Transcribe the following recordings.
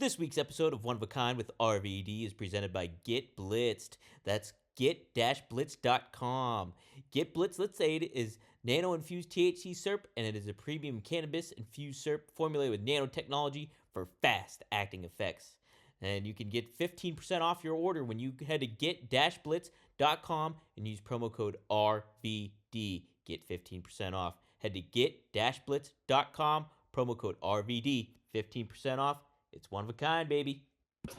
This week's episode of One of a Kind with RVD is presented by Get Blitzed. That's get-blitz.com. Get Blitz Let's Aid is nano-infused THC syrup, and it is a premium cannabis-infused syrup formulated with nanotechnology for fast-acting effects. And you can get 15% off your order when you head to get-blitz.com and use promo code RVD. Get 15% off. Head to get-blitz.com, promo code RVD, 15% off. It's one of a kind, baby.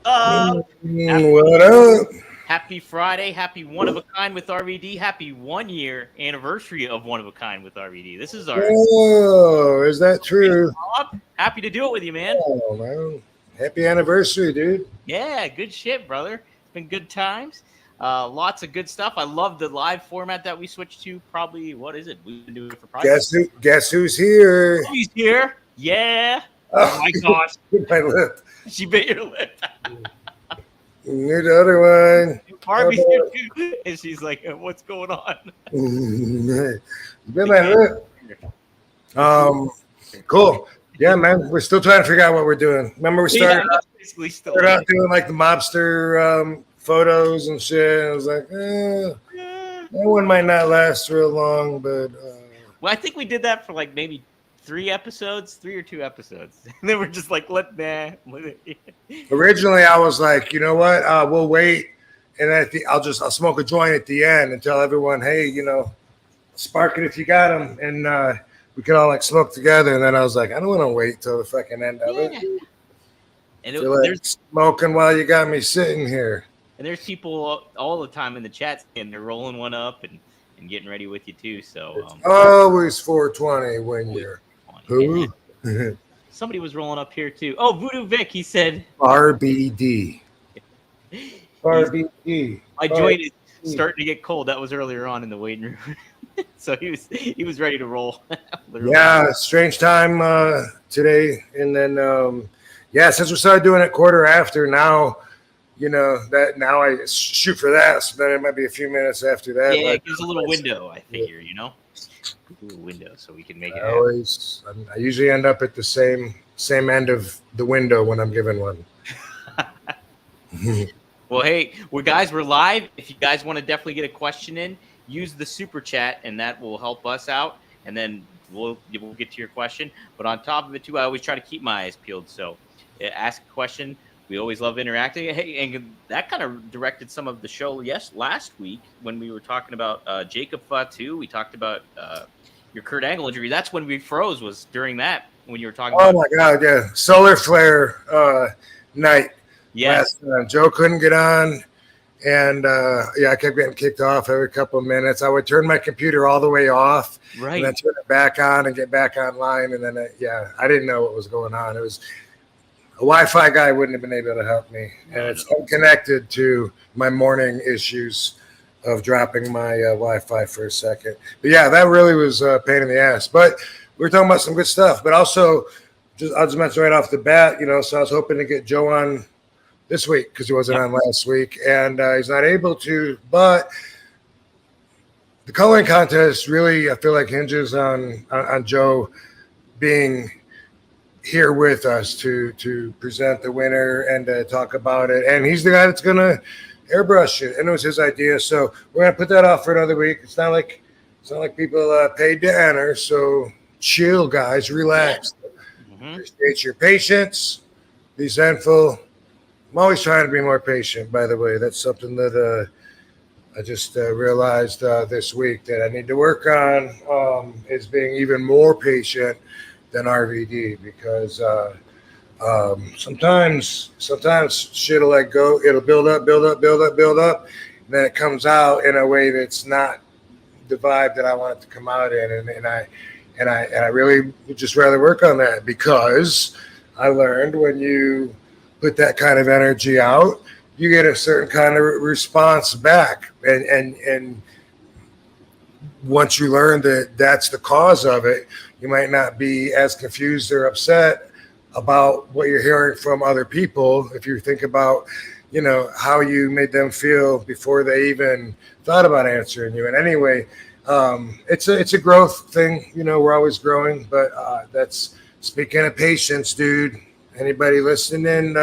What up? Happy Friday. Happy One of a Kind with RVD. Happy 1 year anniversary of One of a Kind with RVD. This is our. Oh, is that true? Happy to do it with you, man. Oh, man. Happy anniversary, dude. Yeah, good shit, brother. It's been good times. Lots of good stuff. I love the live format that we switched to. Probably, what is it? We've been doing it for probably. Guess who's here? He's here. Yeah. Oh my gosh. My lip. She bit your lip. You're the other one. Barbie's here too. And she's like, what's going on? You bit my lip. Cool. Yeah, man. We're still trying to figure out what we're doing. Remember we started out doing like the mobster photos and shit. I was like, that one might not last real long, but well, I think we did that for like maybe 3 or 2 episodes. And then we're just like, Originally, I was like, you know what? We'll wait, and I'll smoke a joint at the end and tell everyone, hey, spark it if you got them, and we could all like smoke together. And then I was like, I don't want to wait till the fucking end of it. And there's smoking while you got me sitting here. And there's people all the time in the chat, and they're rolling one up and getting ready with you too. So always 420 when you're. Who? Somebody was rolling up here too. Oh, Voodoo Vic, he said RBD. RBD. My joint is starting to get cold. That was earlier on in the waiting room. So he was ready to roll. Yeah, strange time today. And then since we started doing it quarter after now, that now I shoot for that. So then it might be a few minutes after that. Yeah, it gives a little window, I figure, a little window so we can make it happen. I usually end up at the same end of the window when I'm given one. Well, hey, we're live. If you guys want to definitely get a question in, use the super chat, and that will help us out. And then we'll get to your question. But on top of it too, I always try to keep my eyes peeled. So ask a question. We always love interacting. Hey, and that kind of directed some of the show. Yes, last week when we were talking about Jacob Fatu, we talked about your Kurt Angle injury. That's when we froze. Was during that when you were talking. Oh my God! Yeah, solar flare night. Yes. Joe couldn't get on, and I kept getting kicked off every couple of minutes. I would turn my computer all the way off, right, and then turn it back on and get back online. And then I didn't know what was going on. It was. A Wi-Fi guy wouldn't have been able to help me, and it's unconnected to my morning issues of dropping my Wi-Fi for a second. But yeah, that really was a pain in the ass. But we were talking about some good stuff. But also, I'll just mention right off the bat, so I was hoping to get Joe on this week because he wasn't on last week, and he's not able to. But the coloring contest really, I feel like, hinges on Joe being here with us to present the winner and to talk about it. And he's the guy that's going to airbrush it. And it was his idea. So we're going to put that off for another week. It's not like people paid to enter. So chill, guys. Relax. Appreciate your patience. Be zenful. I'm always trying to be more patient, by the way. That's something that I just realized this week that I need to work on is being even more patient than RVD, because sometimes shit'll let go. It'll build up, and then it comes out in a way that's not the vibe that I want it to come out in. And I really would just rather work on that, because I learned when you put that kind of energy out, you get a certain kind of response back, and once you learn that that's the cause of it, you might not be as confused or upset about what you're hearing from other people. If you think about, how you made them feel before they even thought about answering you. And anyway, it's a growth thing. We're always growing, but that's speaking of patience, dude. anybody listening,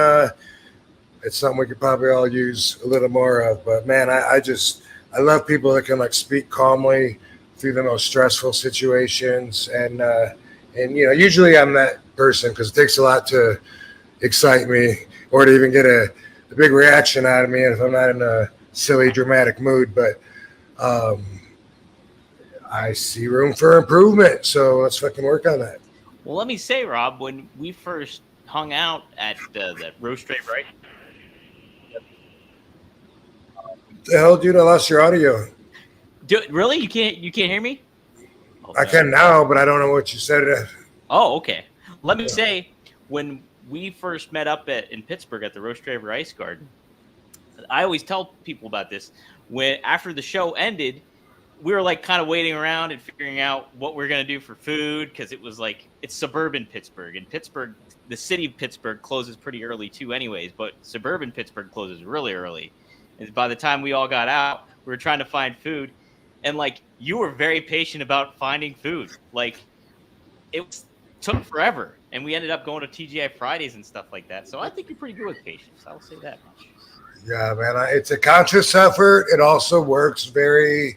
it's something we could probably all use a little more of. But man, I love people that can like speak calmly through the most stressful situations, and usually I'm that person because it takes a lot to excite me or to even get a big reaction out of me if I'm not in a silly dramatic mood. But I see room for improvement, so let's fucking work on that. Well, let me say, Rob, when we first hung out at that roast straight right. The hell, dude! I lost your audio. Really? You can't hear me? Okay. I can now, but I don't know what you said. Oh, okay. Let me say, when we first met up in Pittsburgh at the Roast Driver Ice Garden, I always tell people about this. When after the show ended, we were like kind of waiting around and figuring out what we're gonna do for food because it was like it's suburban Pittsburgh. And Pittsburgh, the city of Pittsburgh, closes pretty early too, anyways. But suburban Pittsburgh closes really early. And by the time we all got out, we were trying to find food, and like you were very patient about finding food. Like took forever, and we ended up going to TGI Fridays and stuff like that. So I think you're pretty good with patience. I'll say that much. Yeah, man, it's a conscious effort. It also works very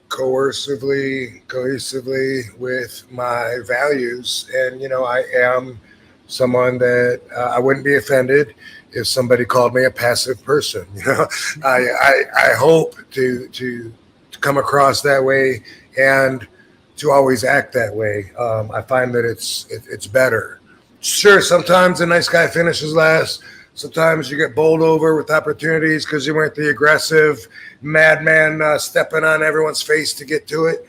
cohesively with my values, and I am someone that I wouldn't be offended if somebody called me a passive person. I hope to come across that way and to always act that way. I find that it's better. Sure, sometimes a nice guy finishes last. Sometimes you get bowled over with opportunities because you weren't the aggressive madman stepping on everyone's face to get to it.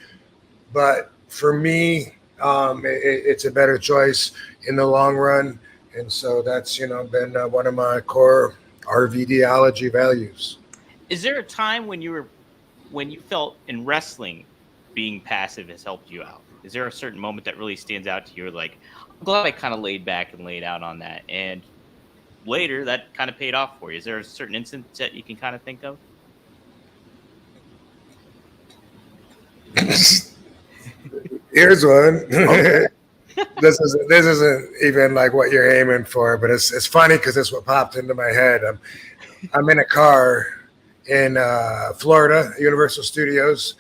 But for me, it's a better choice in the long run. And so that's, been one of my core RVDology values. Is there a time when you felt in wrestling being passive has helped you out? Is there a certain moment that really stands out to you? Like, I'm glad I kind of laid back and laid out on that. And later that kind of paid off for you. Is there a certain instance that you can kind of think of? Here's one. Okay. This isn't even like what you're aiming for, but it's funny because it's what popped into my head. I'm in a car in Florida, Universal Studios,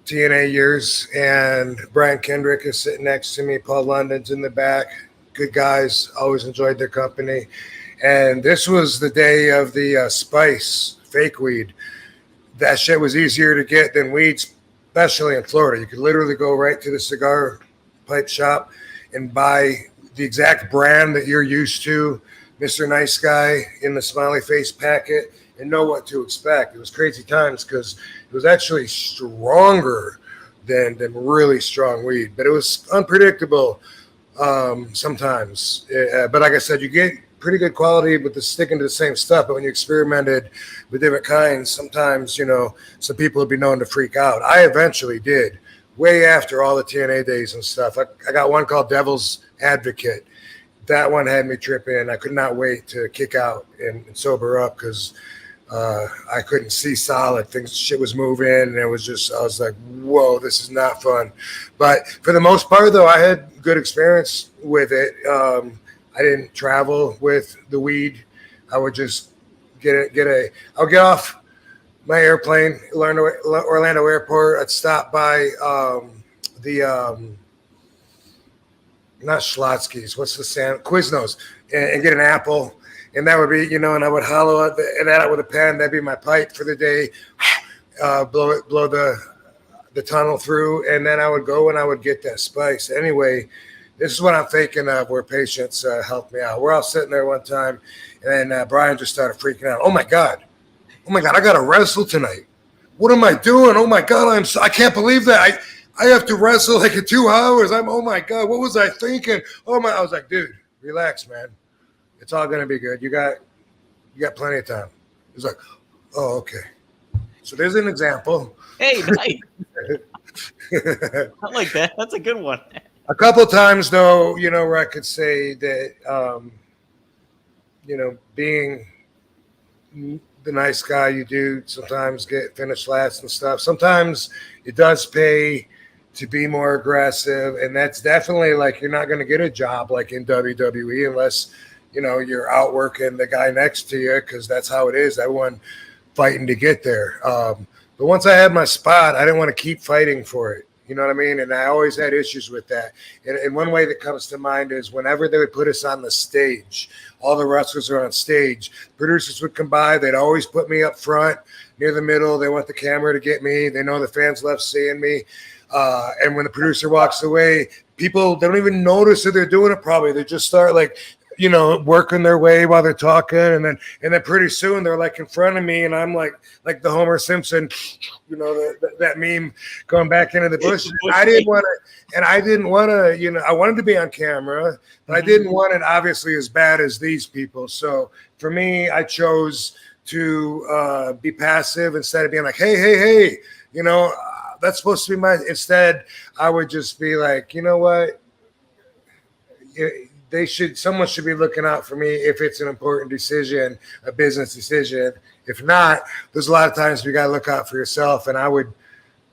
TNA years, and Brian Kendrick is sitting next to me. Paul London's in the back. Good guys, always enjoyed their company. And this was the day of the spice, fake weed. That shit was easier to get than weed, especially in Florida. You could literally go right to the cigar pipe shop and buy the exact brand that you're used to, Mr. Nice Guy in the smiley face packet, and know what to expect. It was crazy times because it was actually stronger than really strong weed, but it was unpredictable sometimes. But like I said, you get pretty good quality with the sticking to the same stuff. But when you experimented with different kinds, sometimes, some people would be known to freak out. I eventually did. Way after all the TNA days and stuff. I got one called Devil's Advocate. That one had me tripping. I could not wait to kick out and sober up because I couldn't see solid. Shit was moving, and I was like, whoa, this is not fun. But for the most part, though, I had good experience with it. I didn't travel with the weed. I would just I'll get off my airplane, Orlando Airport. I'd stop by not Schlotsky's, what's the Quiznos, and get an apple. And that would be, and I would hollow that out with a pen. That'd be my pipe for the day. Blow the tunnel through, and then I would go and I would get that spice. Anyway, this is what I'm thinking of where patience helped me out. We're all sitting there one time, and then Brian just started freaking out. Oh my God, I got to wrestle tonight. What am I doing? Oh my God, I can't believe that. I have to wrestle like in 2 hours. Oh my God, what was I thinking? I was like, dude, relax, man. It's all going to be good. You got plenty of time. He's like, oh, okay. So there's an example. Hey, nice. I like that. That's a good one. A couple times, though, where I could say that, being the nice guy you do sometimes get finished last and stuff. Sometimes it does pay to be more aggressive. And that's definitely like, you're not going to get a job like in WWE unless, you're out working the guy next to you, because that's how it is. Everyone fighting to get there. But once I had my spot, I didn't want to keep fighting for it. You know what I mean? And I always had issues with that. And one way that comes to mind is whenever they would put us on the stage, all the wrestlers are on stage, producers would come by. They'd always put me up front near the middle. They want the camera to get me. They know the fans love seeing me. And when the producer walks away, people, they don't even notice that they're doing it probably. They just start like, working their way while they're talking. And then pretty soon they're like in front of me, and I'm like the Homer Simpson, that meme going back into the bush. I didn't want to, I wanted to be on camera, but I didn't want it obviously as bad as these people. So for me, I chose to be passive instead of being like, hey, that's supposed to be instead I would just be like, you know what? Someone should be looking out for me if it's an important decision, a business decision. If not, there's a lot of times you got to look out for yourself, and I would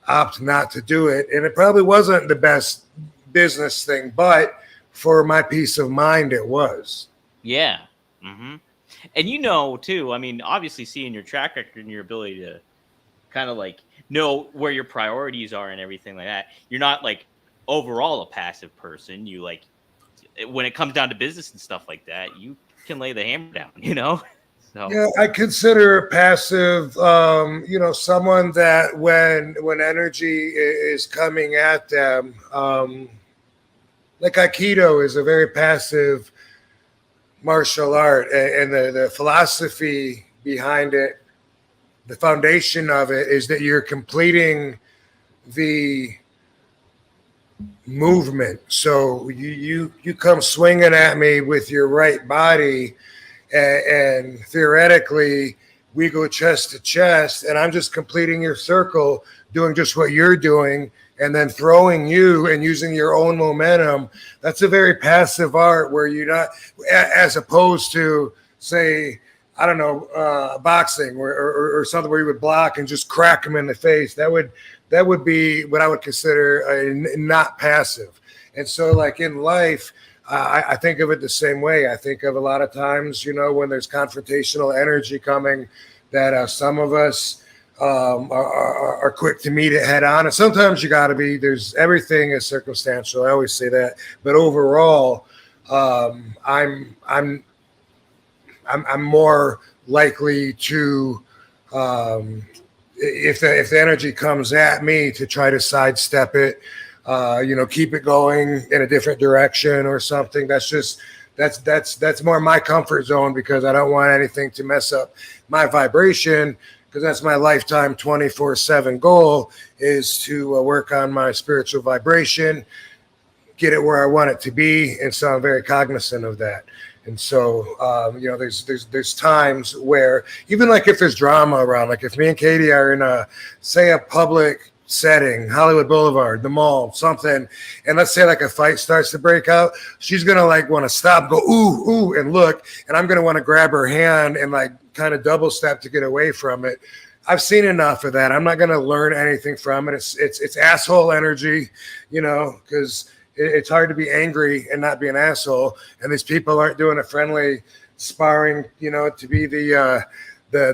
opt not to do it. And it probably wasn't the best business thing, but for my peace of mind, it was. Yeah. Mm-hmm. And too, I mean, obviously seeing your track record and your ability to kind of like know where your priorities are and everything like that, you're not like overall a passive person. You like, when it comes down to business and stuff like that, you can lay the hammer down, So yeah, I consider passive, someone that when energy is coming at them, like Aikido is a very passive martial art, and the philosophy behind it, the foundation of it is that you're completing the movement. So you come swinging at me with your right body, and theoretically we go chest to chest, and I'm just completing your circle, doing just what you're doing, and then throwing you and using your own momentum. That's a very passive art where you're not, as opposed to, say, I don't know, boxing or something where you would block and just crack them in the face. That would be what I would consider not passive. And so like in life, I think of it the same way. I think of a lot of times, when there's confrontational energy coming, that some of us are quick to meet it head on. And sometimes you got to be. Everything is circumstantial. I always say that. But overall, I'm more likely to, if the energy comes at me, to try to sidestep it, keep it going in a different direction or something. That's more my comfort zone, because I don't want anything to mess up my vibration, because that's my lifetime 24/7 goal, is to work on my spiritual vibration, get it where I want it to be. And so I'm very cognizant of that. And so, there's times where, even like if there's drama around, like if me and Katie are in a public setting, Hollywood Boulevard, the mall, something, and let's say like a fight starts to break out, she's going to like want to stop, go, ooh, and look, and I'm going to want to grab her hand and like kind of double step to get away from it. I've seen enough of that. I'm not going to learn anything from it. It's asshole energy, because it's hard to be angry and not be an asshole. And these people aren't doing a friendly sparring, to be the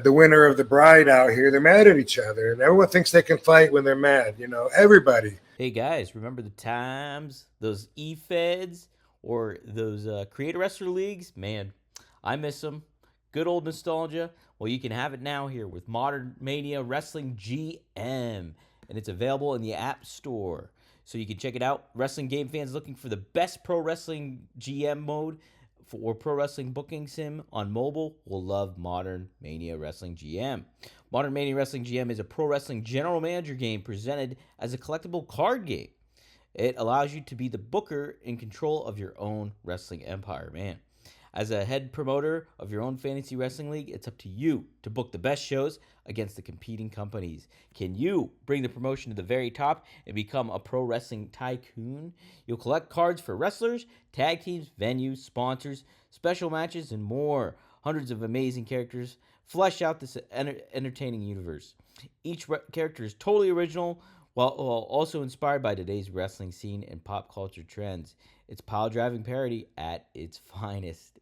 winner of the bride out here. They're mad at each other, and everyone thinks they can fight when they're mad. Everybody. Hey guys, remember the times, those E-Feds or those Creator Wrestler Leagues? Man, I miss them. Good old nostalgia. Well, you can have it now here with Modern Mania Wrestling GM, and it's available in the App Store. So you can check it out. Wrestling game fans looking for the best pro wrestling GM mode or pro wrestling booking sim on mobile will love Modern Mania Wrestling GM. Modern Mania Wrestling GM is a pro wrestling general manager game presented as a collectible card game. It allows you to be the booker in control of your own wrestling empire, man. As a head promoter of your own fantasy wrestling league, it's up to you to book the best shows against the competing companies. Can you bring the promotion to the very top and become a pro wrestling tycoon? You'll collect cards for wrestlers, tag teams, venues, sponsors, special matches, and more. Hundreds of amazing characters flesh out this entertaining universe. Each character is totally original, While also inspired by today's wrestling scene and pop culture trends, it's pile driving parody at its finest.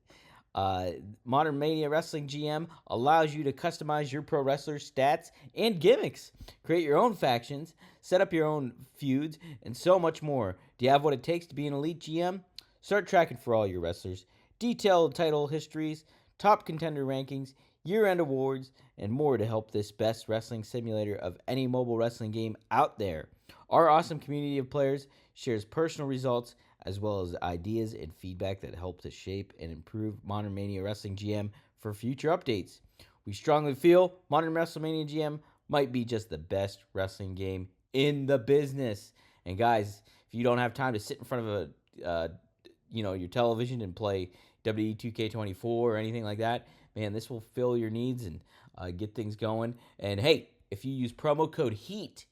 Modern Mania Wrestling GM allows you to customize your pro wrestler's stats and gimmicks, create your own factions, set up your own feuds, and so much more. Do you have what it takes to be an elite GM? Start tracking for all your wrestlers, detailed title histories, top contender rankings, year-end awards, and more to help this best wrestling simulator of any mobile wrestling game out there. Our awesome community of players shares personal results as well as ideas and feedback that help to shape and improve Modern Mania Wrestling GM for future updates. We strongly feel Modern WrestleMania GM might be just the best wrestling game in the business. And guys, if you don't have time to sit in front of your television and play WWE 2K24 or anything like that, man, this will fill your needs and get things going. And hey, if you use promo code HEAT,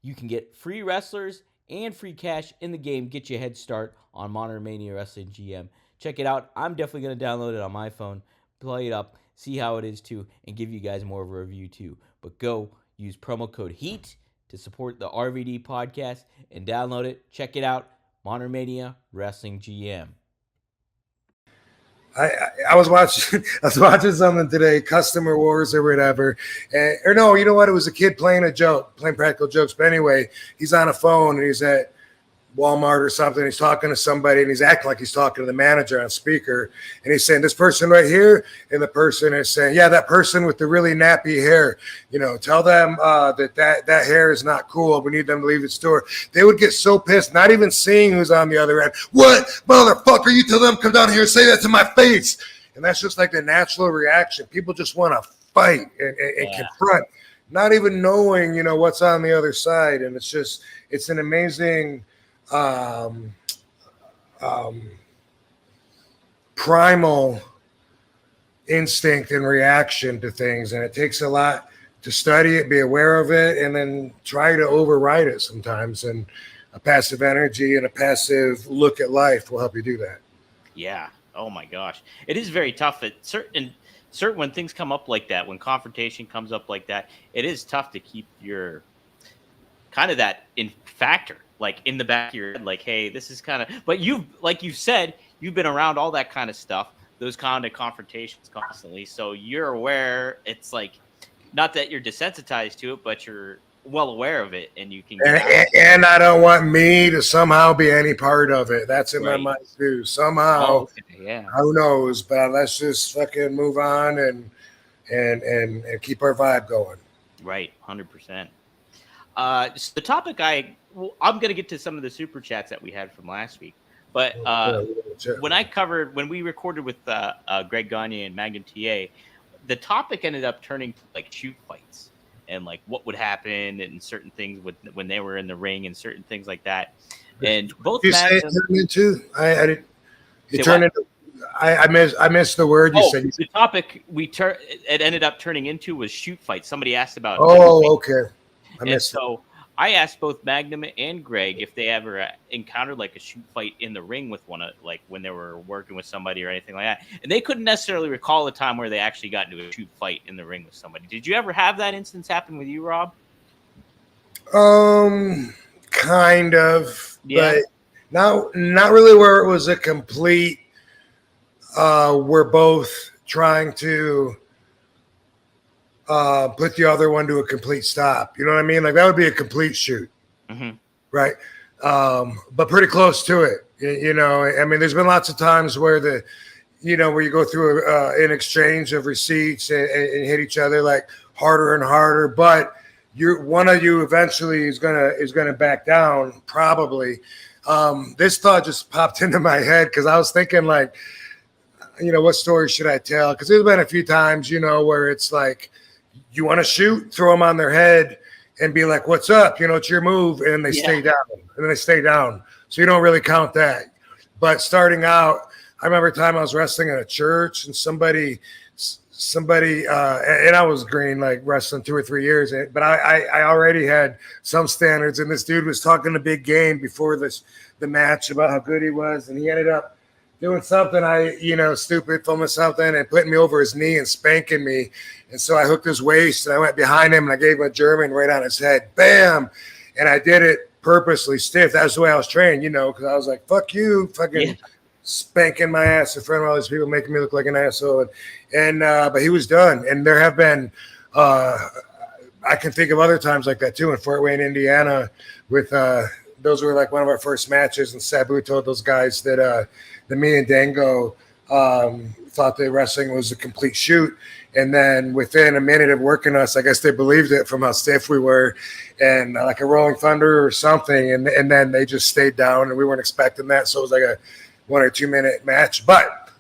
you can get free wrestlers and free cash in the game. Get you a head start on Modern Mania Wrestling GM. Check it out. I'm definitely going to download it on my phone, play it up, see how it is too, and give you guys more of a review too. But go use promo code HEAT to support the RVD podcast and download it. Check it out. Modern Mania Wrestling GM. I was watching something today, Customer Wars or whatever, or no, you know what? It was a kid playing practical jokes. But anyway, he's on a phone and he's at Walmart or something. He's talking to somebody and he's acting like he's talking to the manager on speaker. And he's saying, this person right here. And the person is saying, yeah, that person with the really nappy hair, tell them that hair is not cool. We need them to leave the store. They would get so pissed, not even seeing who's on the other end. What, motherfucker, you tell them come down here and say that to my face. And that's just like the natural reaction. People just want to fight and confront, not even knowing, what's on the other side. And it's an amazing primal instinct and reaction to things, and it takes a lot to study it, be aware of it, and then try to override it sometimes. And a passive energy and a passive look at life will help you do that. Yeah. Oh my gosh, it is very tough at certain when things come up like that, when confrontation comes up like that, it is tough to keep your kind of that in factor, like in the back of your head, like, hey, this is kind of, but like you said, you've been around all that kind of stuff, those kind of confrontations constantly. So you're aware, it's like, not that you're desensitized to it, but you're well aware of it, and you can and I don't want me to somehow be any part of it. That's in my mind too. Somehow, who knows? But let's just fucking move on and keep our vibe going. Right, 100%. So the topic I'm going to get to some of the super chats that we had from last week, but when we recorded with Greg Gagne and Magnum TA, the topic ended up turning to like shoot fights and like what would happen and certain things when they were in the ring and certain things like that. And both you say it turned into, I didn't. It turned into. I missed the word you said. The topic it ended up turning into was shoot fights. Somebody asked about. Oh, okay. So I asked both Magnum and Greg if they ever encountered like a shoot fight in the ring with like when they were working with somebody or anything like that. And they couldn't necessarily recall a time where they actually got into a shoot fight in the ring with somebody. Did you ever have that instance happen with you, Rob? Kind of, but not really where it was a complete, we're both trying to put the other one to a complete stop. You know what I mean? Like that would be a complete shoot, right? But pretty close to it. I mean, there's been lots of times where where you go through an exchange of receipts and hit each other like harder and harder. But one of you eventually is gonna back down probably. This thought just popped into my head because I was thinking like, what story should I tell? Because there's been a few times, where it's like, you want to shoot, throw them on their head and be like, what's up? It's your move. And they stay down. And then they stay down. So you don't really count that. But starting out, I remember a time I was wrestling at a church and somebody, and I was green, like wrestling 2 or 3 years. But I already had some standards. And this dude was talking a big game before the match about how good he was. And he ended up doing something stupid, filming something and putting me over his knee and spanking me. And so I hooked his waist and I went behind him and I gave him a German right on his head. Bam. and I did it purposely stiff. That's the way I was trained, because I was like, fuck you, fucking spanking my ass in front of all these people, making me look like an asshole. But he was done. And there have been, I can think of other times like that too, in Fort Wayne, Indiana, with those were like one of our first matches, and Sabu told those guys that me and Dango thought that wrestling was a complete shoot. And then within a minute of working us, I guess they believed it from how stiff we were, and like a Rolling Thunder or something. And then they just stayed down, and we weren't expecting that. So it was like a 1 or 2 minute match. But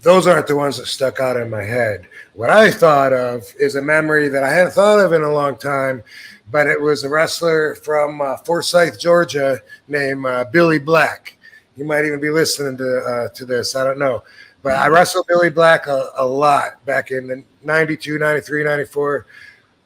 those aren't the ones that stuck out in my head. What I thought of is a memory that I hadn't thought of in a long time, but it was a wrestler from Forsyth, Georgia, named Billy Black. You might even be listening to this. I don't know. But I wrestled Billy Black a lot back in the 92, 93, 94.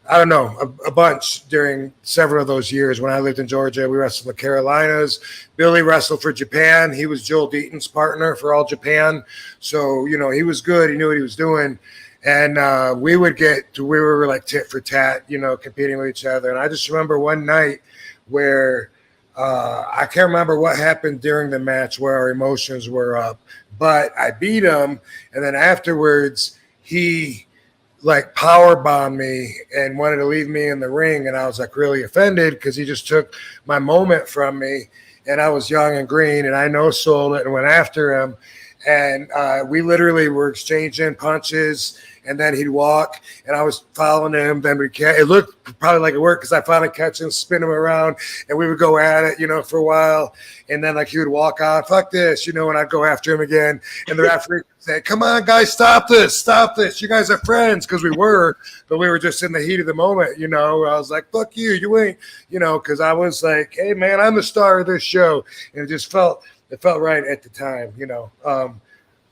I don't know, a bunch during several of those years when I lived in Georgia. We wrestled in the Carolinas. Billy wrestled for Japan. He was Joel Deaton's partner for All Japan. So, he was good. He knew what he was doing. And we were like tit for tat, competing with each other. And I just remember one night where I can't remember what happened during the match where our emotions were up, but I beat him. And then afterwards, he like power bombed me and wanted to leave me in the ring. And I was like really offended because he just took my moment from me. And I was young and green, and I no-sold it and went after him. And we literally were exchanging punches, and then he'd walk, and I was following him. Then it looked probably like it worked because I finally catch him, spin him around, and we would go at it, for a while. And then like he would walk out, fuck this, and I'd go after him again. And the referee would say, come on, guys, stop this. You guys are friends, because we were, but we were just in the heat of the moment, I was like, fuck you, you ain't, because I was like, hey, man, I'm the star of this show. And it felt right at the time,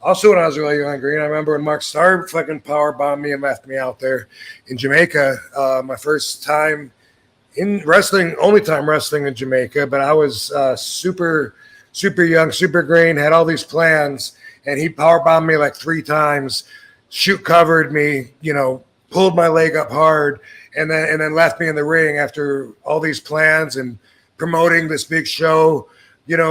Also, when I was really young and green, I remember when Mark Starr fucking power bombed me and left me out there in Jamaica. My first time in wrestling, only time wrestling in Jamaica, but I was super, super young, super green, had all these plans, and he power bombed me like 3 times, shoot covered me, pulled my leg up hard, and then left me in the ring after all these plans and promoting this big show,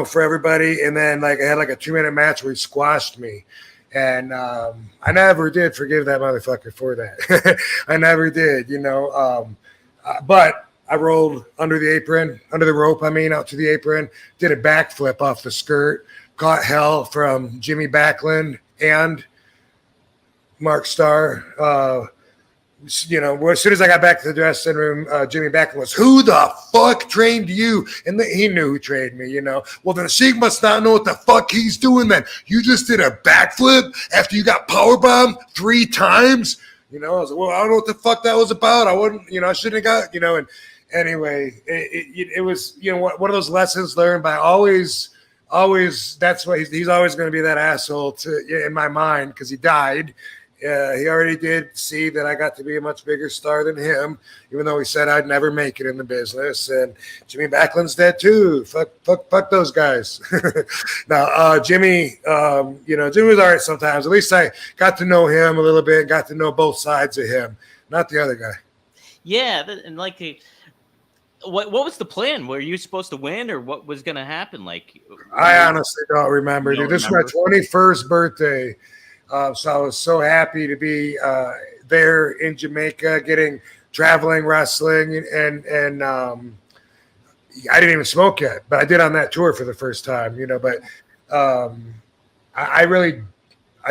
for everybody. And then like I had like a 2-minute match where he squashed me. And I never did forgive that motherfucker for that. I never did, but I rolled under the rope, out to the apron, did a backflip off the skirt, caught hell from Jimmy Backlund and Mark Starr. As soon as I got back to the dressing room, Jimmy Backlund was, who the fuck trained you? And he knew who trained me, Well, then Sheik must not know what the fuck he's doing then. You just did a backflip after you got powerbombed 3 times? I was like, well, I don't know what the fuck that was about. I wouldn't, I shouldn't have got, and anyway, it was, one of those lessons learned by always, that's why he's always going to be that asshole in my mind, because he died. He already did see that I got to be a much bigger star than him, even though he said I'd never make it in the business. And Jimmy Backlund's dead too. Fuck those guys. Now, Jimmy, Jimmy was all right sometimes. At least I got to know him a little bit, got to know both sides of him, not the other guy. Yeah, and like what was the plan? Were you supposed to win, or what was going to happen? Like, I honestly don't remember, dude. This is my 21st birthday. So I was so happy to be there in Jamaica, traveling wrestling, and I didn't even smoke yet, but I did on that tour for the first time, But I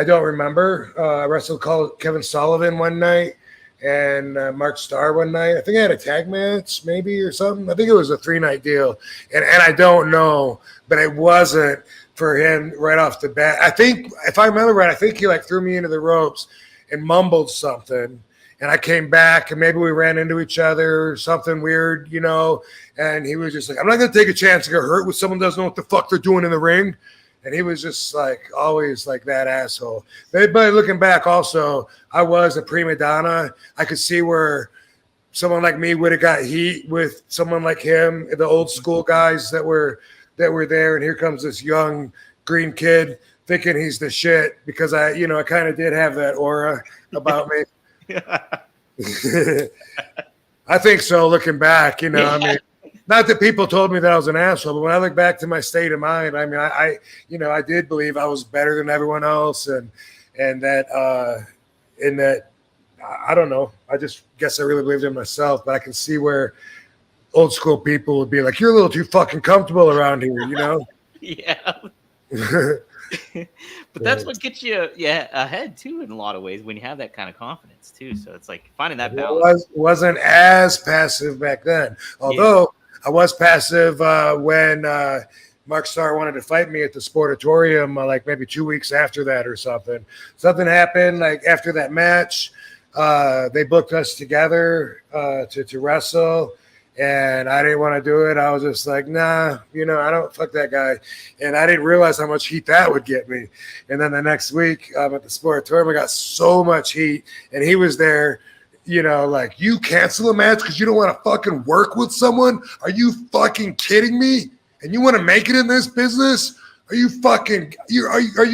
don't remember. I wrestled Kevin Sullivan one night and Mark Starr one night. I think I had a tag match maybe or something. I think it was a 3-night deal, and I don't know, but it wasn't for him right off the bat. I think, if I remember right, I think he like threw me into the ropes and mumbled something, and I came back, and maybe we ran into each other or something weird, and he was just like, I'm not going to take a chance to get hurt with someone who doesn't know what the fuck they're doing in the ring. And he was just like always like that asshole. But looking back also, I was a prima donna. I could see where someone like me would have got heat with someone like him, the old school guys that were there, and here comes this young green kid thinking he's the shit, because I kind of did have that aura about me. I think so. Looking back, you know, I mean, not that people told me that I was an asshole, but when I look back to my state of mind, I mean, you know, I did believe I was better than everyone else, and that, I don't know. I just guess I really believed in myself, but I can see where old school people would be like, "You're a little too fucking comfortable around here," you know? Yeah. But that's what gets you ahead too in a lot of ways when you have that kind of confidence too. So it's like finding that balance. Wasn't as passive back then, although I was passive when Mark Starr wanted to fight me at the Sportatorium like maybe 2 weeks after that or something. Something happened like after that match. They booked us together to wrestle. And I didn't want to do it. I was just like, nah, you know, I don't fuck that guy. And I didn't realize how much heat that would get me. And then the next week at the Sportatorium, I got so much heat. And he was there, you know, like, you cancel a match because you don't want to fucking work with someone? Are you fucking kidding me? And you want to make it in this business? Are you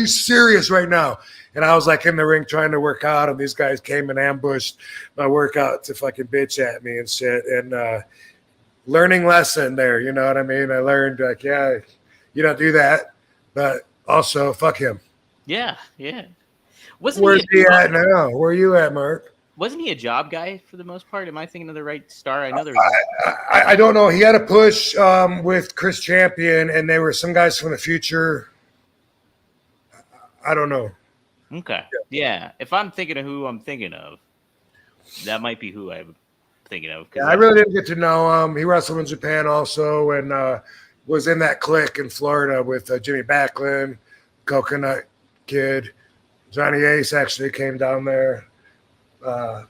serious right now? And I was like in the ring trying to work out, and these guys came and ambushed my workout to fucking bitch at me and shit. And learning lesson there, you know what I mean? I learned like, yeah, you don't do that, but also fuck him. Yeah. Where's he at now? Where are you at, Mark? Wasn't he a job guy for the most part? Am I thinking of the right star? I know there I don't know. He had a push with Chris Champion, and they were some guys from the future. I don't know. Okay. Yeah. If I'm thinking of who I'm thinking of, that might be who I'm thinking of. Yeah, I really didn't get to know him. He wrestled in Japan also, and was in that clique in Florida with Jimmy Backlund, Coconut Kid. Johnny Ace actually came down there.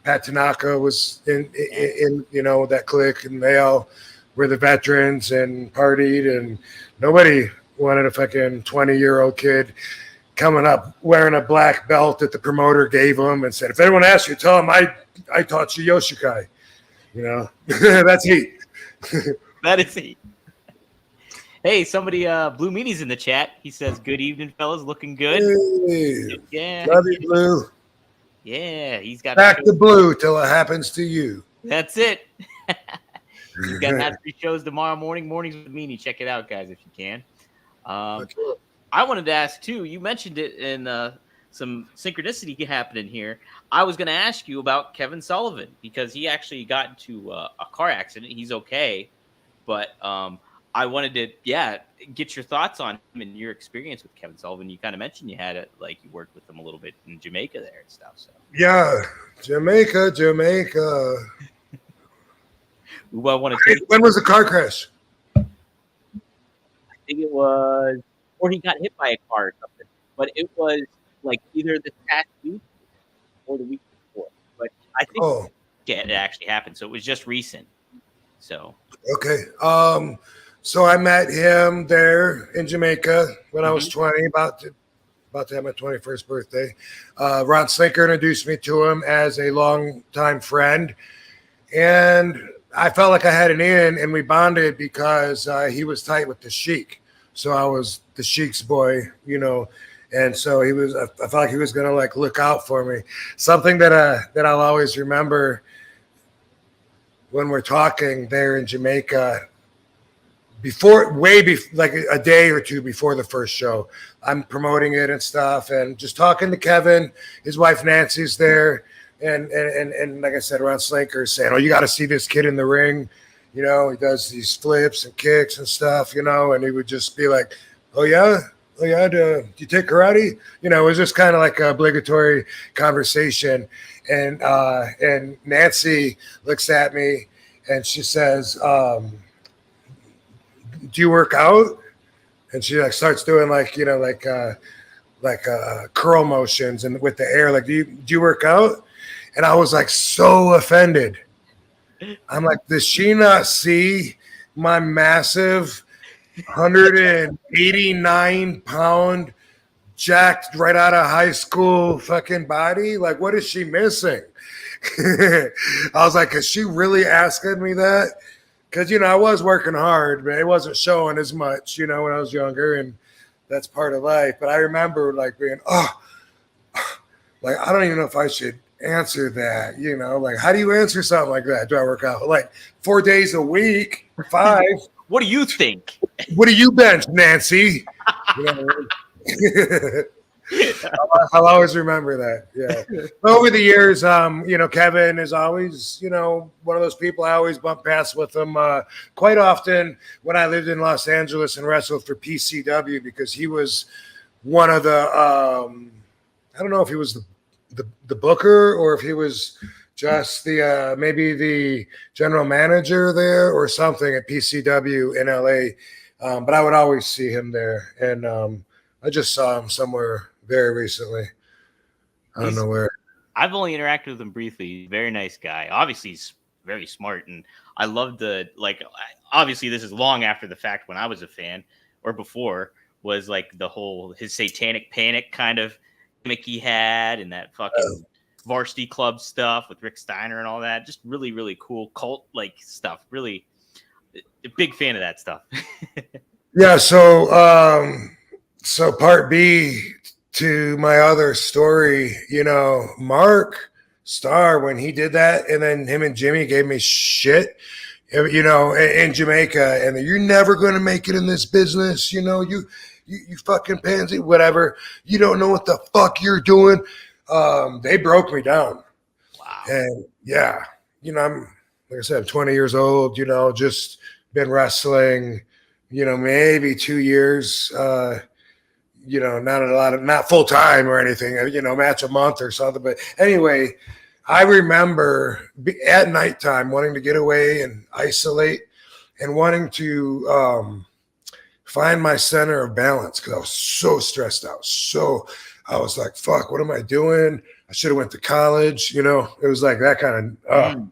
Pat Tanaka was in you know, that clique, and they all were the veterans and partied, and nobody wanted a fucking 20-year-old kid coming up wearing a black belt that the promoter gave him and said, if anyone asks you, tell them I taught you Yoshikai. You know, that's heat. That is heat. Hey, somebody, Blue Meanie's in the chat. He says, good evening, fellas. Looking good. Hey, yeah. Love you, Blue. Yeah, he's got back to blue till it happens to you. That's it. He's got that 3 shows tomorrow morning. Mornings with Meanie. Check it out, guys, if you can. I wanted to ask too. You mentioned it in some synchronicity happening here. I was going to ask you about Kevin Sullivan because he actually got into a car accident. He's okay, but I wanted to, get your thoughts on him and your experience with Kevin Sullivan. You kind of mentioned you had it, like you worked with him a little bit in Jamaica there and stuff. So yeah, Jamaica. Who I want to take? When was the car crash? I think it was, or he got hit by a car or something. But it was like either this past week or the week before. But I think it actually happened. So it was just recent. So okay. So I met him there in Jamaica when I was 20, about to have my 21st birthday. Ron Slinker introduced me to him as a longtime friend. And I felt like I had an in, and we bonded because he was tight with the Sheik. So I was the Sheik's boy, you know. And so I felt like he was going to like look out for me. Something that I'll always remember when we're talking there in Jamaica, like a day or two before the first show, I'm promoting it and stuff, and just talking to Kevin. His wife Nancy's there, and like I said, Ron Slinker saying, "Oh, you got to see this kid in the ring. You know, he does these flips and kicks and stuff. You know," and he would just be like, "Oh yeah, do you take karate?" You know, it was just kind of like an obligatory conversation. And Nancy looks at me and she says, do you work out? And she like starts doing like, you know, like curl motions and with the air, like, do you work out? And I was like so offended. I'm like, does she not see my massive 189 pound jacked right out of high school fucking body? Like, what is she missing? I was like, is she really asking me that? Because, you know, I was working hard, but it wasn't showing as much, you know, when I was younger, and that's part of life. But I remember like being, like, I don't even know if I should answer that? You know, like, how do you answer something like that? Do I work out like 4 days a week, 5? What do you think? What do you bench, Nancy? You know, I'll always remember that. Yeah. Over the years, you know, Kevin is always, you know, one of those people I always bump past with him quite often when I lived in Los Angeles and wrestled for PCW, because he was one of the, I don't know if he was the booker or if he was just the maybe the general manager there or something at PCW in LA. But I would always see him there. And I just saw him somewhere very recently. I don't know where. I've only interacted with him briefly. He's a very nice guy. Obviously, he's very smart. And I love obviously, this is long after the fact when I was a fan, or before, was like the whole his satanic panic kind of gimmick he had, and that fucking varsity club stuff with Rick Steiner and all that. Just really, really cool cult like stuff. Really a big fan of that stuff. Yeah. So part B to my other story, you know, Mark Starr, when he did that, and then him and Jimmy gave me shit, you know, in Jamaica, and you're never going to make it in this business, you know, you fucking pansy, whatever, you don't know what the fuck you're doing. They broke me down. Wow. And yeah, you know, I'm, like I said, I'm 20 years old, you know, just been wrestling, you know, maybe 2 years, you know, not full time or anything, you know, match a month or something. But anyway, I remember at nighttime wanting to get away and isolate and wanting to find my center of balance, because I was so stressed out. So I was like, fuck, what am I doing? I should have went to college. You know, it was like that kind of,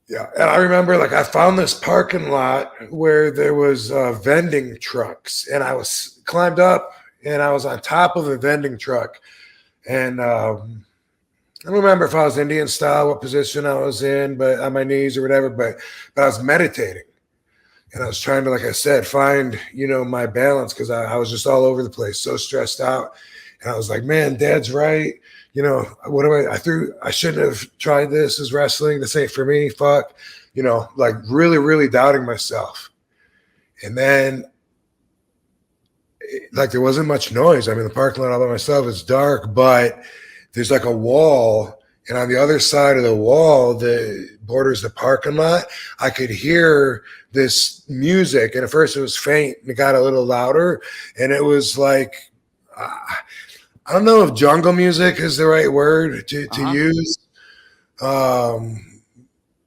yeah. And I remember, like, I found this parking lot where there was vending trucks, and I was climbed up and I was on top of a vending truck. And I don't remember if I was Indian style, what position I was in, but on my knees or whatever, but I was meditating. And I was trying to, like I said, find, you know, my balance, because I was just all over the place, so stressed out. And I was like, man, Dad's right. You know, what do I shouldn't have tried this as wrestling. This ain't for me. Fuck. You know, like really, really doubting myself. And then, like, there wasn't much noise. I mean, the parking lot all by myself is dark, but there's like a wall. And on the other side of the wall that borders the parking lot, I could hear this music. And at first it was faint and it got a little louder. And it was like, I don't know if jungle music is the right word to use. But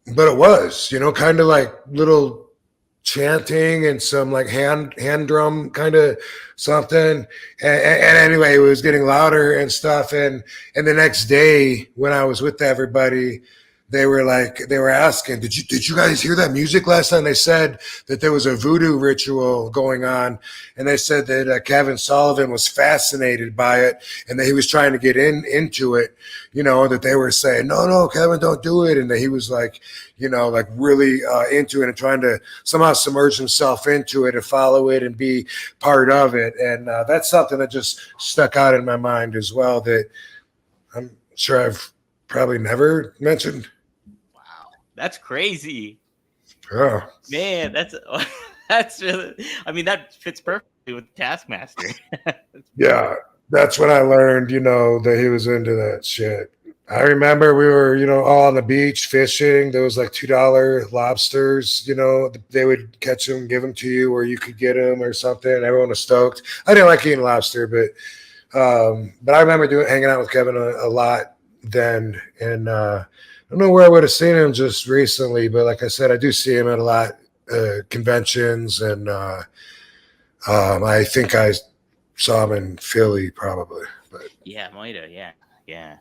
it was, you know, kind of like little chanting and some like hand drum kind of something. And anyway, it was getting louder and stuff. And the next day when I was with everybody, they were asking, did you guys hear that music last night? They said that there was a voodoo ritual going on, and they said that Kevin Sullivan was fascinated by it, and that he was trying to get into it, you know, that they were saying, no, Kevin, don't do it. And that he was like, you know, like really into it and trying to somehow submerge himself into it and follow it and be part of it. And that's something that just stuck out in my mind as well, that I'm sure I've probably never mentioned. That's crazy. Oh. Man, that's really, I mean, that fits perfectly with Taskmaster. Yeah, that's when I learned, you know, that he was into that shit. I remember we were, you know, all on the beach fishing. There was like $2 lobsters, you know, they would catch them, give them to you, or you could get them or something. Everyone was stoked. I didn't like eating lobster, but I remember hanging out with Kevin a lot then. And I don't know where I would have seen him just recently, but like I said, I do see him at a lot conventions, and I think I saw him in Philly probably. But yeah, might have. Yeah.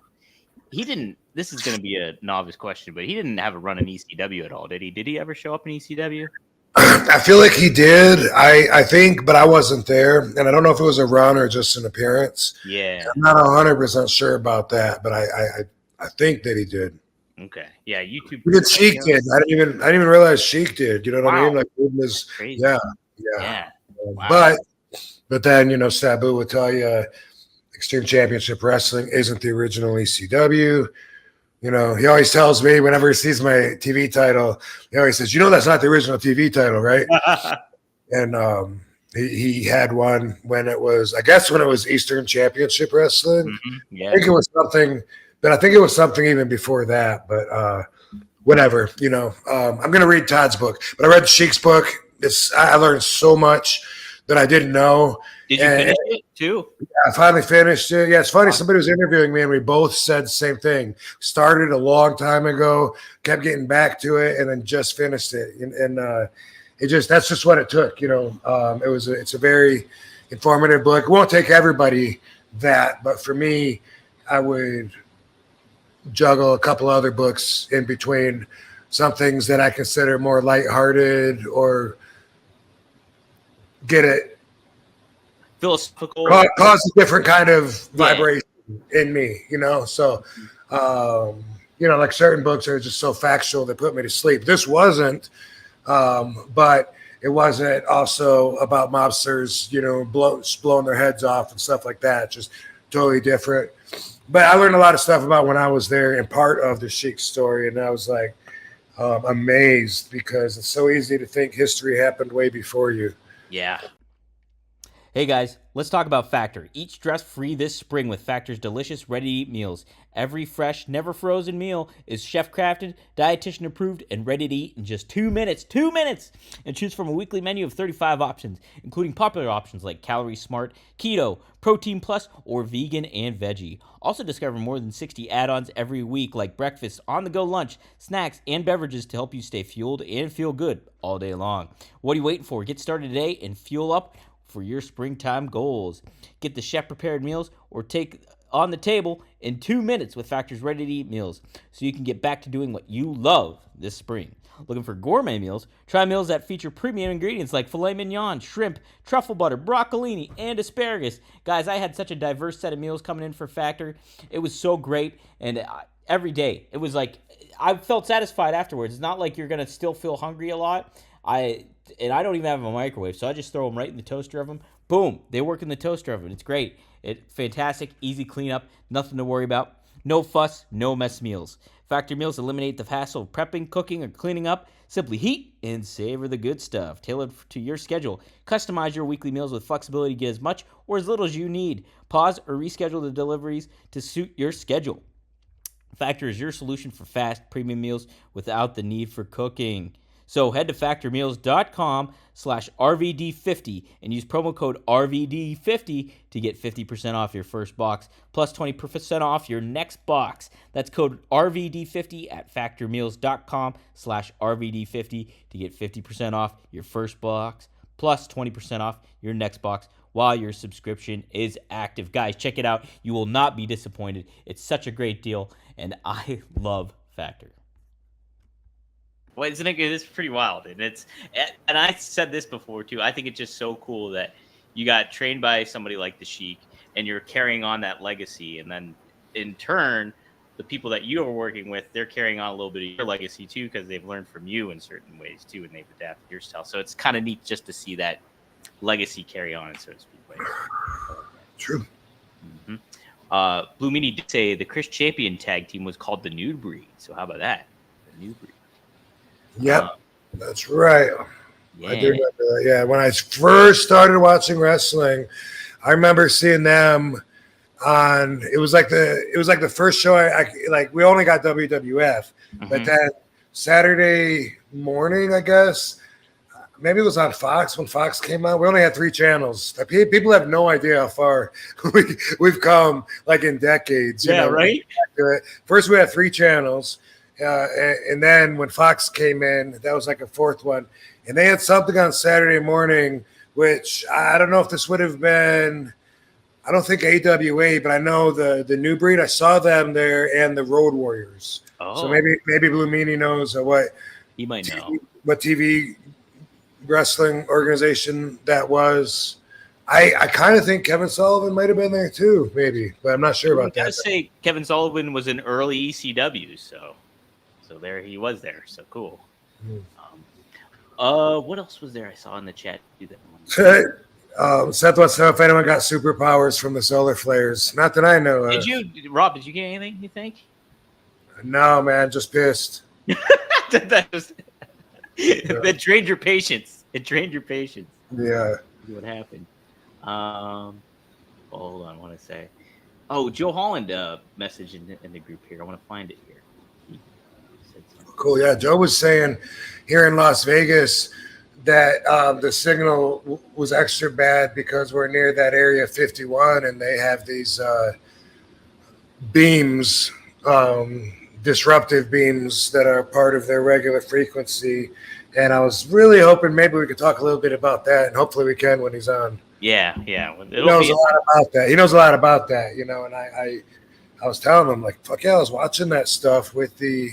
He didn't. This is going to be a novice question, but he didn't have a run in ECW at all, did he? Did he ever show up in ECW? I feel like he did. I think, but I wasn't there, and I don't know if it was a run or just an appearance. Yeah, I'm not 100% sure about that, but I think that he did. Okay. Yeah, YouTube. Even Sheik did. I didn't even realize Sheik did. You know what I mean? Like, it was crazy. Yeah. Wow. But then, you know, Sabu would tell you, Extreme Championship Wrestling isn't the original ECW. You know, he always tells me whenever he sees my TV title, he always says, "You know, that's not the original TV title, right?" And he had one when it was, I guess, when it was Eastern Championship Wrestling. Mm-hmm. Yeah. I think it was something, but I think it was something even before that. But whatever, you know. I'm gonna read Todd's book, but I read Sheik's book. I learned so much that I didn't know. Did you finish it too? I finally finished it. Yeah, it's funny. Somebody was interviewing me, and we both said the same thing. Started a long time ago, kept getting back to it, and then just finished it. And that's just what it took. You know, it's a very informative book. It won't take everybody that, but for me, I would juggle a couple other books in between. Some things that I consider more lighthearted or get it. Philosophical, cause a different kind of vibration in me, you know. So, you know, like certain books are just so factual they put me to sleep. This wasn't, but it wasn't also about mobsters, you know, blowing their heads off and stuff like that. Just totally different. But I learned a lot of stuff about when I was there and part of the Sheik story, and I was like amazed because it's so easy to think history happened way before you. Yeah. Hey guys, let's talk about Factor. Eat stress-free this spring with Factor's delicious, ready-to-eat meals. Every fresh, never frozen meal is chef-crafted, dietitian approved, and ready to eat in just 2 minutes. 2 minutes! And choose from a weekly menu of 35 options, including popular options like Calorie Smart, Keto, Protein Plus, or Vegan and Veggie. Also discover more than 60 add-ons every week like breakfast, on-the-go lunch, snacks, and beverages to help you stay fueled and feel good all day long. What are you waiting for? Get started today and fuel up for your springtime goals. Get the chef-prepared meals or take on the table in 2 minutes with Factor's ready-to-eat meals so you can get back to doing what you love this spring. Looking for gourmet meals? Try meals that feature premium ingredients like filet mignon, shrimp, truffle butter, broccolini, and asparagus. Guys, I had such a diverse set of meals coming in for Factor. It was so great, and every day, it was like, I felt satisfied afterwards. It's not like you're going to still feel hungry a lot. I don't even have a microwave, so I just throw them right in the toaster oven. Boom, they work in the toaster oven. It's great. It's fantastic, easy cleanup, nothing to worry about. No fuss, no mess meals. Factor meals eliminate the hassle of prepping, cooking, or cleaning up. Simply heat and savor the good stuff. Tailored to your schedule. Customize your weekly meals with flexibility to get as much or as little as you need. Pause or reschedule the deliveries to suit your schedule. Factor is your solution for fast, premium meals without the need for cooking. So head to factormeals.com/RVD50 and use promo code RVD50 to get 50% off your first box, plus 20% off your next box. That's code RVD50 at factormeals.com/RVD50 to get 50% off your first box, plus 20% off your next box while your subscription is active. Guys, check it out. You will not be disappointed. It's such a great deal, and I love Factor. Well, isn't it? It's pretty wild, and I said this before too. I think it's just so cool that you got trained by somebody like the Sheik, and you're carrying on that legacy, and then in turn, the people that you are working with, they're carrying on a little bit of your legacy too, because they've learned from you in certain ways too, and they've adapted your style. So it's kind of neat just to see that legacy carry on, so to speak. True. Mm-hmm. Blue Meanie did say the Chris Champion tag team was called the New Breed. So how about that? The New Breed. Yep, that's right. Yeah. I do remember that. Yeah, when I first started watching wrestling, I remember seeing them on. It was like the first show. I like. We only got WWF, but then Saturday morning, I guess, maybe it was on Fox when Fox came out. We only had 3 channels. People have no idea how far we've come, like in decades. Yeah, right. First, we had 3 channels. And then when Fox came in, that was like a 4th one. And they had something on Saturday morning, which I don't know if this would have been, I don't think AWA, but I know the New Breed. I saw them there and the Road Warriors. Oh. So maybe Blue Meanie knows what he might know. What TV wrestling organization that was. I kind of think Kevin Sullivan might have been there too, maybe, but I'm not sure about that. I gotta say Kevin Sullivan was an early ECW, so there he was there. So cool. What else was there? I saw in the chat. Do that one. Seth wants to know if anyone got superpowers from the solar flares. Not that I know of. Rob, did you get anything, you think? No, man, just pissed. That drained your patience. It drained your patience. Yeah. What happened? Hold on, I want to say. Oh, Joe Holland message in the group here. I want to find it here. He said something. Cool. Yeah, Joe was saying here in Las Vegas that the signal was extra bad because we're near that area 51 and they have these beams, disruptive beams that are part of their regular frequency. And I was really hoping maybe we could talk a little bit about that, and hopefully we can when he's on. Yeah. He knows a lot about that. He knows a lot about that, you know. And I was telling him, like, fuck yeah, I was watching that stuff with the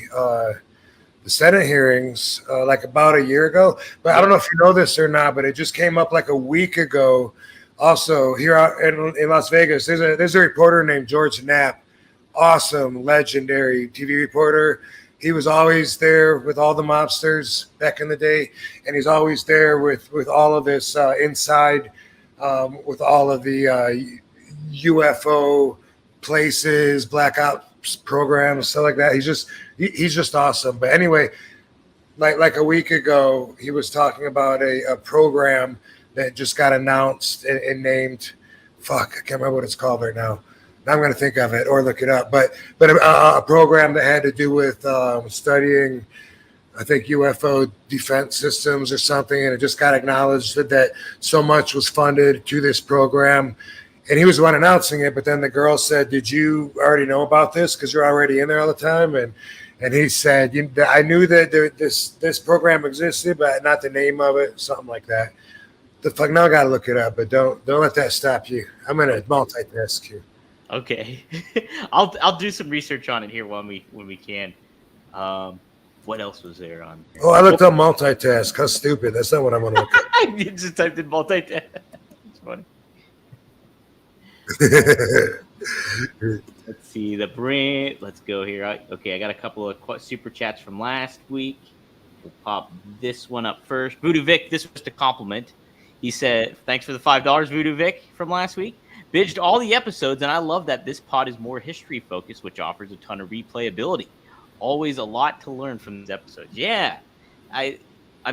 Senate hearings like about a year ago. But I don't know if you know this or not, but it just came up like a week ago. Also here out in Las Vegas, there's a reporter named George Knapp, awesome, legendary TV reporter. He was always there with all the mobsters back in the day, and he's always there with all of this inside, with all of the UFO places, black ops programs, stuff like that. He's just awesome. But anyway, like a week ago, he was talking about a program that just got announced and named. Fuck, I can't remember what it's called right now. I'm going to think of it or look it up, but a program that had to do with studying, I think, UFO defense systems or something, and it just got acknowledged that so much was funded to this program, and he was the one announcing it. But then the girl said, "Did you already know about this? Because you're already in there all the time." And he said, "I knew that this program existed, but not the name of it, something like that." The fuck, now I got to look it up, but don't let that stop you. I'm going to multitask here. Okay, I'll do some research on it here when we can. What else was there on there? Oh, I looked up multitask. How stupid. That's not what I want to look at. I just typed in multitask. It's funny. Let's see the brand. Let's go here. Okay, I got a couple of super chats from last week. We'll pop this one up first. Voodoo Vic, this was just a compliment. He said, "Thanks for the $5, Voodoo Vic, from last week. Binged all the episodes, and I love that this pod is more history focused, which offers a ton of replayability. Always a lot to learn from these episodes." Yeah, I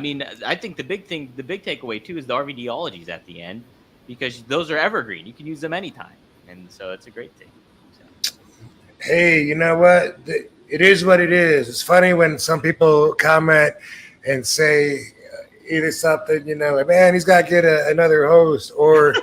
mean, I think the big takeaway too is the RVDologies at the end, because those are evergreen. You can use them anytime, and so it's a great thing. So. Hey, you know what? It is what it is. It's funny when some people comment and say either something, you know, like, man, he's got to get another host, or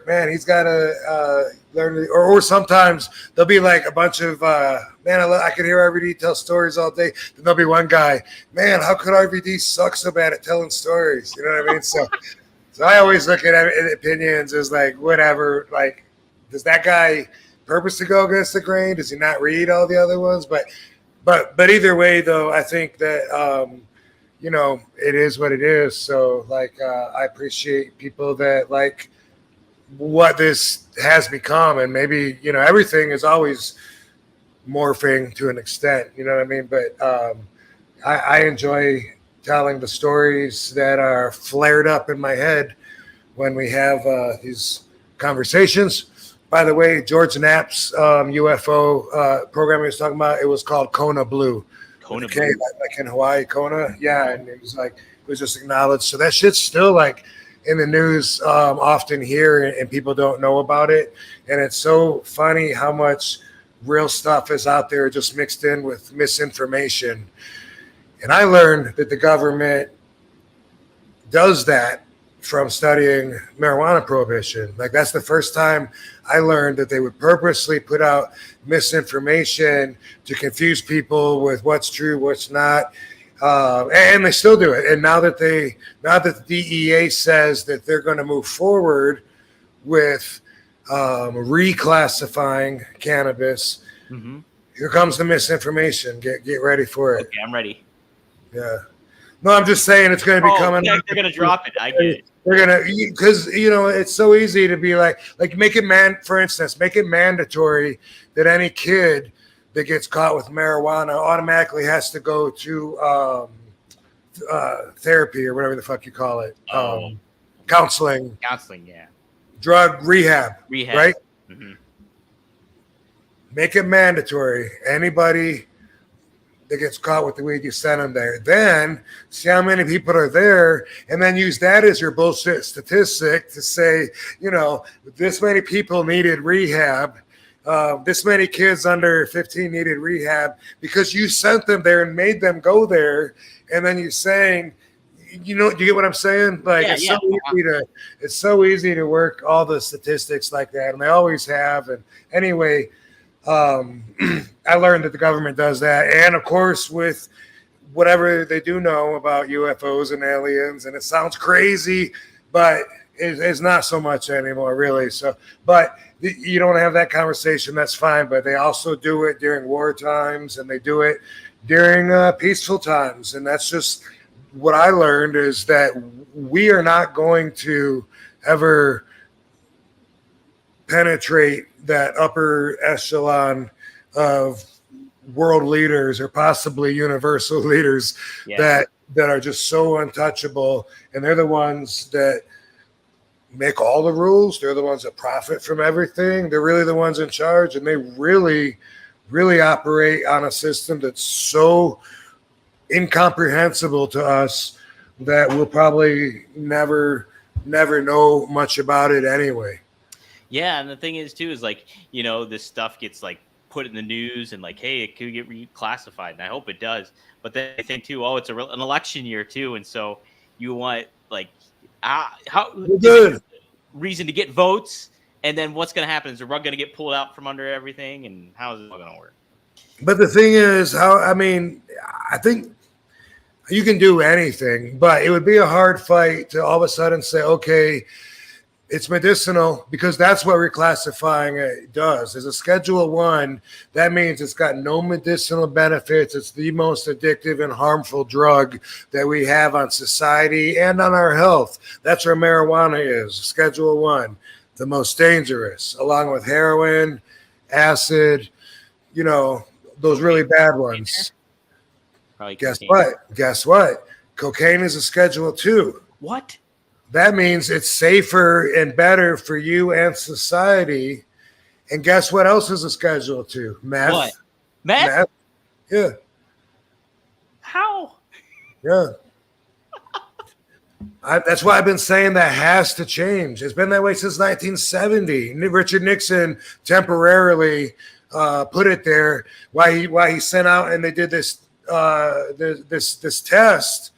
man, he's got to learn. Or sometimes there'll be like a bunch of man, I can hear RVD tell stories all day. Then there'll be one guy, man, how could RVD suck so bad at telling stories? You know what I mean? So I always look at opinions as like, whatever. Like, does that guy purposely go against the grain? Does he not read all the other ones? But either way, though, I think that you know, it is what it is. So like, I appreciate people that like what this has become, and maybe, you know, everything is always morphing to an extent, you know what I mean? But I enjoy telling the stories that are flared up in my head when we have these conversations. By the way, George Knapp's UFO program he was talking about, it was called Kona Blue. Kona Blue. Like in Hawaii, Kona. Yeah, and it was just acknowledged. So that shit's still like in the news often here, and people don't know about it. And it's so funny how much real stuff is out there just mixed in with misinformation. And I learned that the government does that from studying marijuana prohibition. Like, that's the first time I learned that they would purposely put out misinformation to confuse people with what's true, what's not. And they still do it. And now that the DEA says that they're going to move forward with reclassifying cannabis, here comes the misinformation. Get ready for it. Okay, I'm ready. Yeah. No, I'm just saying it's going to be coming. Yeah, they're going to drop it. I get it. They're going to, because, you know, it's so easy to be like make it for instance, make it mandatory that any kid that gets caught with marijuana automatically has to go to therapy or whatever the fuck you call it. counseling, yeah. drug rehab, right? Mm-hmm. Make it mandatory. Anybody that gets caught with the weed, you send them there. Then see how many people are there, and then use that as your bullshit statistic to say, this many people needed rehab. This many kids under 15 needed rehab because you sent them there and made them go there. And then you're saying, you get what I'm saying? Like, it's so easy to work all the statistics like that. And they always have. And anyway, I learned that the government does that. And of course, with whatever they do know about UFOs and aliens, and it sounds crazy, but it's not so much anymore, really. So, but you don't have that conversation, that's fine. But they also do it during war times, and they do it during peaceful times. And that's just what I learned, is that we are not going to ever penetrate that upper echelon of world leaders, or possibly universal leaders, that are just so untouchable. And they're the ones that make all the rules. They're the ones that profit from everything. They're really the ones in charge, and they really, really operate on a system that's so incomprehensible to us that we'll probably never know much about it anyway. Yeah, and the thing is too is like, this stuff gets like put in the news and like, hey, it could get reclassified, and I hope it does. But then I think too, it's an election year too, and so you want like how good reason to get votes, and then what's going to happen? Is the rug going to get pulled out from under everything, and how is it all going to work? But the thing is, I think you can do anything, but it would be a hard fight to all of a sudden say, okay, it's medicinal, because that's what reclassifying it does. As a Schedule 1, that means it's got no medicinal benefits. It's the most addictive and harmful drug that we have on society and on our health. That's where marijuana is, Schedule 1, the most dangerous, along with heroin, acid, those really bad ones. Probably Guess what? Cocaine is a Schedule 2. What? That means it's safer and better for you and society. And guess what else is a Schedule 2? Meth. What? Meth? Yeah. How? Yeah. That's why I've been saying that has to change. It's been that way since 1970. Richard Nixon temporarily put it there. Why he sent out and they did this test.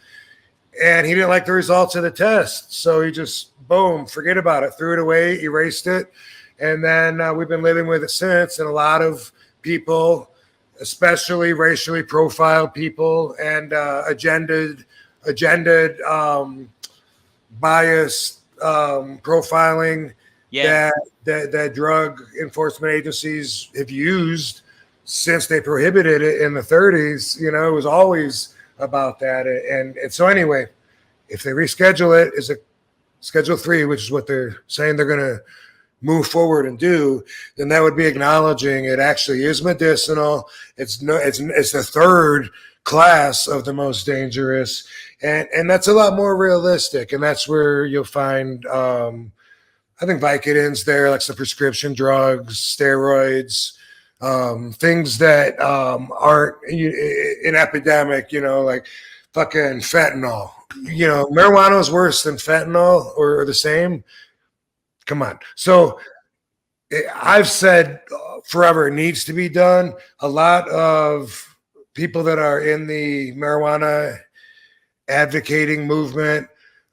And he didn't like the results of the test. So he just, boom, forget about it, threw it away, erased it. And then we've been living with it since. And a lot of people, especially racially profiled people and agendaed, biased profiling that drug enforcement agencies have used since they prohibited it in the 30s. It was always about that. And so anyway, if they reschedule it as a Schedule 3, which is what they're saying they're going to move forward and do, then that would be acknowledging it actually is medicinal. It's the third class of the most dangerous, and that's a lot more realistic. And that's where you'll find I think Vicodin's there, like some prescription drugs, steroids, things that aren't an epidemic, like fucking fentanyl. Marijuana is worse than fentanyl or the same. Come on. So I've said forever it needs to be done. A lot of people that are in the marijuana advocating movement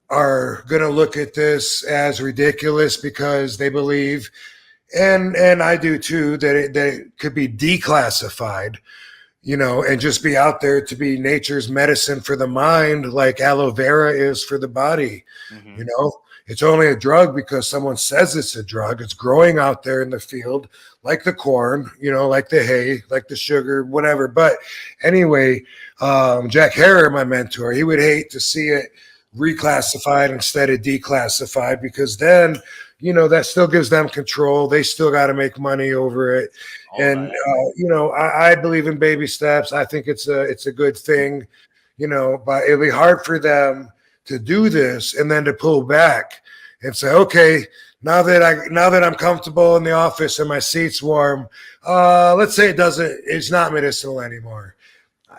are going to look at this as ridiculous because they believe, and I do too, that it could be declassified, and just be out there to be nature's medicine for the mind, like aloe vera is for the body. Mm-hmm. It's only a drug because someone says it's a drug. It's growing out there in the field, like the corn, like the hay, like the sugar, whatever. But anyway, Jack Herer, my mentor, he would hate to see it reclassified instead of declassified, because then, that still gives them control. They still got to make money over it. And, I believe in baby steps. I think it's a good thing, but it'll be hard for them to do this and then to pull back and say, okay, now that I'm comfortable in the office and my seat's warm, let's say it's not medicinal anymore.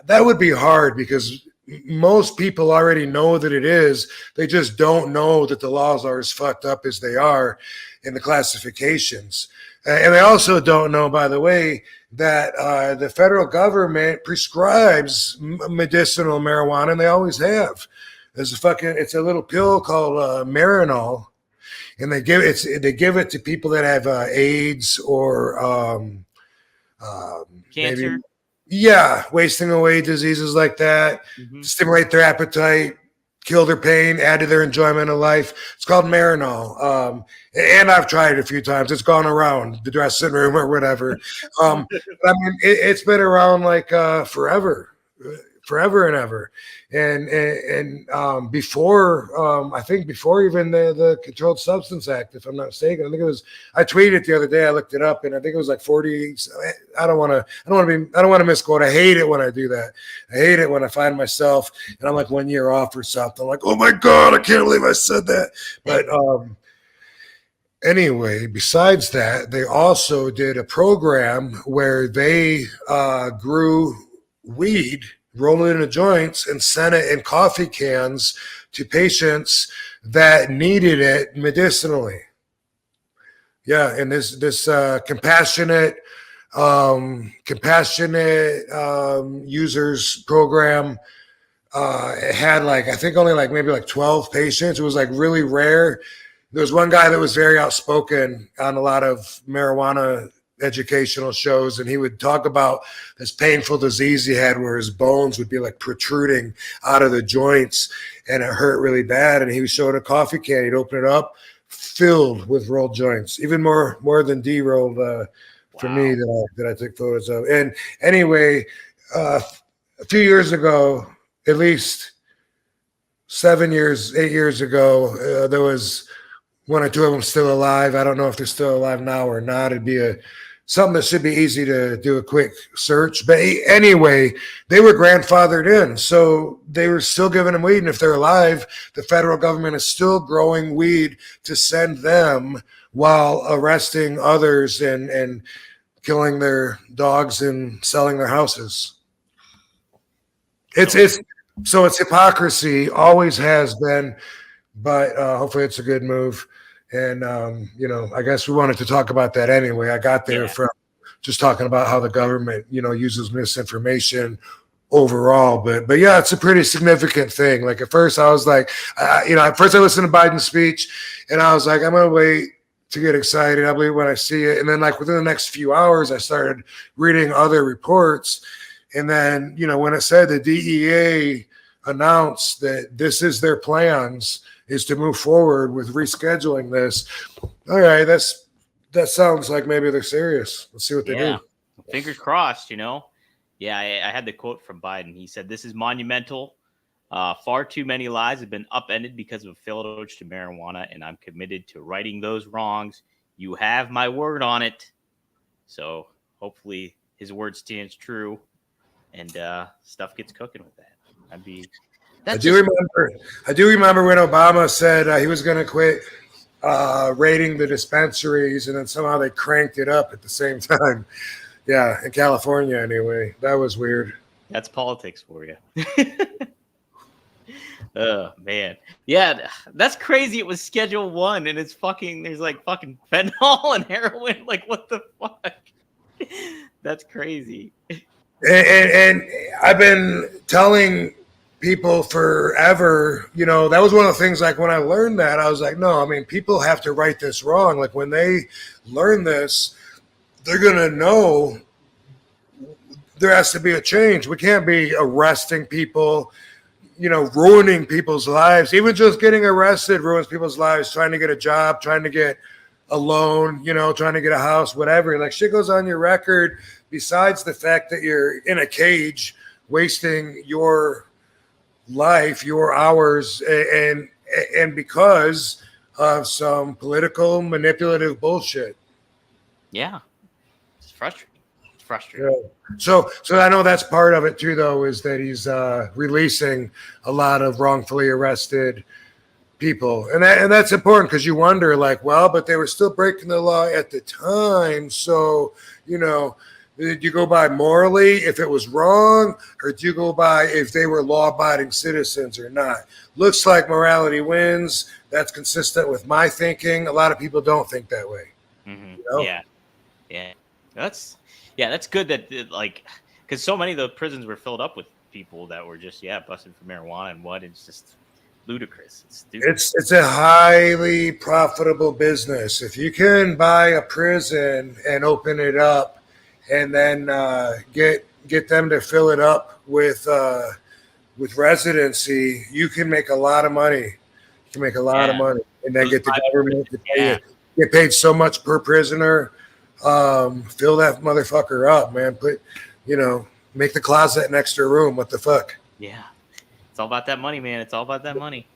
That would be hard because most people already know that it is. They just don't know that the laws are as fucked up as they are in the classifications. And they also don't know, by the way, that the federal government prescribes medicinal marijuana, and they always have. It's a little pill called Marinol, and they give it to people that have AIDS or Cancer. Wasting away diseases like that, stimulate their appetite, kill their pain, add to their enjoyment of life. It's called Marinol. And I've tried it a few times. It's gone around the dressing room or whatever. I mean, it's been around like forever and ever. And before, I think before even the Controlled Substance Act, if I'm not mistaken, I tweeted it the other day. I looked it up, and I think it was like 40. I don't want to misquote. I hate it when I do that. I hate it when I find myself and I'm like 1 year off or something. I'm like, oh my God, I can't believe I said that. But anyway, besides that, they also did a program where they grew weed, roll it into joints, and sent it in coffee cans to patients that needed it medicinally. Yeah, and this compassionate users program it had I think only maybe 12 patients. It was really rare. There was one guy that was very outspoken on a lot of marijuana educational shows, and he would talk about this painful disease he had where his bones would be protruding out of the joints and it hurt really bad. And he was showing a coffee can. He'd open it up, filled with rolled joints, even more than D-rolled for me that I took photos of. And anyway, a few years ago, at least 8 years ago, there was one or two of them still alive. I don't know if they're still alive now or not. It'd be something that should be easy to do a quick search. But anyway, they were grandfathered in. So they were still giving them weed. And if they're alive, the federal government is still growing weed to send them while arresting others and killing their dogs and selling their houses. It's hypocrisy, always has been, but hopefully it's a good move. And, I guess we wanted to talk about that anyway. I got there from just talking about how the government, uses misinformation overall. But yeah, it's a pretty significant thing. At first I was at first I listened to Biden's speech and I was like, I'm going to wait to get excited. I believe when I see it. And then within the next few hours, I started reading other reports. And then, when it said the DEA announced that this is their plans, is to move forward with rescheduling this. All right, that sounds like maybe they're serious. Let's see what they do. Fingers crossed, Yeah, I had the quote from Biden. He said, "This is monumental. Far too many lives have been upended because of a failed approach to marijuana, and I'm committed to righting those wrongs. You have my word on it." So hopefully his word stands true and stuff gets cooking with that. I do remember when Obama said he was going to quit raiding the dispensaries, and then somehow they cranked it up at the same time. Yeah, in California anyway. That was weird. That's politics for you. Oh, man. Yeah, that's crazy. It was Schedule 1, and there's fucking fentanyl and heroin. What the fuck? That's crazy. And I've been telling people forever, that was one of the things, when I learned that, I was like, no, people have to right this wrong. When they learn this, they're going to know there has to be a change. We can't be arresting people, ruining people's lives. Even just getting arrested ruins people's lives, trying to get a job, trying to get a loan, trying to get a house, whatever. Shit goes on your record besides the fact that you're in a cage wasting your life, your hours, and because of some political manipulative bullshit. Yeah, it's frustrating. frustrating. Yeah. So I know that's part of it too, though, is that he's releasing a lot of wrongfully arrested people, and that's important because you wonder, like, well, but they were still breaking the law at the time. So, did you go by morally if it was wrong, or do you go by if they were law-abiding citizens or not? Looks like morality wins. That's consistent with my thinking. A lot of people don't think that way. Mm-hmm. Yeah. That's good that because so many of the prisons were filled up with people that were just busted for marijuana and what. It's just ludicrous. It's stupid. It's a highly profitable business. If you can buy a prison and open it up, and then get them to fill it up with residency, you can make a lot of money. You can make a lot of money, and then get the government to pay it. Get paid so much per prisoner. Fill that motherfucker up, man. Make the closet an extra room. What the fuck? Yeah. It's all about that money, man. It's all about that money.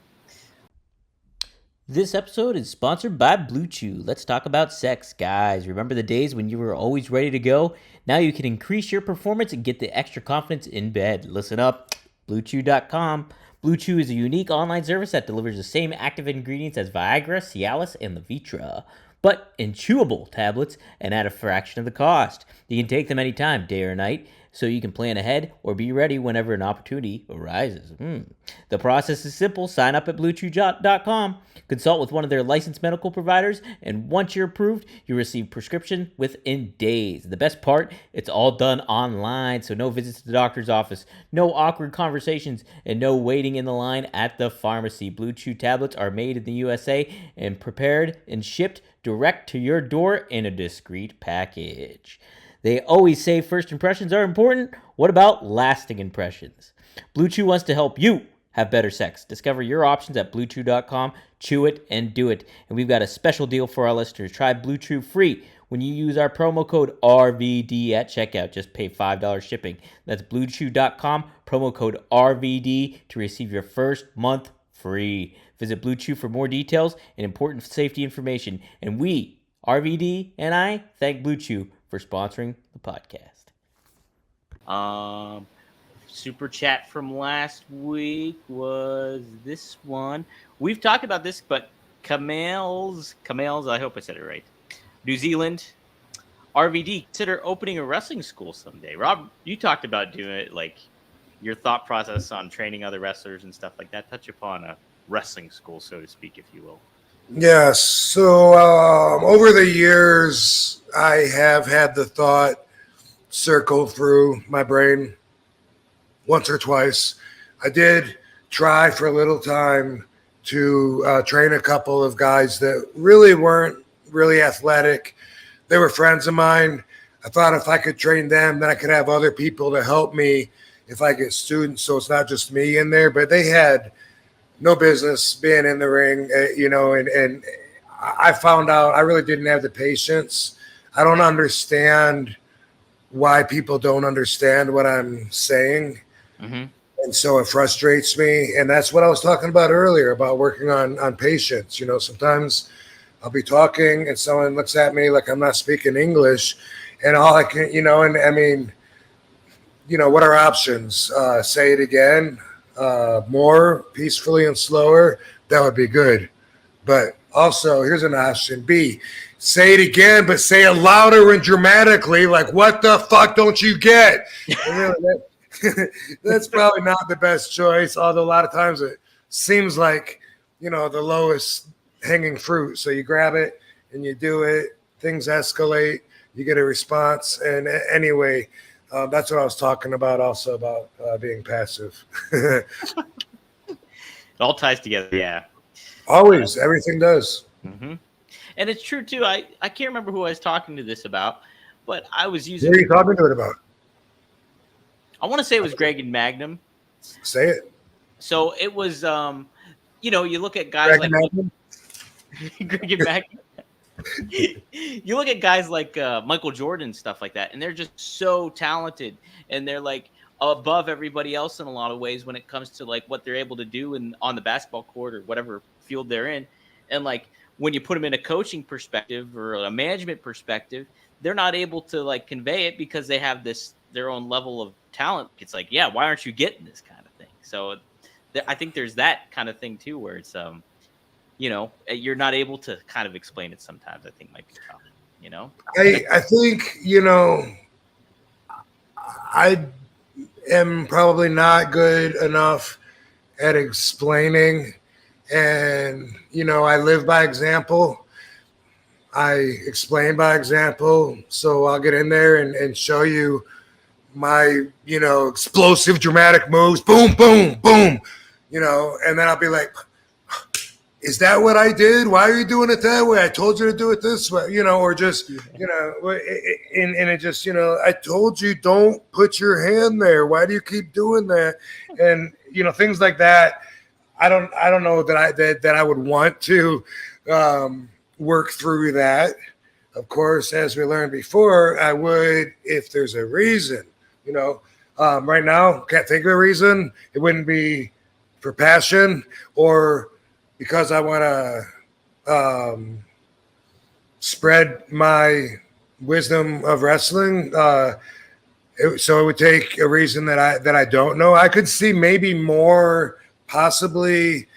This episode is sponsored by Blue Chew. Let's talk about sex, guys. Remember the days when you were always ready to go? Now you can increase your performance and get the extra confidence in bed. Listen up, BlueChew.com. Blue Chew is a unique online service that delivers the same active ingredients as Viagra, Cialis, and Levitra, but in chewable tablets and at a fraction of the cost. You can take them anytime, day or night, so you can plan ahead or be ready whenever an opportunity arises. The process is simple. Sign up at BlueChew.com, consult with one of their licensed medical providers, and once you're approved, you receive prescription within days. The best part, it's all done online, so no visits to the doctor's office, no awkward conversations, and no waiting in the line at the pharmacy. Blue Chew tablets are made in the USA and prepared and shipped direct to your door in a discreet package. They always say first impressions are important. What about lasting impressions? Blue Chew wants to help you have better sex. Discover your options at BlueChew.com. Chew it and do it. And we've got a special deal for our listeners. Try Blue Chew free when you use our promo code RVD at checkout. Just pay $5 shipping. That's BlueChew.com, promo code RVD to receive your first month free. Visit Blue Chew for more details and important safety information. And we, RVD and I, thank Blue Chew for sponsoring the podcast. Super chat from last week was this one. We've talked about this, but Kamels, I hope I said it right. New Zealand, RVD, consider opening a wrestling school someday. Rob, you talked about doing it, like your thought process on training other wrestlers and stuff like that. Touch upon a wrestling school, so to speak, if you will. Yes. So over the years, I have had the thought circle through my brain once or twice. I did try for a little time to train a couple of guys that really weren't really athletic. They were friends of mine. I thought if I could train them, then I could have other people to help me if I get students, so it's not just me in there. But they had no business being in the ring, and I found out I really didn't have the patience. I don't understand why people don't understand what I'm saying. Mm-hmm. And so it frustrates me. And that's what I was talking about earlier about working on patience. Sometimes I'll be talking and someone looks at me like I'm not speaking English, and all I can, and I mean, what are options? Say it again. More peacefully and slower, that would be good. But also, here's an option B. Say it again, but say it louder and dramatically. Like, what the fuck don't you get? That's probably not the best choice, although a lot of times it seems like, the lowest hanging fruit. So you grab it and you do it. Things escalate. You get a response. And anyway, that's what I was talking about also about being passive. It all ties together. Yeah. Always. Everything does. Mm-hmm. And it's true, too. I can't remember who I was talking to this about, but I was using... What are you talking to it about? I want to say it was Greg and Magnum. Say it. So it was, you look at guys Greg like... Greg and Magnum. You look at guys like Michael Jordan and stuff like that, and they're just so talented, and they're like above everybody else in a lot of ways when it comes to like what they're able to do on the basketball court or whatever field they're in. And like when you put them in a coaching perspective or a management perspective, they're not able to like convey it because they have their own level of talent. It's like, yeah, why aren't you getting this kind of thing? So I think there's that kind of thing too, where it's you're not able to kind of explain it sometimes. I think might be tough. I think I am probably not good enough at explaining, and I live by example. I explain by example, so I'll get in there and show you my explosive dramatic moves, boom boom boom, and then I'll be like, is that what I did? Why are you doing it that way? I told you to do it this way, or just, and it just, I told you don't put your hand there. Why do you keep doing that? And, things like that. I don't know that I would want to work through that. Of course, as we learned before, I would if there's a reason, right now, can't think of a reason. It wouldn't be for passion or because I want to spread my wisdom of wrestling. So it would take a reason that I don't know. I could see maybe more possibly.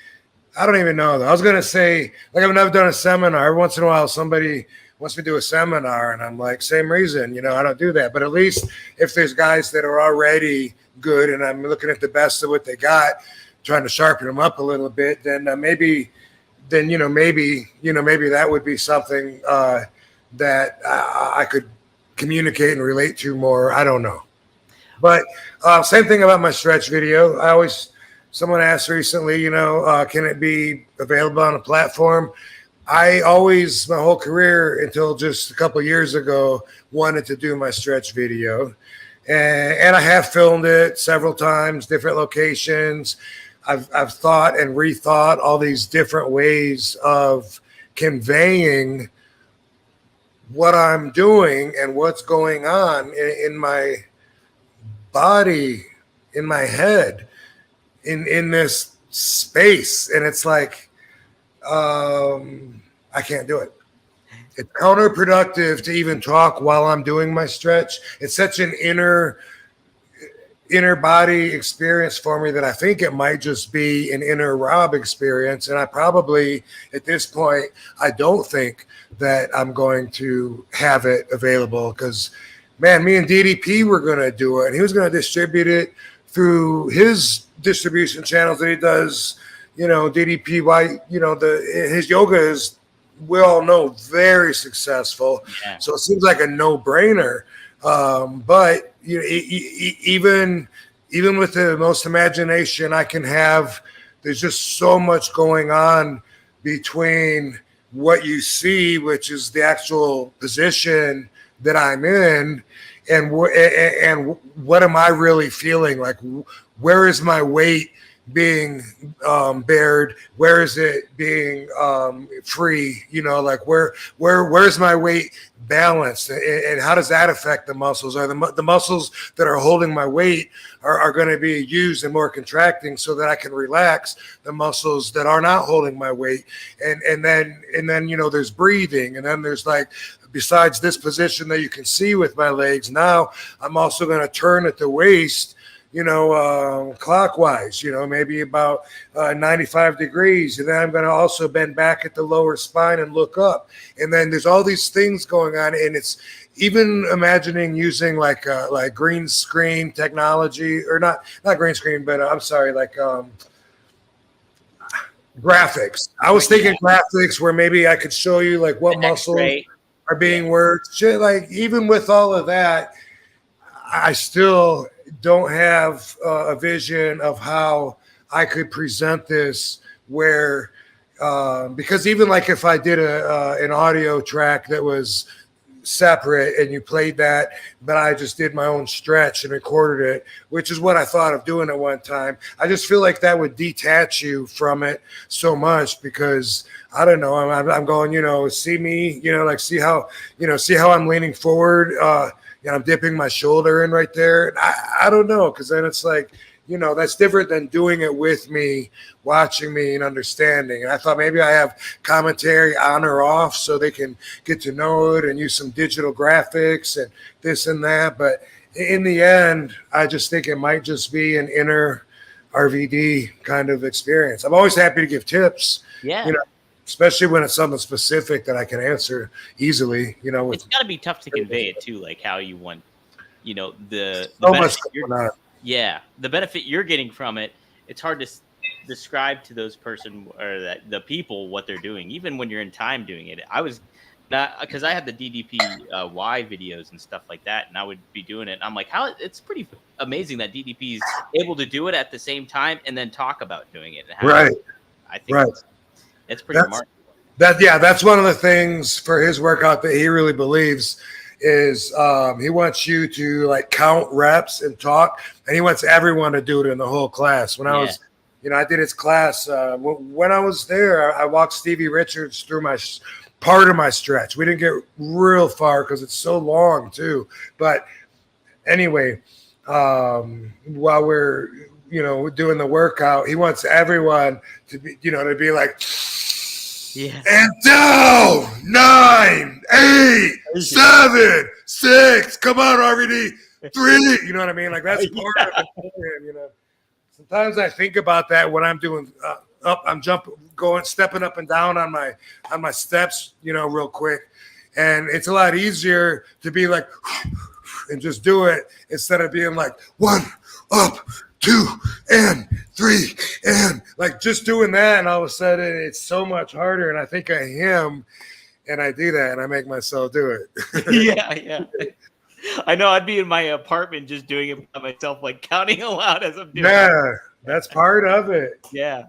I don't even know. I was going to say, like, I've never done a seminar. Every once in a while, somebody wants me to do a seminar, and I'm like, same reason. I don't do that. But at least if there's guys that are already good and I'm looking at the best of what they got, trying to sharpen them up a little bit, then maybe that would be something that I could communicate and relate to more. I don't know. But same thing about my stretch video. Someone asked recently, can it be available on a platform? I always, my whole career until just a couple of years ago, wanted to do my stretch video. And I have filmed it several times, different locations. I've thought and rethought all these different ways of conveying what I'm doing and what's going on in my body, in my head, in this space. And it's like, I can't do it. It's counterproductive to even talk while I'm doing my stretch. It's such an inner body experience for me that I think it might just be an inner Rob experience. And I probably, at this point, I don't think that I'm going to have it available because, man, me and DDP were going to do it. And he was going to distribute it through his distribution channels that he does, DDP, his yoga is, we all know, very successful. Yeah. So it seems like a no-brainer. But even with the most imagination I can have, there's just so much going on between what you see, which is the actual position that I'm in, and what am I really feeling? Like, where is my weight being bared? Where is it being free? Like where's my weight balanced, and how does that affect the muscles? Are the muscles that are holding my weight are going to be used and more contracting so that I can relax the muscles that are not holding my weight? And then there's breathing, and then there's like, besides this position that you can see with my legs, now I'm also going to turn at the waist, clockwise, maybe about 95 degrees. And then I'm going to also bend back at the lower spine and look up. And then there's all these things going on. And it's even imagining using like green screen technology, or not green screen, but I'm sorry, like graphics. I was thinking graphics where maybe I could show you like what muscles are being worked. Shit, like even with all of that, I still don't have a vision of how I could present this where, because even like if I did an audio track that was separate and you played that, but I just did my own stretch and recorded it, which is what I thought of doing at one time, I just feel like that would detach you from it so much, because I don't know, I'm going, see me, like see how I'm leaning forward, I'm dipping my shoulder in right there. I don't know, because then it's like, that's different than doing it with me, watching me and understanding. And I thought maybe I have commentary on or off so they can get to know it and use some digital graphics and this and that. But in the end, I just think it might just be an inner RVD kind of experience. I'm always happy to give tips. Yeah. Especially when it's something specific that I can answer easily, It's got to be tough to convey it too, like how you want, the so much benefit going on. Yeah, the benefit you're getting from it. It's hard to describe to those the people what they're doing, even when you're in time doing it. I was not, because I had the DDP Y videos and stuff like that, and I would be doing it. And I'm like, it's pretty amazing that DDP is able to do it at the same time and then talk about doing it. Right. I think it's pretty remarkable. That's one of the things for his workout that he really believes is he wants you to like count reps and talk, and he wants everyone to do it in the whole class. When I was, I did his class. When I was there, I walked Stevie Richards through part of my stretch. We didn't get real far because it's so long too. But anyway, while we're doing the workout, he wants everyone to be like, and down 9, 8, 7, 6. Come on, RVD 3. You know what I mean? Like that's part of it. Sometimes I think about that when I'm doing I'm stepping up and down on my steps, real quick, and it's a lot easier to be like and just do it instead of being like 1 up, 2 and 3 and like just doing that, and all of a sudden it's so much harder. And I think of him, and I do that, and I make myself do it. Yeah. I know. I'd be in my apartment just doing it by myself, like counting aloud as I'm doing it. Yeah, that's part of it. Yeah.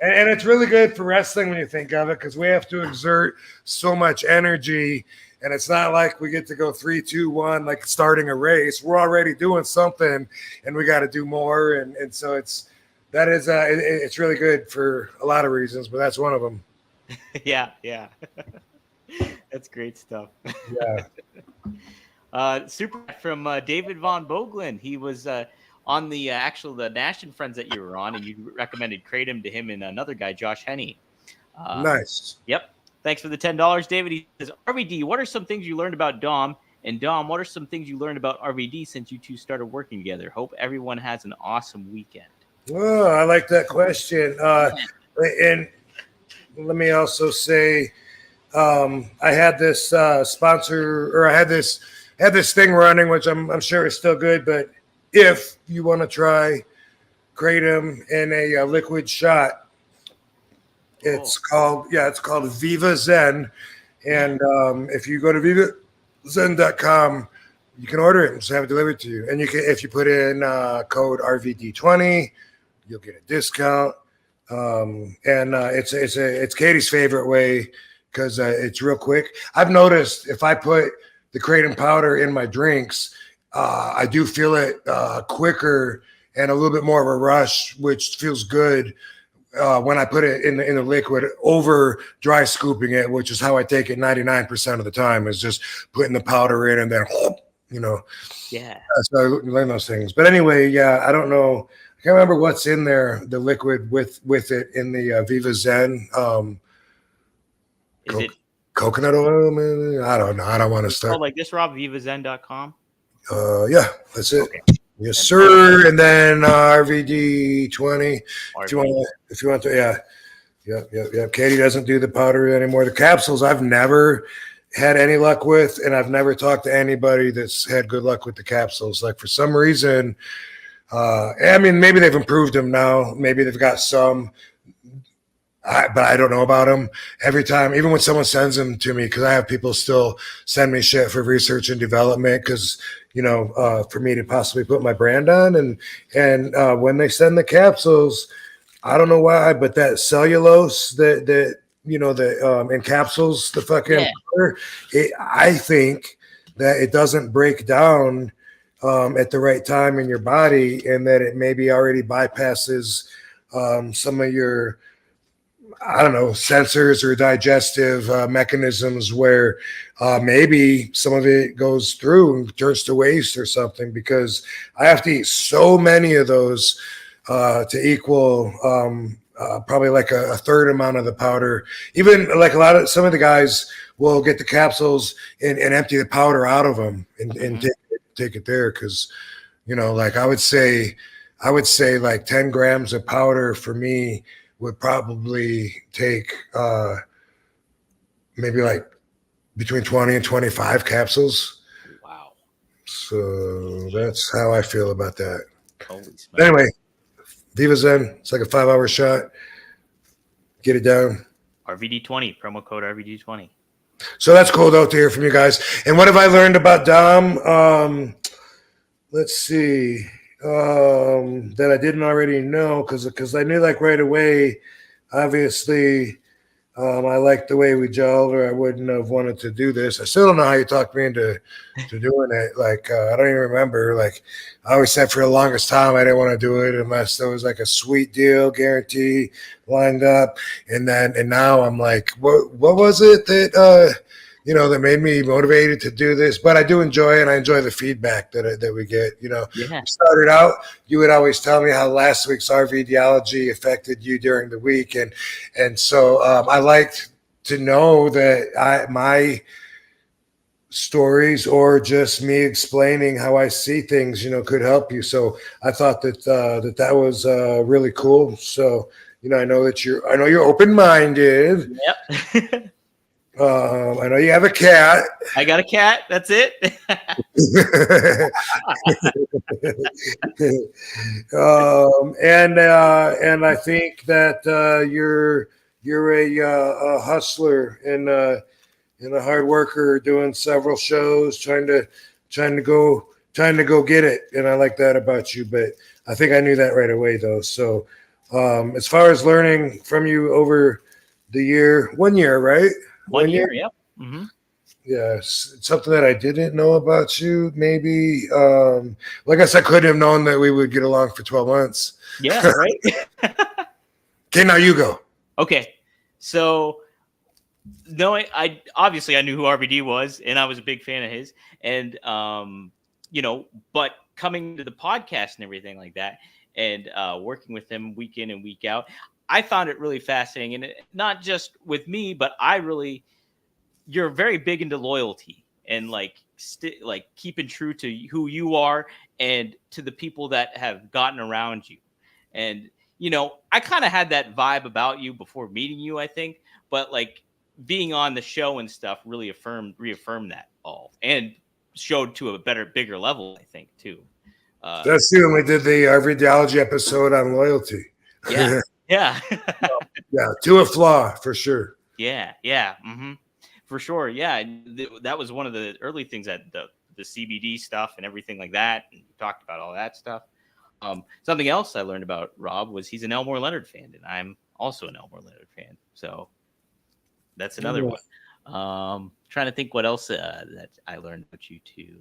And it's really good for wrestling when you think of it, because we have to exert so much energy. And it's not like we get to go 3, 2, 1, like starting a race. We're already doing something, and we got to do more. And so it's really good for a lot of reasons, but that's one of them. Yeah. That's great stuff. Yeah. Super from David Von Boglin. He was on the Nash and Friends that you were on, and you recommended Kratom to him and another guy, Josh Henney. Nice. Yep. Thanks for the $10, David. He says, RVD, what are some things you learned about Dom? And Dom, what are some things you learned about RVD since you two started working together? Hope everyone has an awesome weekend. Oh, I like that question. And let me also say, I had this sponsor, or I had this thing running, which I'm sure is still good. But if you want to try Kratom in a liquid shot, it's called Viva Zen. And if you go to vivazen.com, you can order it and just have it delivered to you. And you can, if you put in code RVD20, you'll get a discount. It's Katie's favorite way because it's real quick. I've noticed if I put the Kratom powder in my drinks, I do feel it quicker and a little bit more of a rush, which feels good when I put it in the liquid over dry scooping it, which is how I take it 99% of the time, is just putting the powder in and then, Yeah. So I learn those things. But anyway, I don't know. I can't remember what's in there, the liquid with it in the Viva Zen. Is it coconut oil? Man? I don't know. I don't want to start. Oh, like this, Rob, vivazen.com? Yeah, that's it. Okay. Yes, sir. And then RVD 20. If you want to, yeah. Katie doesn't do the powder anymore. The capsules I've never had any luck with, and I've never talked to anybody that's had good luck with the capsules. Like for some reason, maybe they've improved them now. Maybe they've got some, but I don't know about them. Every time, even when someone sends them to me, because I have people still send me shit for research and development, because for me to possibly put my brand on, and when they send the capsules, I don't know why, but that cellulose that encapsulates the fucking powder, I think that it doesn't break down at the right time in your body, and that it maybe already bypasses some of your I don't know, sensors or digestive mechanisms where maybe some of it goes through and turns to waste or something, because I have to eat so many of those to equal probably like a third amount of the powder. Even like some of the guys will get the capsules and empty the powder out of them and take it there. Cause like I would say like 10 grams of powder for me would probably take maybe like between 20 and 25 capsules. Wow. So that's how I feel about that. Holy smokes. Anyway, Viva Zen, it's like a 5-hour shot. Get it down. RVD20, promo code RVD20. So that's cool though to hear from you guys. And what have I learned about Dom? Let's see. That I didn't already know, because I knew like right away, obviously, I liked the way we gelled, or I wouldn't have wanted to do this. I still don't know how you talked me into doing it. Like, I don't even remember. Like, I always said for the longest time I didn't want to do it unless there was like a sweet deal guarantee lined up. And now I'm like, what was it that that made me motivated to do this? But I do enjoy it, and I enjoy the feedback that we get. Yeah. Started out, you would always tell me how last week's RVDology affected you during the week, and so I liked to know that my stories or just me explaining how I see things, could help you. So I thought that was really cool. So I know you're open-minded. Yep. I know you have a cat. I got a cat. That's it. And I think that you're a hustler and a hard worker, doing several shows, trying to go get it. And I like that about you. But I think I knew that right away, though. So as far as learning from you over the year, 1 year, right? 1 year, yep. Mm-hmm. Yes, it's something that I didn't know about you. Maybe, I guess I couldn't have known that we would get along for 12 months. Yeah, right. Okay, now you go. Okay, so knowing I knew who RVD was, and I was a big fan of his, and but coming to the podcast and everything like that, and working with him week in and week out, I found it really fascinating, and not just with me, but you're very big into loyalty and like keeping true to who you are and to the people that have gotten around you. And, I kind of had that vibe about you before meeting you, I think, but like being on the show and stuff really reaffirmed that all, and showed to a bigger level, I think, too. That's you. When we did the RVDology episode on loyalty. Yeah. Yeah. Yeah. To a flaw, for sure. Yeah. Yeah. Mm-hmm. For sure. Yeah. That was one of the early things, that the CBD stuff and everything like that. And we talked about all that stuff. Something else I learned about Rob was he's an Elmore Leonard fan, and I'm also an Elmore Leonard fan. So that's another one. Trying to think what else that I learned about you too.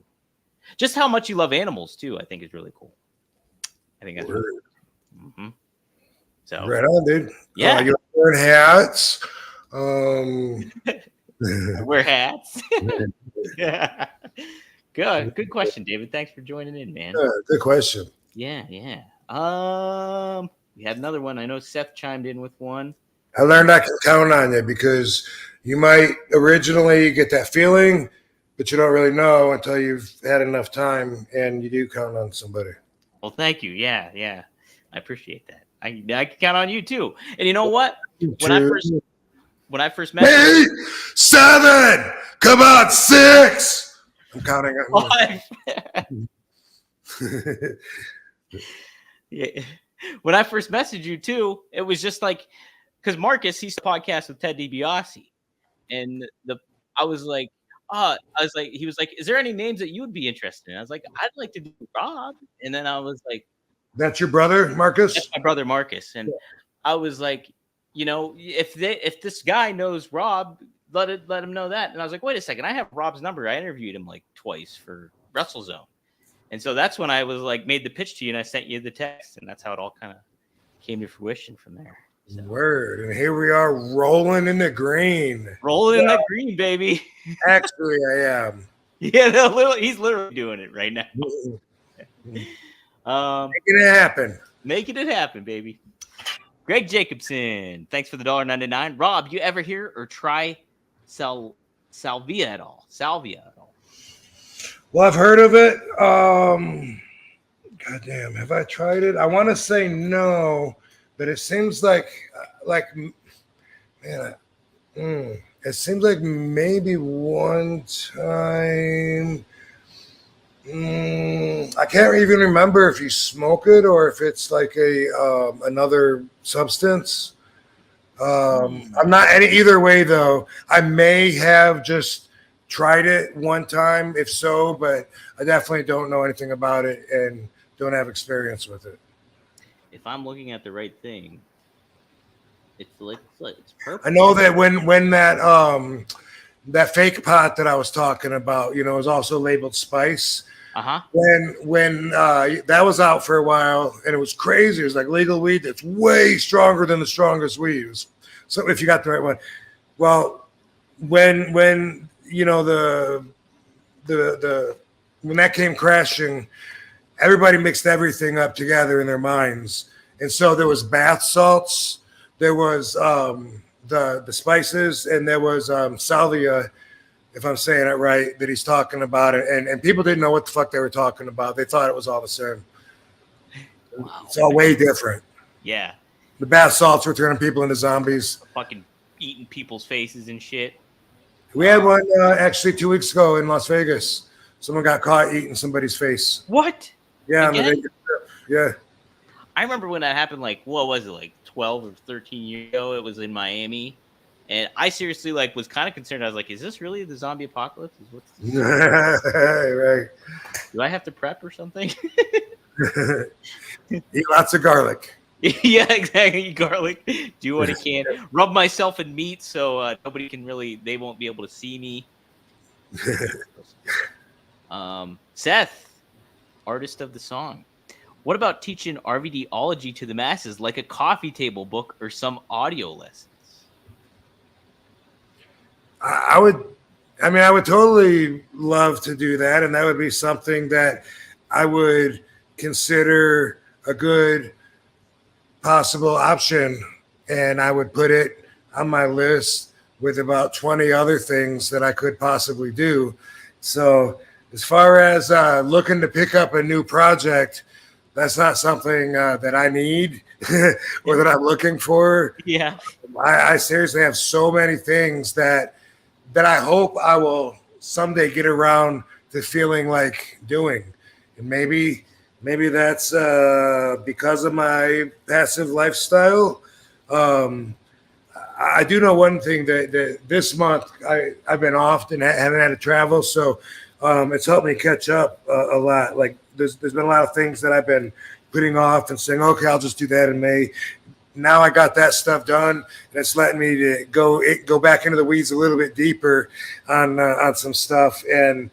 Just how much you love animals too, I think is really cool. I think that's really cool. Mm-hmm. So right on, dude. Yeah. You're wearing hats. I wear hats. Yeah. Good question, David. Thanks for joining in, man. Good question. Yeah. We had another one. I know Seth chimed in with one. I learned I can count on you, because you might originally get that feeling, but you don't really know until you've had enough time, and you do count on somebody. Well, thank you. Yeah. I appreciate that. I can count on you too. And you know what? When I first met you, 8, 7, come on, 6. I'm counting on you. Yeah. When I first messaged you too, it was just like, because Marcus, he's a podcast with Ted DiBiase, and he was like, is there any names that you would be interested in? I was like, I'd like to do Rob. And then I was like, that's your brother, Marcus? That's my brother, Marcus. And I was like, if this guy knows Rob, let him know that. And I was like, wait a second, I have Rob's number. I interviewed him like twice for WrestleZone. And so that's when I was like, made the pitch to you, and I sent you the text, and that's how it all kind of came to fruition from there. So. Word. And here we are rolling in the green. Rolling in that green, baby. Actually, I am. Yeah, he's literally doing it right now. Making it happen. Making it happen, baby. Greg Jacobson, thanks for the $1.99. Rob, you ever hear or try salvia at all? Well, I've heard of it. Goddamn, have I tried it? I want to say no, but it seems like man, it seems like maybe one time. I can't even remember if you smoke it or if it's like a another substance. I'm not either way though. I may have just tried it one time, if so, but I definitely don't know anything about it and don't have experience with it. If I'm looking at the right thing, it's purple. I know that when that fake pot that I was talking about, was also labeled spice. When that was out for a while and it was crazy. It was like legal weed that's way stronger than the strongest weed. So if you got the right one. Well, when when that came crashing, everybody mixed everything up together in their minds. And so there was bath salts, there was the spices, and there was salvia, if I'm saying it right, that he's talking about it. And people didn't know what the fuck they were talking about. They thought it was all the same. Wow. It's all way different. Yeah. The bath salts were turning people into zombies. Fucking eating people's faces and shit. We had one actually 2 weeks ago in Las Vegas. Someone got caught eating somebody's face. What? Yeah, on the Vegas trip. Yeah. I remember when that happened, like, what was it, like 12 or 13 years ago? It was in Miami. And I seriously was kind of concerned. I was like, is this really the zombie apocalypse? Right. Do I have to prep or something? Eat lots of garlic. Yeah, exactly. Eat garlic. Do what I can. Rub myself in meat so nobody can they won't be able to see me. Seth, artist of the song. What about teaching RVDology to the masses, like a coffee table book or some audio lessons? I would totally love to do that, and that would be something that I would consider a good possible option, and I would put it on my list with about 20 other things that I could possibly do. So as far as looking to pick up a new project, that's not something that I need or that I'm looking for. Yeah. I seriously have so many things that I hope I will someday get around to feeling like doing. And maybe that's because of my passive lifestyle. I do know one thing that this month I've been off and haven't had to travel. So it's helped me catch up a lot. Like there's been a lot of things that I've been putting off and saying, okay, I'll just do that in May. Now I got that stuff done, and it's letting me to go back into the weeds a little bit deeper on some stuff, and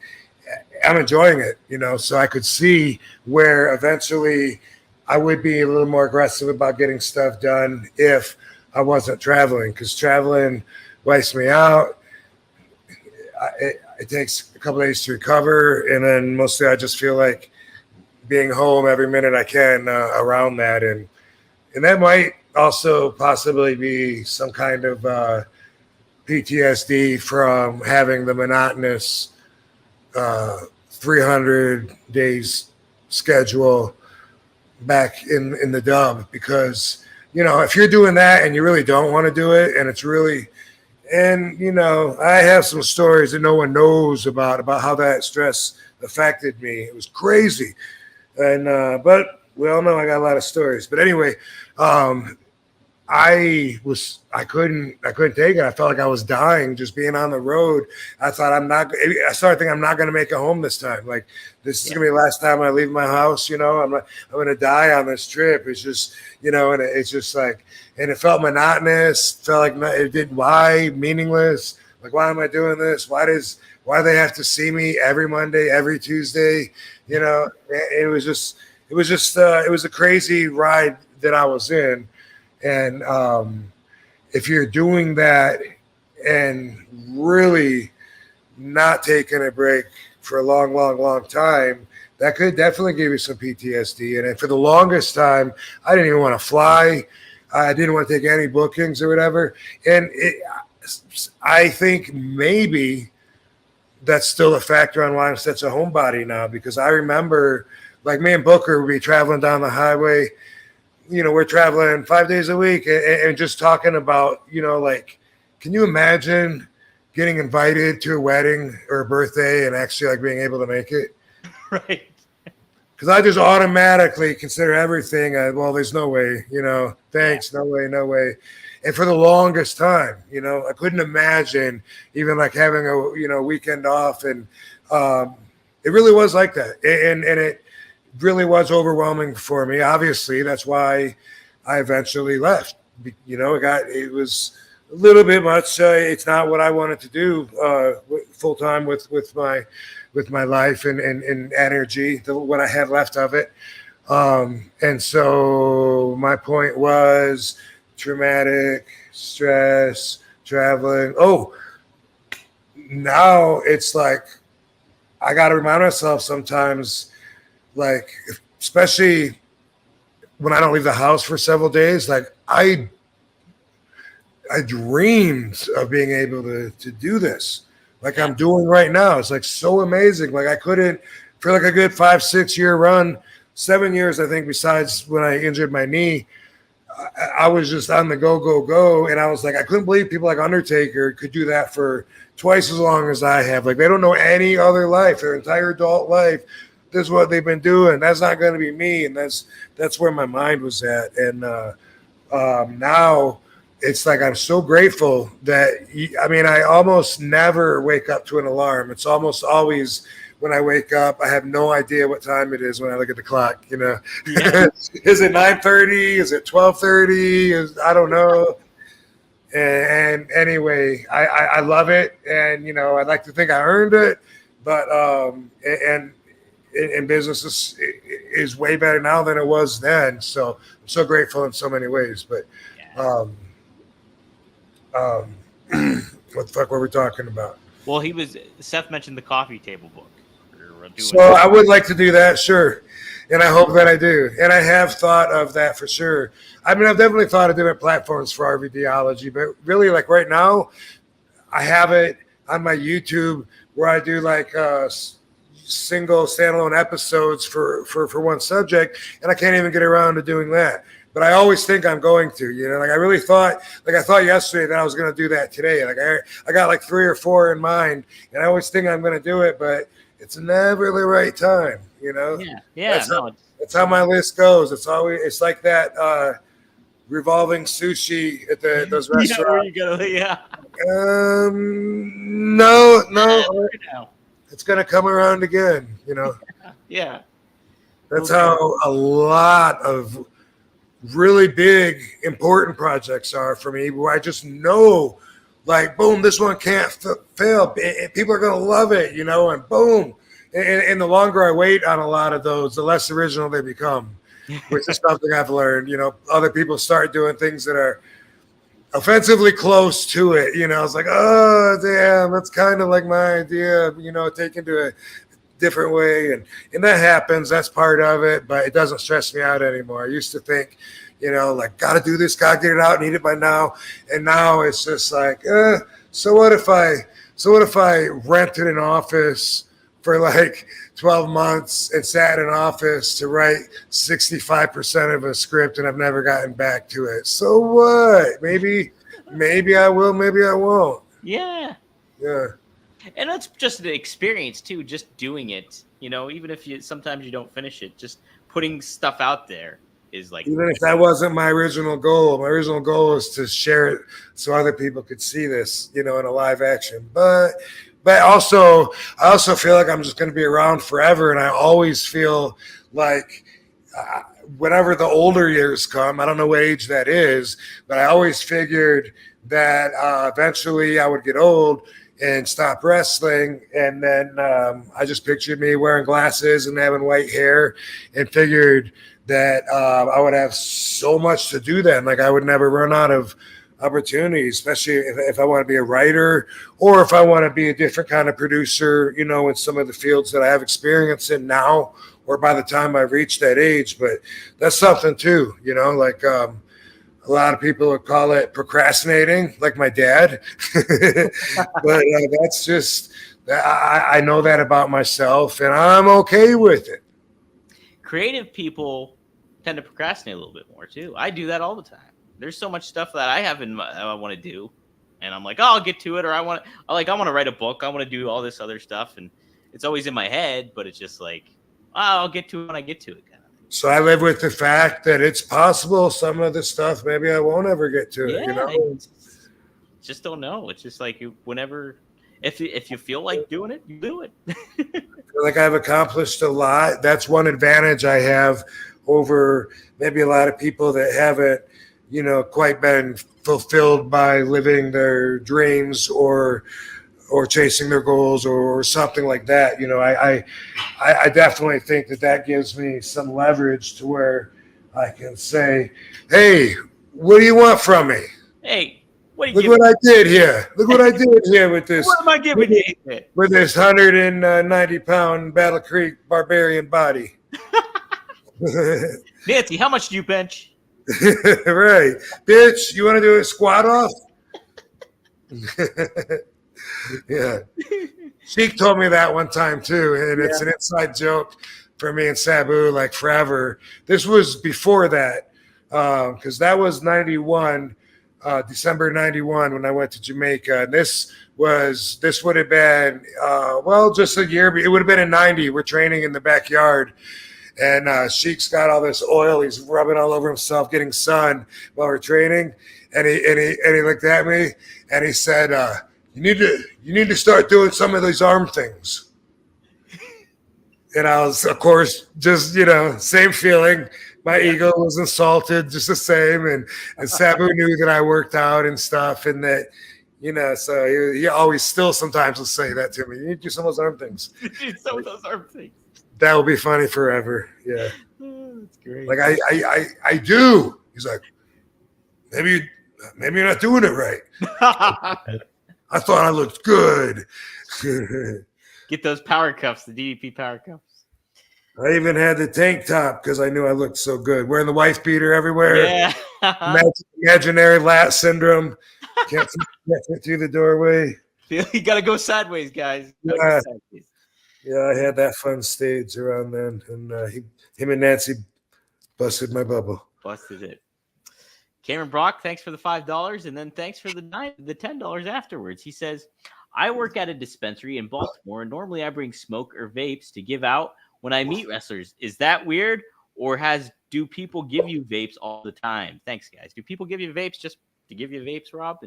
I'm enjoying it, so I could see where eventually I would be a little more aggressive about getting stuff done if I wasn't traveling, because traveling wipes me out. It takes a couple days to recover, and then mostly I just feel like being home every minute I can around that, and that might also possibly be some kind of PTSD from having the monotonous 300 days schedule back in the dub, because if you're doing that and you really don't want to do it, and it's really, and I have some stories that no one knows about how that stress affected me. It was crazy, and but we all know I got a lot of stories. But anyway, I couldn't take it. I felt like I was dying just being on the road. I started thinking I'm not going to make it home this time. Like this is going to be the last time I leave my house. I'm going to die on this trip. It's just, and it's just like, and it felt monotonous. Felt like it didn't, why meaningless. Like, why am I doing this? Why do they have to see me every Monday, every Tuesday? It was a crazy ride that I was in. And if you're doing that and really not taking a break for a long time, that could definitely give you some PTSD. And for the longest time, I didn't even want to fly. I didn't want to take any bookings or whatever. And I think maybe that's still a factor on why I'm such a homebody now, because I remember, like, me and Booker would be traveling down the highway. We're traveling 5 days a week and just talking about, like, can you imagine getting invited to a wedding or a birthday and actually like being able to make it? Right. Because I just automatically consider everything, well, there's no way, thanks, no way. And for the longest time, I couldn't imagine even like having a, weekend off. And it really was like that. And it really was overwhelming for me. Obviously, that's why I eventually left. It was a little bit much. It's not what I wanted to do full time with my life and energy, what I had left of it. And so my point was traumatic, stress, traveling. Oh, now it's like I got to remind myself sometimes, like, especially when I don't leave the house for several days, like I dreamed of being able to do this like I'm doing right now. It's like so amazing. Like I couldn't, for like a good 5-6 year run, 7 years, I think, besides when I injured my knee, I was just on the go. And I was like, I couldn't believe people like Undertaker could do that for twice as long as I have. Like they don't know any other life, their entire adult life. This is what they've been doing. That's not going to be me. And that's where my mind was at. And now it's like I'm so grateful that, I almost never wake up to an alarm. It's almost always when I wake up, I have no idea what time it is when I look at the clock. Yeah. Is it 9:30? Is it 12:30? I don't know. And anyway, I love it. And, I'd like to think I earned it. But in business is way better now than it was then. So I'm so grateful in so many ways. But what the fuck were we talking about? Well, Seth mentioned the coffee table book. So I would like to do that, sure. And I hope that I do. And I have thought of that for sure. I've definitely thought of different platforms for RVDology, but really like right now, I have it on my YouTube where I do like single standalone episodes for one subject. And I can't even get around to doing that. But I always think I'm going to, like I really thought, like I thought yesterday that I was going to do that today. Like I got like 3 or 4 in mind, and I always think I'm going to do it, but it's never the right time, Yeah. That's how my list goes. It's like that revolving sushi at those restaurants. No. It's going to come around again, Yeah. That's how a lot of really big, important projects are for me, where I just know, like, boom, this one can't fail. People are going to love it, and boom. And the longer I wait on a lot of those, the less original they become, which is something I've learned. Other people start doing things that are offensively close to it. It's like, oh, damn, that's kind of like my idea, taken to a different way. And that happens. That's part of it, but it doesn't stress me out anymore. I used to think, like, got to do this, got to get it out, need it by now. And now it's just like, so what if I rented an office for like 12 months and sat in an office to write 65% of a script and I've never gotten back to it? So what? Maybe I will, maybe I won't. Yeah. And that's just an experience too, just doing it, even if sometimes you don't finish it, just putting stuff out there is like, even if that wasn't my original goal. My original goal is to share it so other people could see this, in a live action. But I also feel like I'm just going to be around forever. And I always feel like whenever the older years come, I don't know what age that is, but I always figured that eventually I would get old and stopped wrestling. And then I just pictured me wearing glasses and having white hair, and figured that I would have so much to do then. Like I would never run out of opportunities, especially if I want to be a writer, or if I want to be a different kind of producer, you know, in some of the fields that I have experience in now, or by the time I reach that age. But that's something too, you know, like a lot of people would call it procrastinating, like my dad. But that's just, I know that about myself, and I'm okay with it. Creative people tend to procrastinate a little bit more too. I do that all the time. There's so much stuff that I have I want to do, and I'm like, oh, I'll get to it, or I want to write a book. I want to do all this other stuff, and it's always in my head, but it's just like, oh, I'll get to it when I get to it. Kind of thing. So I live with the fact that it's possible some of the stuff maybe I won't ever get to it. You know, just don't know. It's just like whenever, if you feel like doing it, you do it. I feel like I've accomplished a lot. That's one advantage I have over maybe a lot of people that haven't, you know, quite been fulfilled by living their dreams or chasing their goals or something like that. You know, I definitely think that gives me some leverage to where I can say, hey, what do you want from me? Hey, look what I did here. Look what I did here with this. What am I giving you? With this 190-pound Battle Creek barbarian body. Nancy, how much do you bench? Right. Bitch, you want to do a squat off? Yeah. Sheik told me that one time too, and it's an inside joke for me and Sabu, like forever. This was before that, because that was 91, December 91 when I went to Jamaica. And this would have been, just a year. It would have been in 90. We're training in the backyard. And Sheik's got all this oil. He's rubbing all over himself, getting sun while we're training. And he looked at me and he said, "You need to start doing some of these arm things." And I was, of course, just, you know, same feeling. My ego was insulted, just the same. And Sabu knew that I worked out and stuff, and that, you know, so he always still sometimes will say that to me. You need to do some of those arm things. Do some of those arm things. That will be funny forever. Yeah. Oh, that's great. Like I do. He's like, maybe you're not doing it right. I thought I looked good. Get those power cuffs, the DDP power cuffs. I even had the tank top because I knew I looked so good. Wearing the wife beater everywhere. Yeah. Imaginary lat syndrome. Can't fit through the doorway. You got to go sideways, guys. Yeah, I had that fun stage around then, and him and Nancy busted my bubble. Busted it. Cameron Brock, thanks for the $5, and then thanks for the $10 afterwards. He says, I work at a dispensary in Baltimore, and normally I bring smoke or vapes to give out when I meet wrestlers. Is that weird, or do people give you vapes all the time? Thanks, guys. Do people give you vapes just to give you vapes, Rob?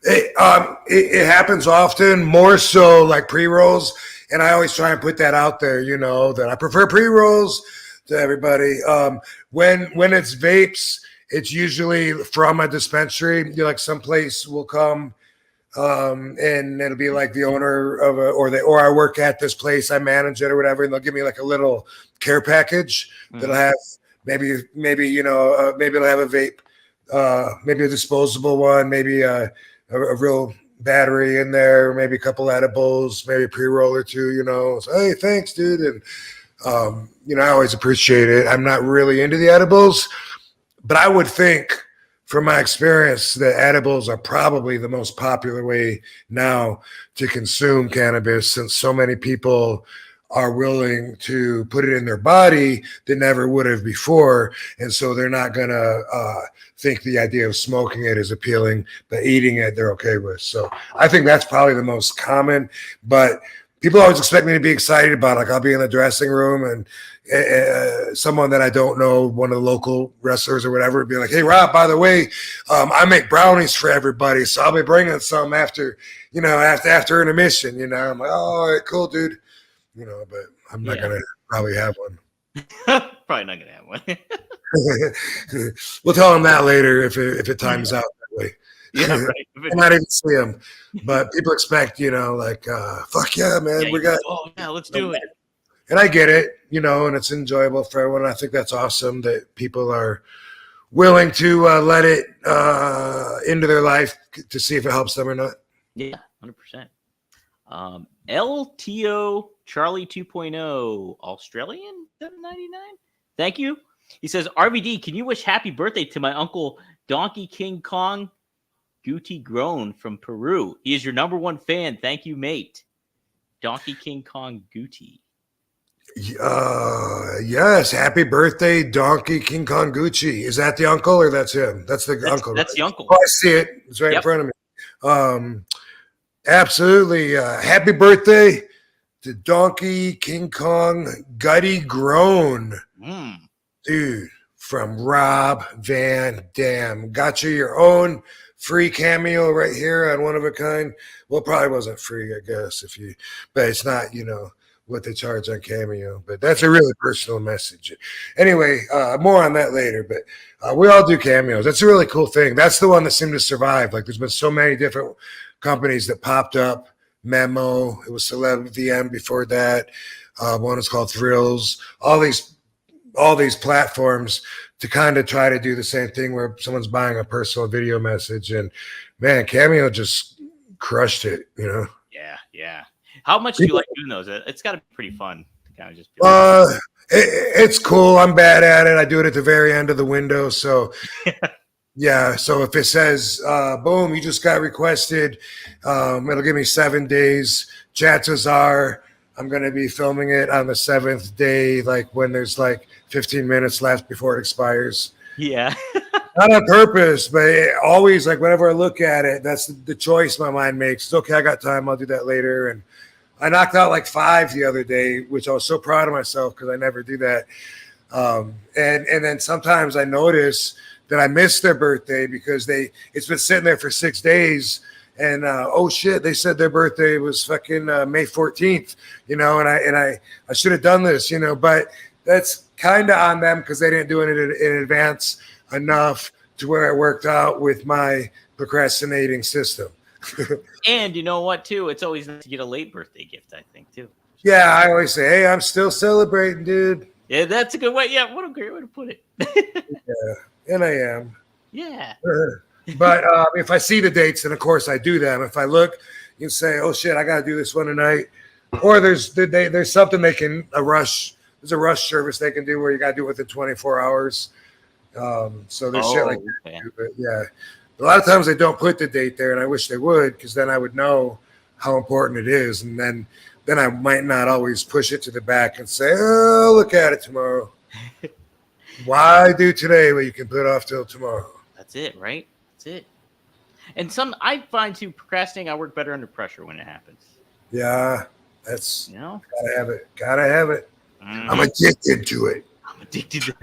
It happens often, more so like pre-rolls, and I always try and put that out there, you know, that I prefer pre-rolls to everybody. When it's vapes, it's usually from a dispensary. You know, like some place will come, and it'll be like the owner of or I work at this place, I manage it or whatever, and they'll give me like a little care package that'll have maybe you know, maybe it'll have a vape, maybe a disposable one, maybe a real battery in there, maybe a couple edibles, maybe a pre-roll or two, you know. So, hey, thanks, dude. And you know, I always appreciate it. I'm not really into the edibles, but I would think from my experience that edibles are probably the most popular way now to consume cannabis, since so many people are willing to put it in their body that never would have before. And so they're not going to think the idea of smoking it is appealing, but eating it, they're okay with. So I think that's probably the most common, but people always expect me to be excited about it. Like I'll be in the dressing room and someone that I don't know, one of the local wrestlers or whatever, be like, hey, Rob, by the way, I make brownies for everybody. So I'll be bringing some after intermission, you know. I'm like, oh, all right, cool, dude. You know, but I'm not going to probably have one. Probably not going to have one. We'll tell him that later if it times out that way. Yeah, right. I might even see him, but people expect, like, fuck yeah, man, we got. Oh yeah, let's do it. And I get it, and it's enjoyable for everyone. I think that's awesome that people are willing to let it into their life to see if it helps them or not. Yeah, 100%. LTO Charlie 2.0 Australian 799. Thank you. He says, RVD, can you wish happy birthday to my uncle Donkey King Kong Guti Grown from Peru? He is your #1 fan. Thank you, mate. Donkey King Kong Guti. Yes, happy birthday, Donkey King Kong Gucci. Is that the uncle or that's him? That's the uncle. That's the uncle. Oh, I see it. It's right in front of me. Absolutely. Happy birthday to Donkey King Kong Gutty Grown. Dude, from Rob Van Dam. Got you your own free cameo right here on One of a Kind. Well, probably wasn't free, I guess, but it's not, what they charge on Cameo, but that's a really personal message. Anyway, more on that later, but we all do cameos. That's a really cool thing. That's the one that seemed to survive. Like, there's been so many different companies that popped up. Memo, it was Celeb VM before that. One is called Thrills. All these platforms to kind of try to do the same thing where someone's buying a personal video message, and man, Cameo just crushed it, Yeah. How much do you like doing those? It's got to be pretty fun to kind of just do it. It's cool. I'm bad at it. I do it at the very end of the window. So yeah. So if it says, boom, you just got requested, it'll give me 7 days. Chances are I'm going to be filming it on the 7th day, like when there's like 15 minutes left before it expires. Yeah. Not on purpose, but always, like, whenever I look at it, that's the choice my mind makes. It's okay, I got time. I'll do that later. And I knocked out like 5 the other day, which I was so proud of myself because I never do that. And then sometimes I notice that I miss their birthday because it's been sitting there for 6 days. And oh shit, they said their birthday was fucking May 14th, and I should have done this, but that's kind of on them because they didn't do it in advance enough to where it worked out with my procrastinating system. And you know what, too? It's always nice to get a late birthday gift, I think, too. Yeah, I always say, hey, I'm still celebrating, dude. Yeah, that's a good way. Yeah, what a great way to put it. Yeah, and I am. Yeah. But if I see the dates, then of course I do them. If I look, you can say, oh shit, I got to do this one tonight. Or there's something there's a rush service they can do where you got to do it within 24 hours. So there's shit like that. Okay. But yeah, a lot of times they don't put the date there, and I wish they would, because then I would know how important it is. And then I might not always push it to the back and say, oh, I'll look at it tomorrow. Why do today what you can put off till tomorrow? That's it, right? That's it. And I find too, procrastinating, I work better under pressure when it happens. Yeah, that's, gotta have it. Mm-hmm. I'm addicted to it. I'm addicted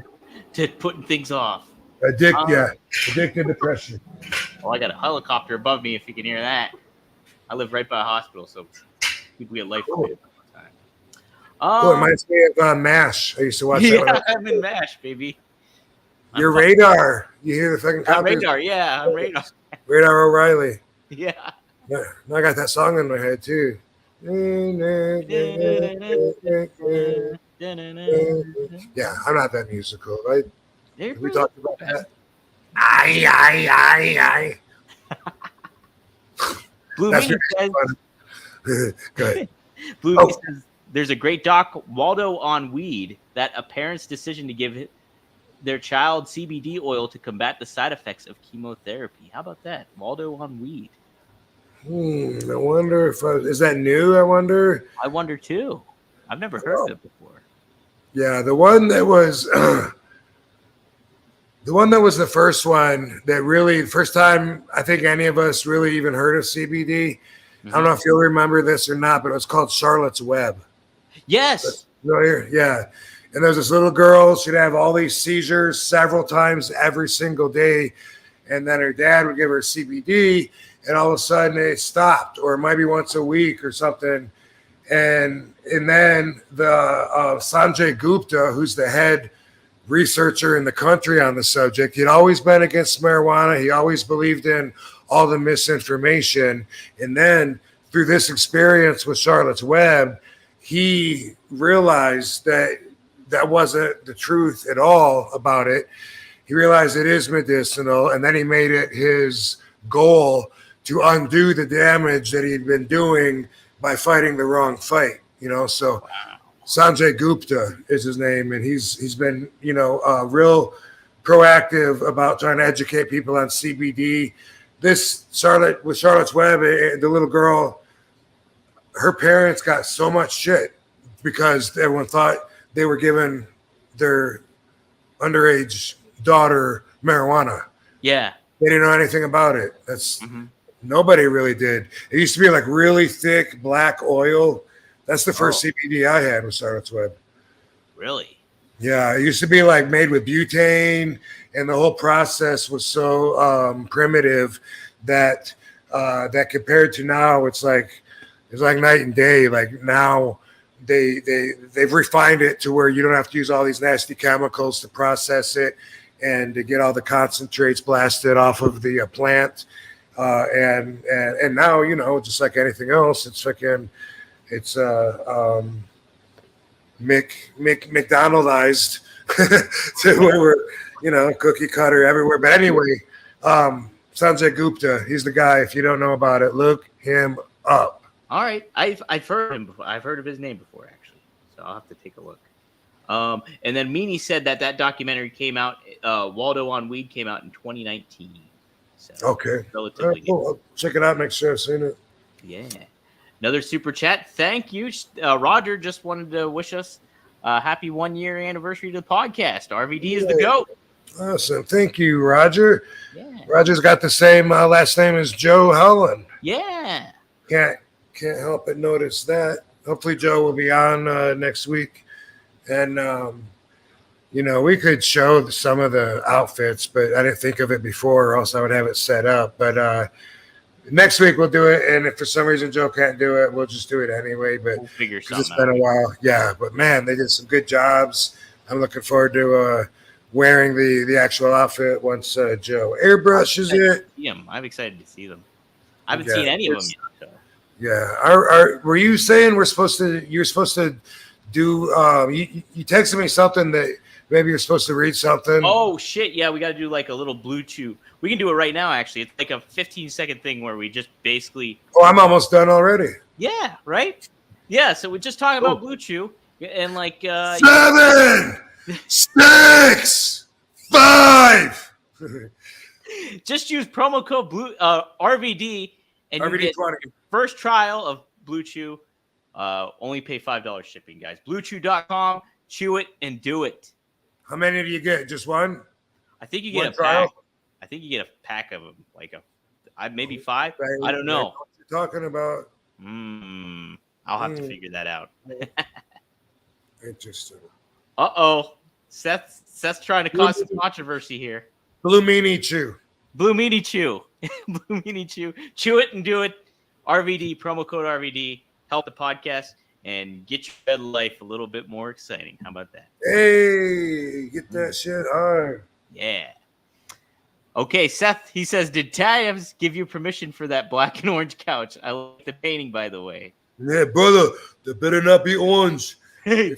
to putting things off. Addicted to pressure. Well, I got a helicopter above me, if you can hear that. I live right by a hospital, so people get life from it all the time. It reminds me of MASH. I used to watch that. Yeah, I'm in MASH, baby. Your radar. You hear the fucking I'm radar, yeah. I'm radar. Radar O'Reilly. Yeah. Yeah. I got that song in my head, too. Yeah, I'm not that musical, right? We talked about that. Aye. Blue Meanie says, Go ahead. Blue Meanie says, there's a great doc, Waldo on Weed, that a parent's decision to give their child CBD oil to combat the side effects of chemotherapy. How about that? Waldo on Weed. I wonder if is that new? I wonder too. I've never heard of it before. Yeah, the one that was the first one that really, first time I think any of us really even heard of CBD. I don't know if you'll remember this or not, but it was called Charlotte's Web. Yes. Yeah. And there was this little girl. She'd have all these seizures several times every single day. And then her dad would give her CBD, and all of a sudden it stopped, or it might be once a week or something. And then the Sanjay Gupta, who's the head researcher in the country on the subject. He'd always been against marijuana. He always believed in all the misinformation. And then through this experience with Charlotte's Web, he realized that that wasn't the truth at all about it. He realized it is medicinal, and then he made it his goal to undo the damage that he'd been doing by fighting the wrong fight. So Sanjay Gupta is his name, and he's been, real proactive about trying to educate people on CBD. With Charlotte's Web, the little girl, her parents got so much shit because everyone thought they were giving their underage daughter marijuana. Yeah. They didn't know anything about it. Nobody really did. It used to be like really thick black oil. That's the first CBD I had with Charlotte's Web. Really? Yeah, it used to be like made with butane, and the whole process was so primitive that compared to now, it's like night and day. Like now, they've refined it to where you don't have to use all these nasty chemicals to process it and to get all the concentrates blasted off of the plant. And now, just like anything else, it's McDonaldized to where we're, cookie cutter everywhere. But anyway, Sanjay Gupta, he's the guy. If you don't know about it, look him up. All right. I've heard him before. I've heard of his name before, actually. So I'll have to take a look. And then Meanie said that documentary came out, Waldo on Weed came out in 2019. So okay. Relatively cool. I'll check it out, make sure I've seen it. Yeah. Another super chat. Thank you. Roger just wanted to wish us a happy 1-year anniversary to the podcast. RVD is the GOAT. Awesome. Thank you, Roger. Yeah. Roger's got the same last name as Joe Howland. Yeah. Can't help but notice that. Hopefully Joe will be on next week. And, we could show some of the outfits, but I didn't think of it before, or else I would have it set up. But next week we'll do it, and if for some reason Joe can't do it, we'll just do it anyway. But we'll figure something it's been a while. Yeah, but man, they did some good jobs. I'm looking forward to wearing the actual outfit once Joe airbrushes it. I'm excited to see them. I haven't seen any of them yet. So. Yeah. Were you saying you're supposed to do you texted me something that maybe you're supposed to read something? Oh shit, yeah, we got to do like a little Blue Chew. We can do it right now actually. It's like a 15-second thing where we just basically I'm almost done already. Yeah, right? Yeah, so we're just talking about Blue Chew and like 7 6 5 just use promo code Blue RVD and RVD you get 20. First trial of Blue Chew. Only pay $5 shipping, guys. BlueChew.com. Chew it and do it. How many do you get? Just one? I think you get a trial? pack. I think you get a pack of them, like maybe 5. I don't know. What you're talking about? I'll have to figure that out. Interesting. Seth's trying to cause some controversy here. Blue Meanie Chew. Blue Meanie Chew. Blue Meanie Chew. Chew it and do it. RVD, promo code RVD. Help the podcast and get your red life a little bit more exciting. How about that? Hey, get that shit on. Yeah. Okay, Seth, he says, did Taz give you permission for that black and orange couch? I like the painting, by the way. Yeah, brother, they better not be orange. Hey,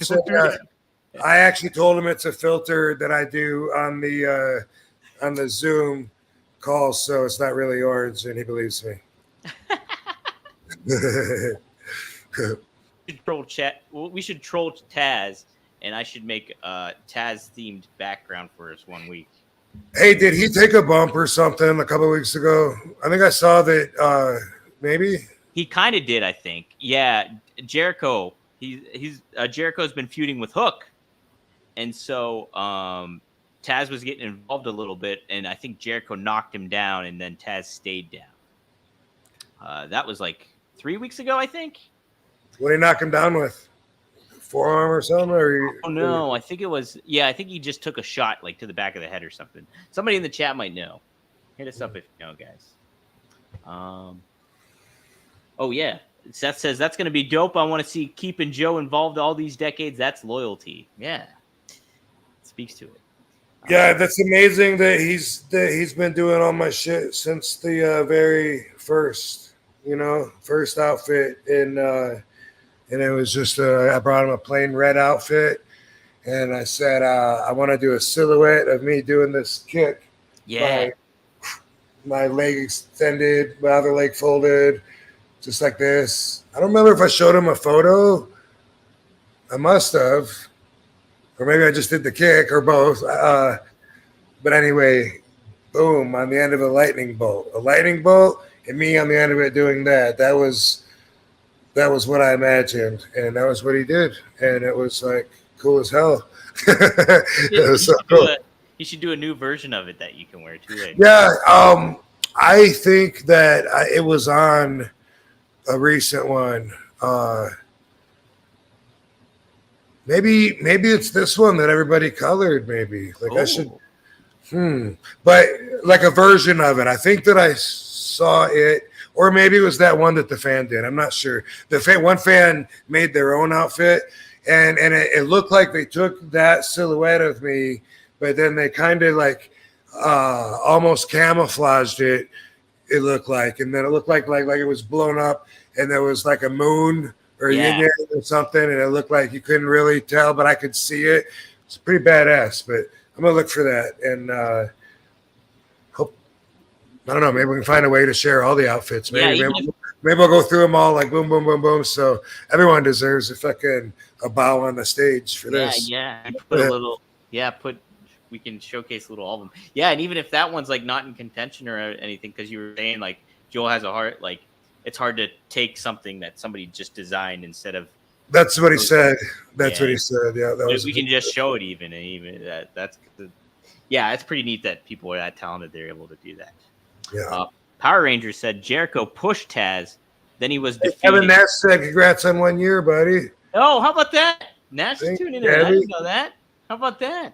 I actually told him it's a filter that I do on the Zoom call, so it's not really orange, and he believes me. We should troll Taz, and I should make a Taz-themed background for us 1 week. Hey, did he take a bump or something a couple of weeks ago? I think I saw that. Maybe he kind of did. I think. Yeah, Jericho. Jericho's been feuding with Hook, and so Taz was getting involved a little bit, and I think Jericho knocked him down, and then Taz stayed down. That was like 3 weeks ago, I think. What did he knock him down with? Forearm or something? No, I think it was. Yeah, I think he just took a shot like to the back of the head or something. Somebody in the chat might know. Hit us up if you know, guys. Oh yeah, Seth says that's going to be dope. I want to see keeping Joe involved all these decades. That's loyalty. Yeah. speaks to it. Yeah, that's amazing that he's been doing all my shit since the very first outfit, and it was just I brought him a plain red outfit, and I said I want to do a silhouette of me doing this kick. Yeah. My leg extended, my other leg folded, just like this. I don't remember if I showed him a photo. I must have. Or maybe I just did the kick, or both. But anyway, boom, on the end of a lightning bolt. A lightning bolt, and me on the end of it doing that. That was what I imagined, and that was what he did. And it was like cool as hell. It was so cool. You should do a new version of it that you can wear too. Right? Yeah, I think that it was on a recent one. Maybe it's this one that everybody colored. Maybe I should. But like a version of it. I think that I saw it, or maybe it was that one that the fan did. I'm not sure. One fan made their own outfit, and it looked like they took that silhouette of me, but then they kind of like almost camouflaged it. It looked like, and then it looked like it was blown up, and there was like a moon or yin or something, and it looked like you couldn't really tell, but I could see it. It's pretty badass, but I'm gonna look for that, and hope, I don't know, maybe we can find a way to share all the outfits. Maybe we'll go through them all like boom, boom, boom, boom. So everyone deserves a bow on the stage for this. Yeah. Put a little. Yeah, we can showcase a little album. Yeah, and even if that one's like not in contention or anything, because you were saying like Joel has a heart, like it's hard to take something that somebody just designed instead of. That's what he said. That's what he said. Yeah, we can just show it even that's. Yeah, it's pretty neat that people are that talented. They're able to do that. Yeah. Power Rangers said Jericho pushed Taz, then he was defeated. Kevin Nash said, "Congrats on 1 year, buddy." Oh, how about that? Nash is tuning in. I didn't know that. How about that?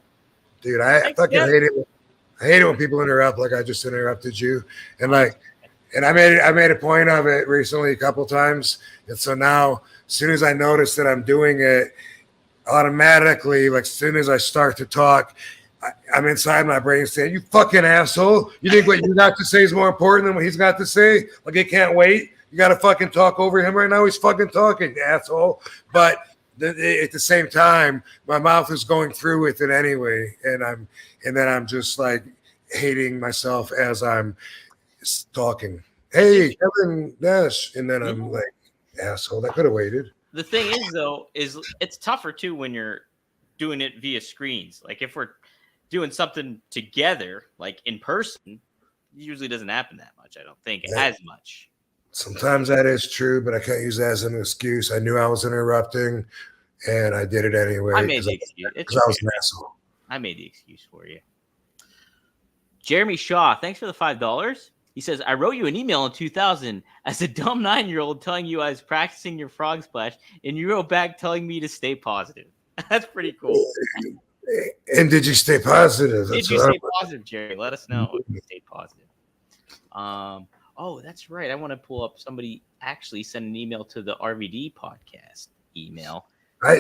Dude, I fucking hate it. I hate it when people interrupt like I just interrupted you. And I made a point of it recently a couple times. And so now, as soon as I notice that I'm doing it, automatically, like as soon as I start to talk, I'm inside my brain saying, "You fucking asshole. You think what you got to say is more important than what he's got to say? Like he can't wait. You got to fucking talk over him right now. He's fucking talking, asshole." But at the same time, my mouth is going through with it anyway, and then I'm just like hating myself as I'm talking. Hey, Kevin Nash, and then I'm like, asshole. That could have waited. The thing is, though, is it's tougher too when you're doing it via screens. Like if we're doing something together, like in person, it usually doesn't happen that much. I don't think as much. Sometimes that is true, but I can't use that as an excuse. I knew I was interrupting, and I did it anyway. I made the excuse because I was an asshole. I made the excuse for you. Jeremy Shaw, thanks for the $5. He says, I wrote you an email in 2000 as a dumb 9-year-old telling you I was practicing your frog splash, and you wrote back telling me to stay positive. That's pretty cool. And did you stay positive? Did you stay positive, Jerry? Let us know if you stayed positive. Oh, that's right. I want to pull up somebody actually sent an email to the RVD podcast email.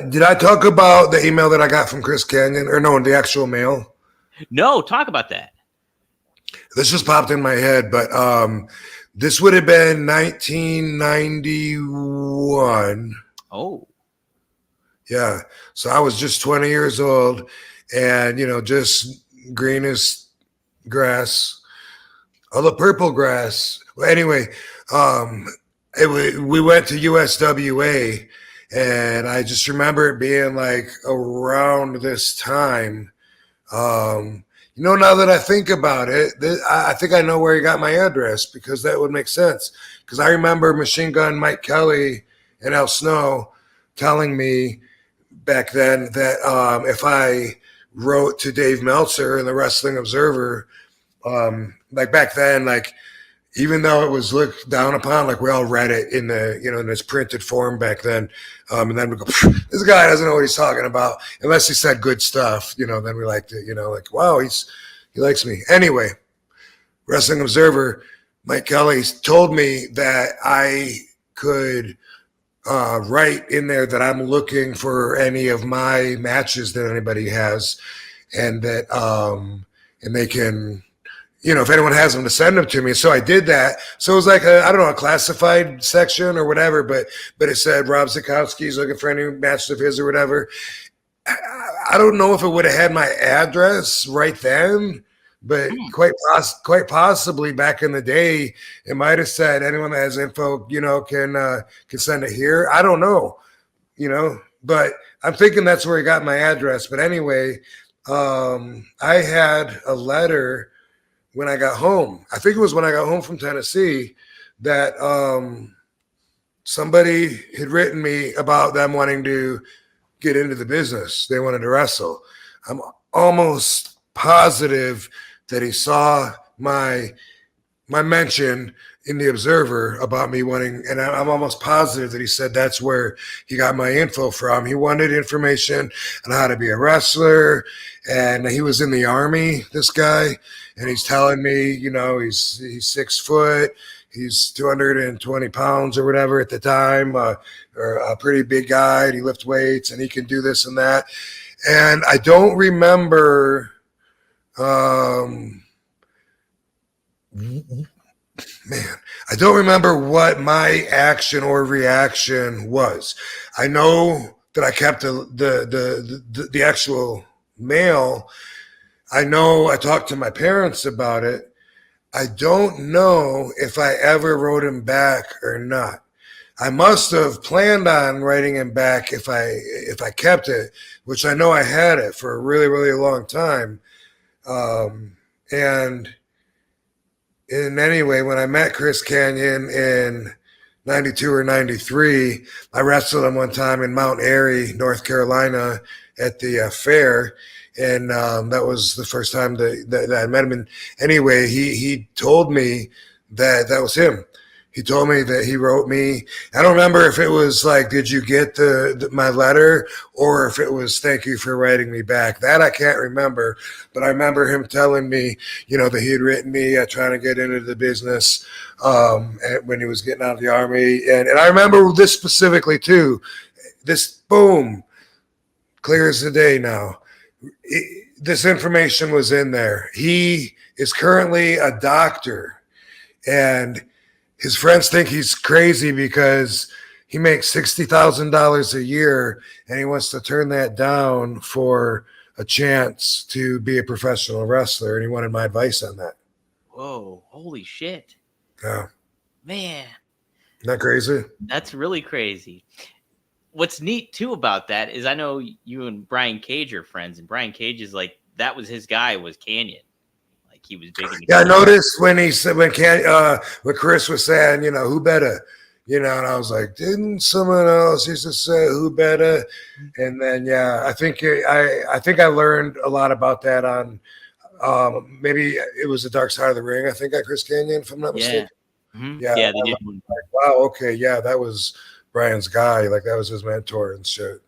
Did I talk about the email that I got from Chris Canyon? Or no, the actual mail? No, talk about that. This just popped in my head, but this would have been 1991. Oh. Yeah. So I was just 20 years old and, just green as grass. Oh, the purple grass. Well, anyway, we went to USWA, and I just remember it being like around this time. Now that I think about it, I think I know where he got my address because that would make sense. Because I remember Machine Gun Mike Kelly and Al Snow telling me back then that if I wrote to Dave Meltzer in the Wrestling Observer, like back then, like even though it was looked down upon, like we all read it in the in this printed form back then, and then we go, this guy doesn't know what he's talking about unless he said good stuff, then we liked it, like wow, he likes me. Anyway, Wrestling Observer, Mike Kelly told me that I could write in there that I'm looking for any of my matches that anybody has. and that and they can, if anyone has them, to send them to me. So I did that. So it was like a classified section or whatever, but it said Rob Zukowski's looking for any match of his or whatever. I don't know if it would have had my address right then, but quite possibly back in the day, it might have said anyone that has info, can send it here. I don't know, but I'm thinking that's where he got my address. But anyway, I had a letter when I got home. I think it was when I got home from Tennessee that somebody had written me about them wanting to get into the business. They wanted to wrestle. I'm almost positive that he saw my mention in the Observer about me wanting, and I'm almost positive that he said that's where he got my info from. He wanted information on how to be a wrestler, and he was in the Army, this guy, and he's telling me, he's 6 foot, he's 220 pounds or whatever at the time, or a pretty big guy, and he lifts weights, and he can do this and that. And I don't remember, I don't remember what my action or reaction was. I know that I kept the actual mail. I know I talked to my parents about it. I don't know if I ever wrote him back or not. I must have planned on writing him back if I kept it, which I know I had it for a really, really long time. And anyway, when I met Chris Kanyon in 92 or 93, I wrestled him one time in Mount Airy, North Carolina at the fair. And that was the first time that I met him. And anyway, he told me that was him. He told me that he wrote me. I don't remember if it was like, did you get my letter, or if it was thank you for writing me back. That I can't remember. But I remember him telling me, that he had written me trying to get into the business when he was getting out of the Army. And I remember this specifically too. This, boom, clear as the day now. This information was in there. He is currently a doctor, and his friends think he's crazy because he makes $60,000 a year, and he wants to turn that down for a chance to be a professional wrestler. And he wanted my advice on that. Whoa, holy shit. Yeah. Man. Isn't that crazy? That's really crazy. What's neat too about that is I know you and Brian Cage are friends, and Brian Cage is like, that was his guy, was Kanyon. Like he was big. Yeah, I noticed when he said when Chris was saying, who better, and I was like, didn't someone else used to say who better? And then I think I learned a lot about that on maybe it was the Dark Side of the Ring. I think at Chris Kanyon, if I'm not mistaken. Mm-hmm. Yeah, they did. Like, wow, okay, yeah, that was Brian's guy. Like that was his mentor and shit.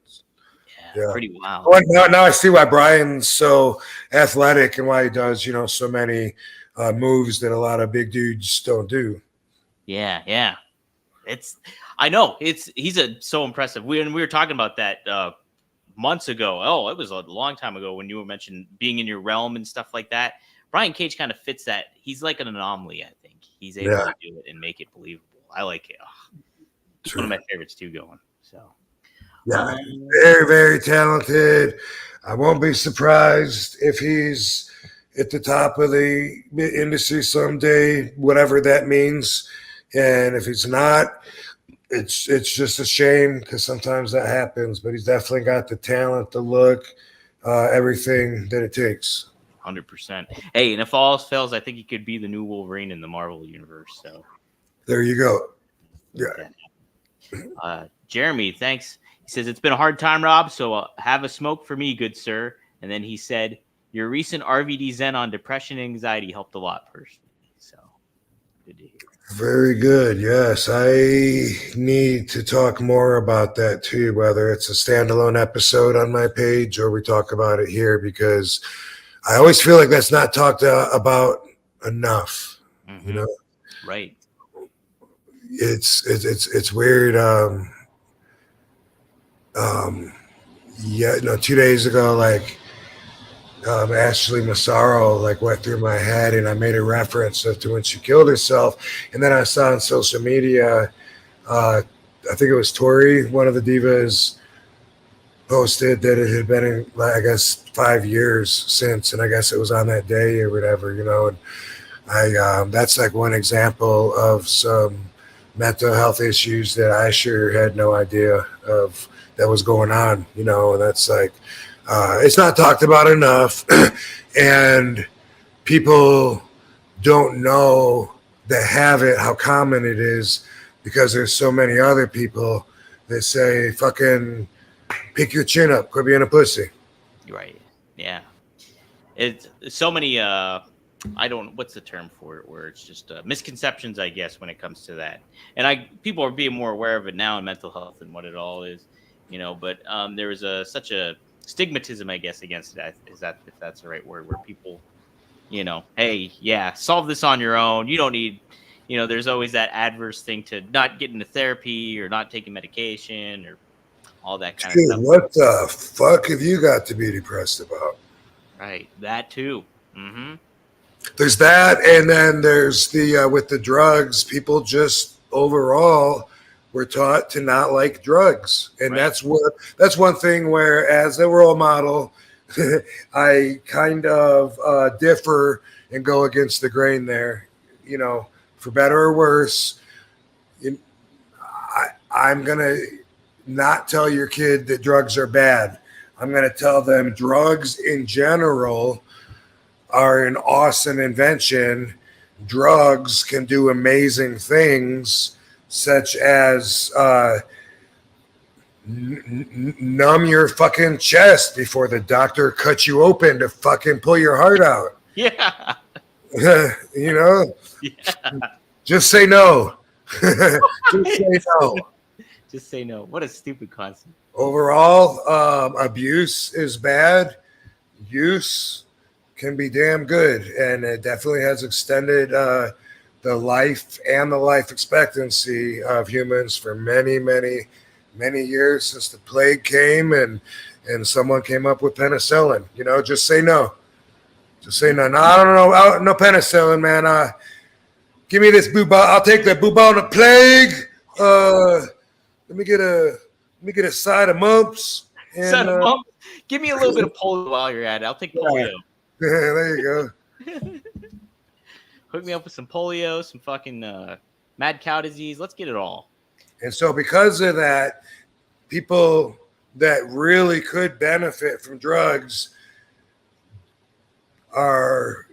Yeah, pretty wild. Well, now I see why Brian's so athletic and why he does, so many moves that a lot of big dudes don't do. Yeah. I know he's so impressive. We were talking about that months ago. Oh, it was a long time ago when you were mentioning being in your realm and stuff like that. Brian Cage kind of fits that. He's like an anomaly, I think. He's able to do it and make it believable. I like it. It's one of my favorites too going. So. Yeah, very, very talented. I won't be surprised if he's at the top of the industry someday, whatever that means. And if he's not, it's just a shame because sometimes that happens. But he's definitely got the talent, the look, everything that it takes. 100%. Hey, and if all else fails, I think he could be the new Wolverine in the Marvel universe. So there you go. Yeah. Jeremy, thanks. He says, it's been a hard time, Rob, so have a smoke for me, good sir. And then he said, your recent RVD Zen on depression and anxiety helped a lot personally. So good to hear. Very good. Yes, I need to talk more about that too, whether it's a standalone episode on my page or we talk about it here, because I always feel like that's not talked about enough. Mm-hmm. Right. It's weird. 2 days ago, like Ashley Massaro like went through my head, and I made a reference to when she killed herself. And then I saw on social media, I think it was Tori, one of the divas, posted that it had been, I guess, 5 years since, and I guess it was on that day or whatever, you know. And I that's like one example of some mental health issues that I sure had no idea of that was going on, you know. And that's like, it's not talked about enough, and people don't know that have it, how common it is, because there's so many other people that say, fucking pick your chin up, quit being a pussy. Right. Yeah. It's so many, I don't, what's the term for it, where it's just misconceptions, I guess, when it comes to that. And people are being more aware of it now in mental health and what it all is, you know, but there is such a stigmatism, I guess, against that, if that's the right word, where people, you know, hey, yeah, solve this on your own. You don't need, you know, there's always that adverse thing to not getting into therapy or not taking medication or all that kind of stuff. What the fuck have you got to be depressed about? Right. That too. Mm-hmm. There's that, and then there's the with the drugs, people just overall were taught to not like drugs. And Right. that's one thing where, as a role model, I kind of differ and go against the grain there, you know, for better or worse. I'm going to not tell your kid that drugs are bad. I'm going to tell them drugs in general are an awesome invention. Drugs can do amazing things, such as numb your fucking chest before the doctor cuts you open to fucking pull your heart out. Yeah. You know? Yeah. Just say no. Just say no. Just say no. What a stupid concept. Overall, abuse is bad. Use can be damn good, and it definitely has extended the life and the life expectancy of humans for many, many, many years since the plague came and someone came up with penicillin. You know, just say no. Just say no. No, I don't know. No penicillin, man. Give me this booba. I'll take the bubonic plague. Let me get a side of mumps. And, give me a little bit of polio while you're at it. I'll take polio. There you go. Hook me up with some polio, some fucking mad cow disease. Let's get it all. And so because of that, people that really could benefit from drugs are,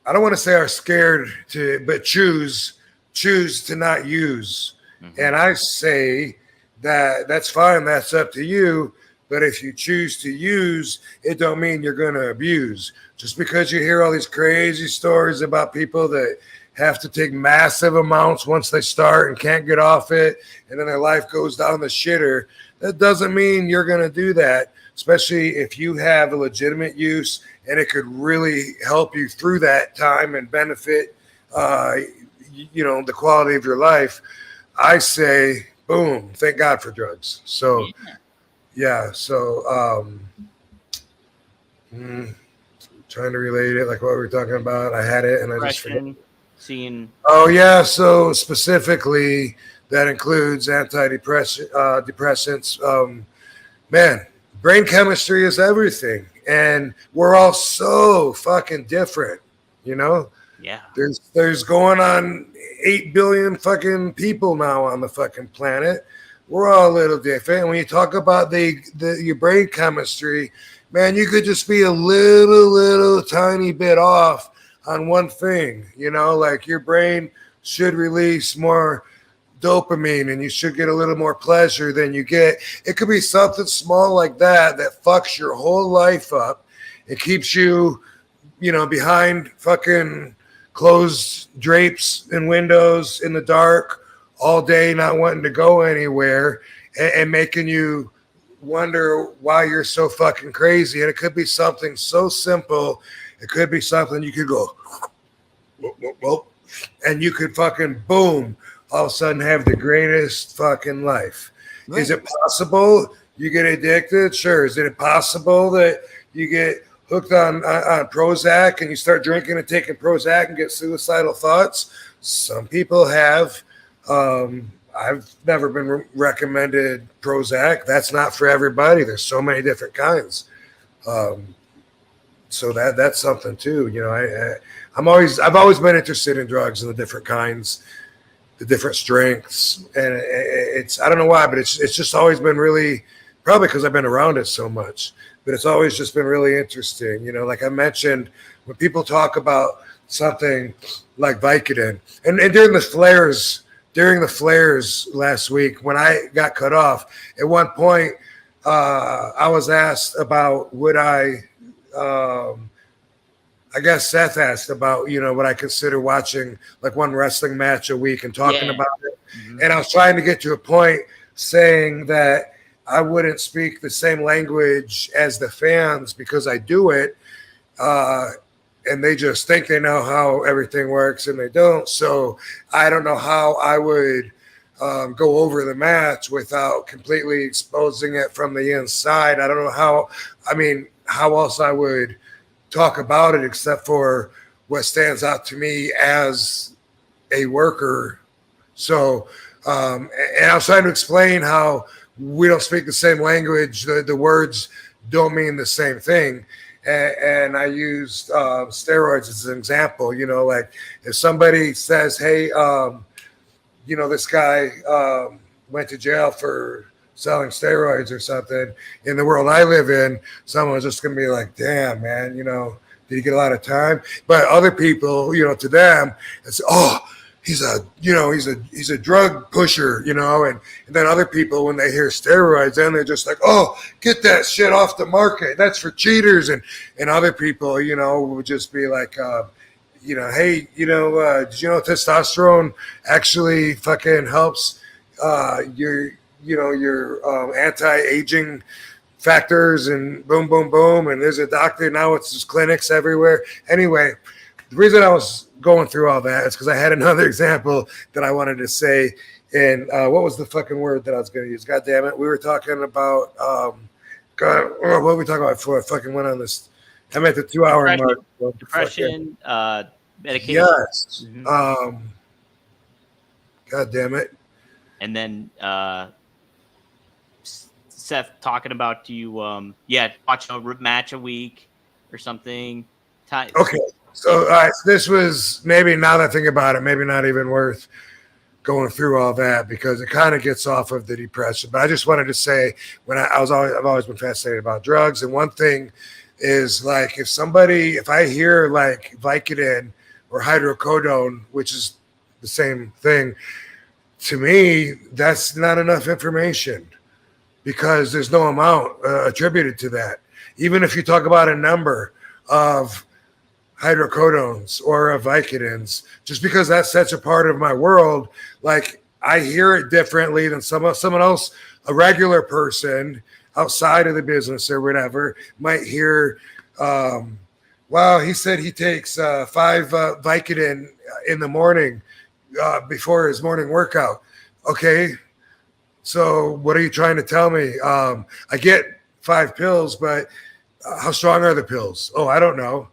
I don't want to say are scared to, but choose to not use. Mm-hmm. And I say that's fine. That's up to you. But if you choose to use, it don't mean you're going to abuse. Just because you hear all these crazy stories about people that have to take massive amounts once they start and can't get off it, and then their life goes down the shitter, that doesn't mean you're going to do that, especially if you have a legitimate use and it could really help you through that time and benefit, you know, the quality of your life. I say, boom, thank God for drugs. So, yeah, so trying to relate it like what we were talking about. I had it and I just forgot. Oh yeah, so specifically that includes antidepressants. Man, brain chemistry is everything, and we're all so fucking different, you know. Yeah. There's going on 8 billion fucking people now on the fucking planet. We're all a little different. And when you talk about your brain chemistry, man, you could just be a little tiny bit off on one thing, you know, like your brain should release more dopamine and you should get a little more pleasure than you get. It could be something small like that fucks your whole life up. It keeps you, you know, behind fucking closed drapes and windows in the dark all day, not wanting to go anywhere, and making you wonder why you're so fucking crazy. And it could be something so simple. It could be something you could go, whoop, and you could fucking boom, all of a sudden have the greatest fucking life. Right. Is it possible you get addicted? Sure. Is it possible that you get hooked on Prozac and you start drinking and taking Prozac and get suicidal thoughts. Some people have. I've never been recommended Prozac. That's not for everybody. There's so many different kinds. So that's something too. You know, I've always been interested in drugs and the different kinds, the different strengths, and it's I don't know why, but it's just always been really, probably because I've been around it so much. But it's always just been really interesting. You know, like I mentioned, when people talk about something like Vicodin, and during the flares last week when I got cut off, at one point I was asked about would I guess Seth asked about, you know, would I consider watching like one wrestling match a week and talking about it. Mm-hmm. And I was trying to get to a point saying that I wouldn't speak the same language as the fans because I do it. And they just think they know how everything works and they don't. So I don't know how I would go over the match without completely exposing it from the inside. I don't know how else I would talk about it except for what stands out to me as a worker. So, and I was trying to explain how we don't speak the same language. The words don't mean the same thing. And I used steroids as an example. You know, like if somebody says, hey, you know, this guy went to jail for selling steroids or something, in the world I live in, someone's just going to be like, damn, man, you know, did he get a lot of time? But other people, you know, to them, it's, oh, he's a drug pusher, you know, and then other people, when they hear steroids, then they're just like, oh, get that shit off the market. That's for cheaters. And other people, you know, would just be like, you know, hey, you know, did you know testosterone actually fucking helps your anti-aging factors and boom, boom, boom. And there's a doctor now, it's just clinics everywhere. Anyway, the reason I was going through all that is because I had another example that I wanted to say. And what was the fucking word that I was going to use? God damn it. We were talking about, what were we talking about before I fucking went on this? I'm at the 2-hour mark. Depression, medication. Yes. Mm-hmm. God damn it. And then Seth talking about you, watch a match a week or something. Okay. So this was maybe, now that I think about it, maybe not even worth going through all that because it kind of gets off of the depression. But I just wanted to say I've always been fascinated about drugs. And one thing is like if I hear like Vicodin or hydrocodone, which is the same thing, to me, that's not enough information because there's no amount attributed to that. Even if you talk about a number of hydrocodones or of Vicodins, just because that's such a part of my world, like I hear it differently than someone else, a regular person outside of the business or whatever might hear, wow, he said he takes 5 Vicodin in the morning before his morning workout. Okay, so what are you trying to tell me? I get 5 pills, but how strong are the pills? Oh, I don't know.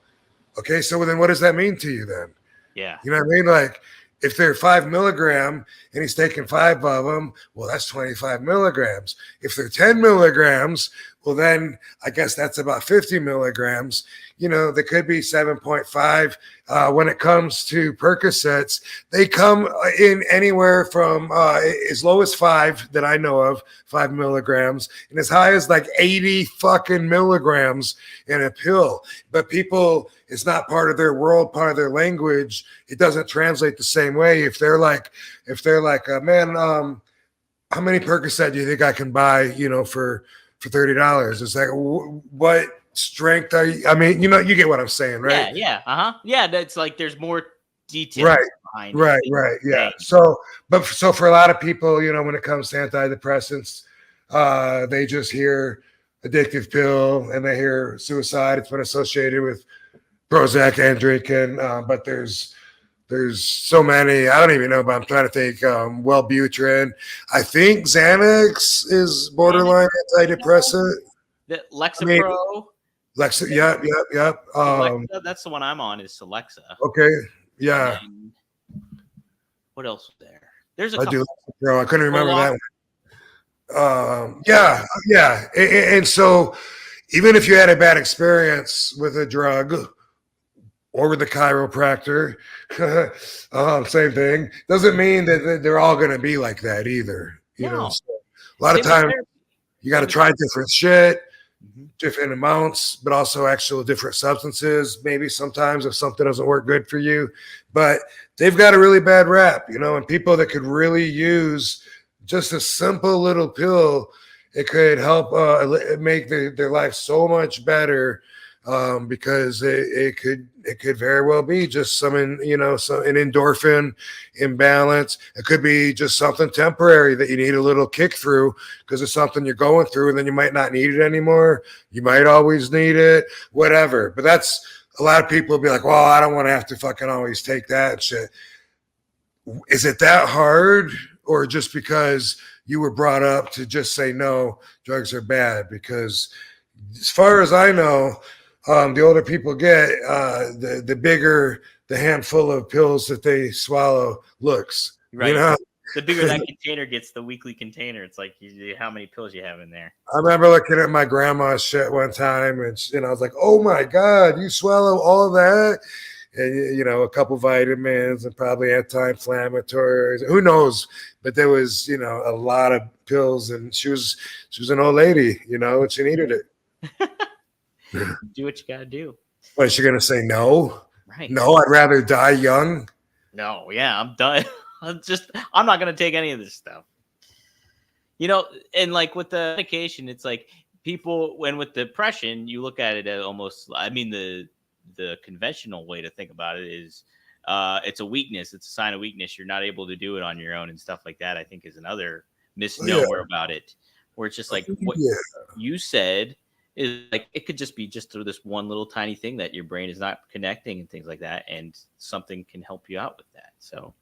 Okay, so then what does that mean to you then? Yeah. You know what I mean? Like if they're 5 milligram and he's taking 5 of them, well, that's 25 milligrams. If they're 10 milligrams, well, then I guess that's about 50 milligrams. You know, they could be 7.5. When it comes to Percocets, they come in anywhere from as low as 5 that I know of, 5 milligrams, and as high as like 80 fucking milligrams in a pill. But people, it's not part of their world, part of their language. It doesn't translate the same way. If they're like, man, how many Percocet do you think I can buy, you know, for $30? It's like, what strength are you? I mean, you know, you get what I'm saying, right? Yeah. Yeah, that's like there's more details behind right, it. Right. Yeah. So for a lot of people, you know, when it comes to antidepressants, they just hear addictive pill and they hear suicide. It's been associated with Prozac and drinking, but there's so many. I don't even know, but I'm trying to think. Wellbutrin. I think Xanax is borderline antidepressant. The Lexapro. Lexa, yep. Alexa, that's the one I'm on. Is Alexa. Okay, yeah. What else was there? There's a I couple. do, bro. I couldn't remember that one. Yeah. And so, even if you had a bad experience with a drug or with a chiropractor, same thing. Doesn't mean that they're all going to be like that either. You know, so a lot of times you got to try different shit, different amounts, but also actual different substances. Maybe sometimes if something doesn't work good for you, but they've got a really bad rap, you know, and people that could really use just a simple little pill, it could help make their life so much better, because it could very well be just some an endorphin imbalance. It could be just something temporary that you need a little kick through because it's something you're going through, and then you might not need it anymore. You might always need it, whatever. But that's a lot of people will be like, well, I don't want to have to fucking always take that shit. Is it that hard, or just because you were brought up to just say no, drugs are bad? Because as far as I know, the older people get, the bigger the handful of pills that they swallow looks. Right. You know? The bigger that container gets, the weekly container, it's like how many pills you have in there. I remember looking at my grandma's shit one time, and I was like, oh my God, you swallow all that? And, a couple vitamins and probably anti-inflammatories. Who knows? But there was, a lot of pills, and she was an old lady, and she needed it. Do what you got to do. What, is she going to say no? Right. No, I'd rather die young. No, yeah, I'm done. I'm not going to take any of this stuff. And like with the medication, it's like people, when with depression, you look at it as almost, the conventional way to think about it is it's a weakness. It's a sign of weakness. You're not able to do it on your own and stuff like that, I think is another misnomer about it, where it's just like what you said is like, it could just be just through this one little tiny thing that your brain is not connecting and things like that. And something can help you out with that. So,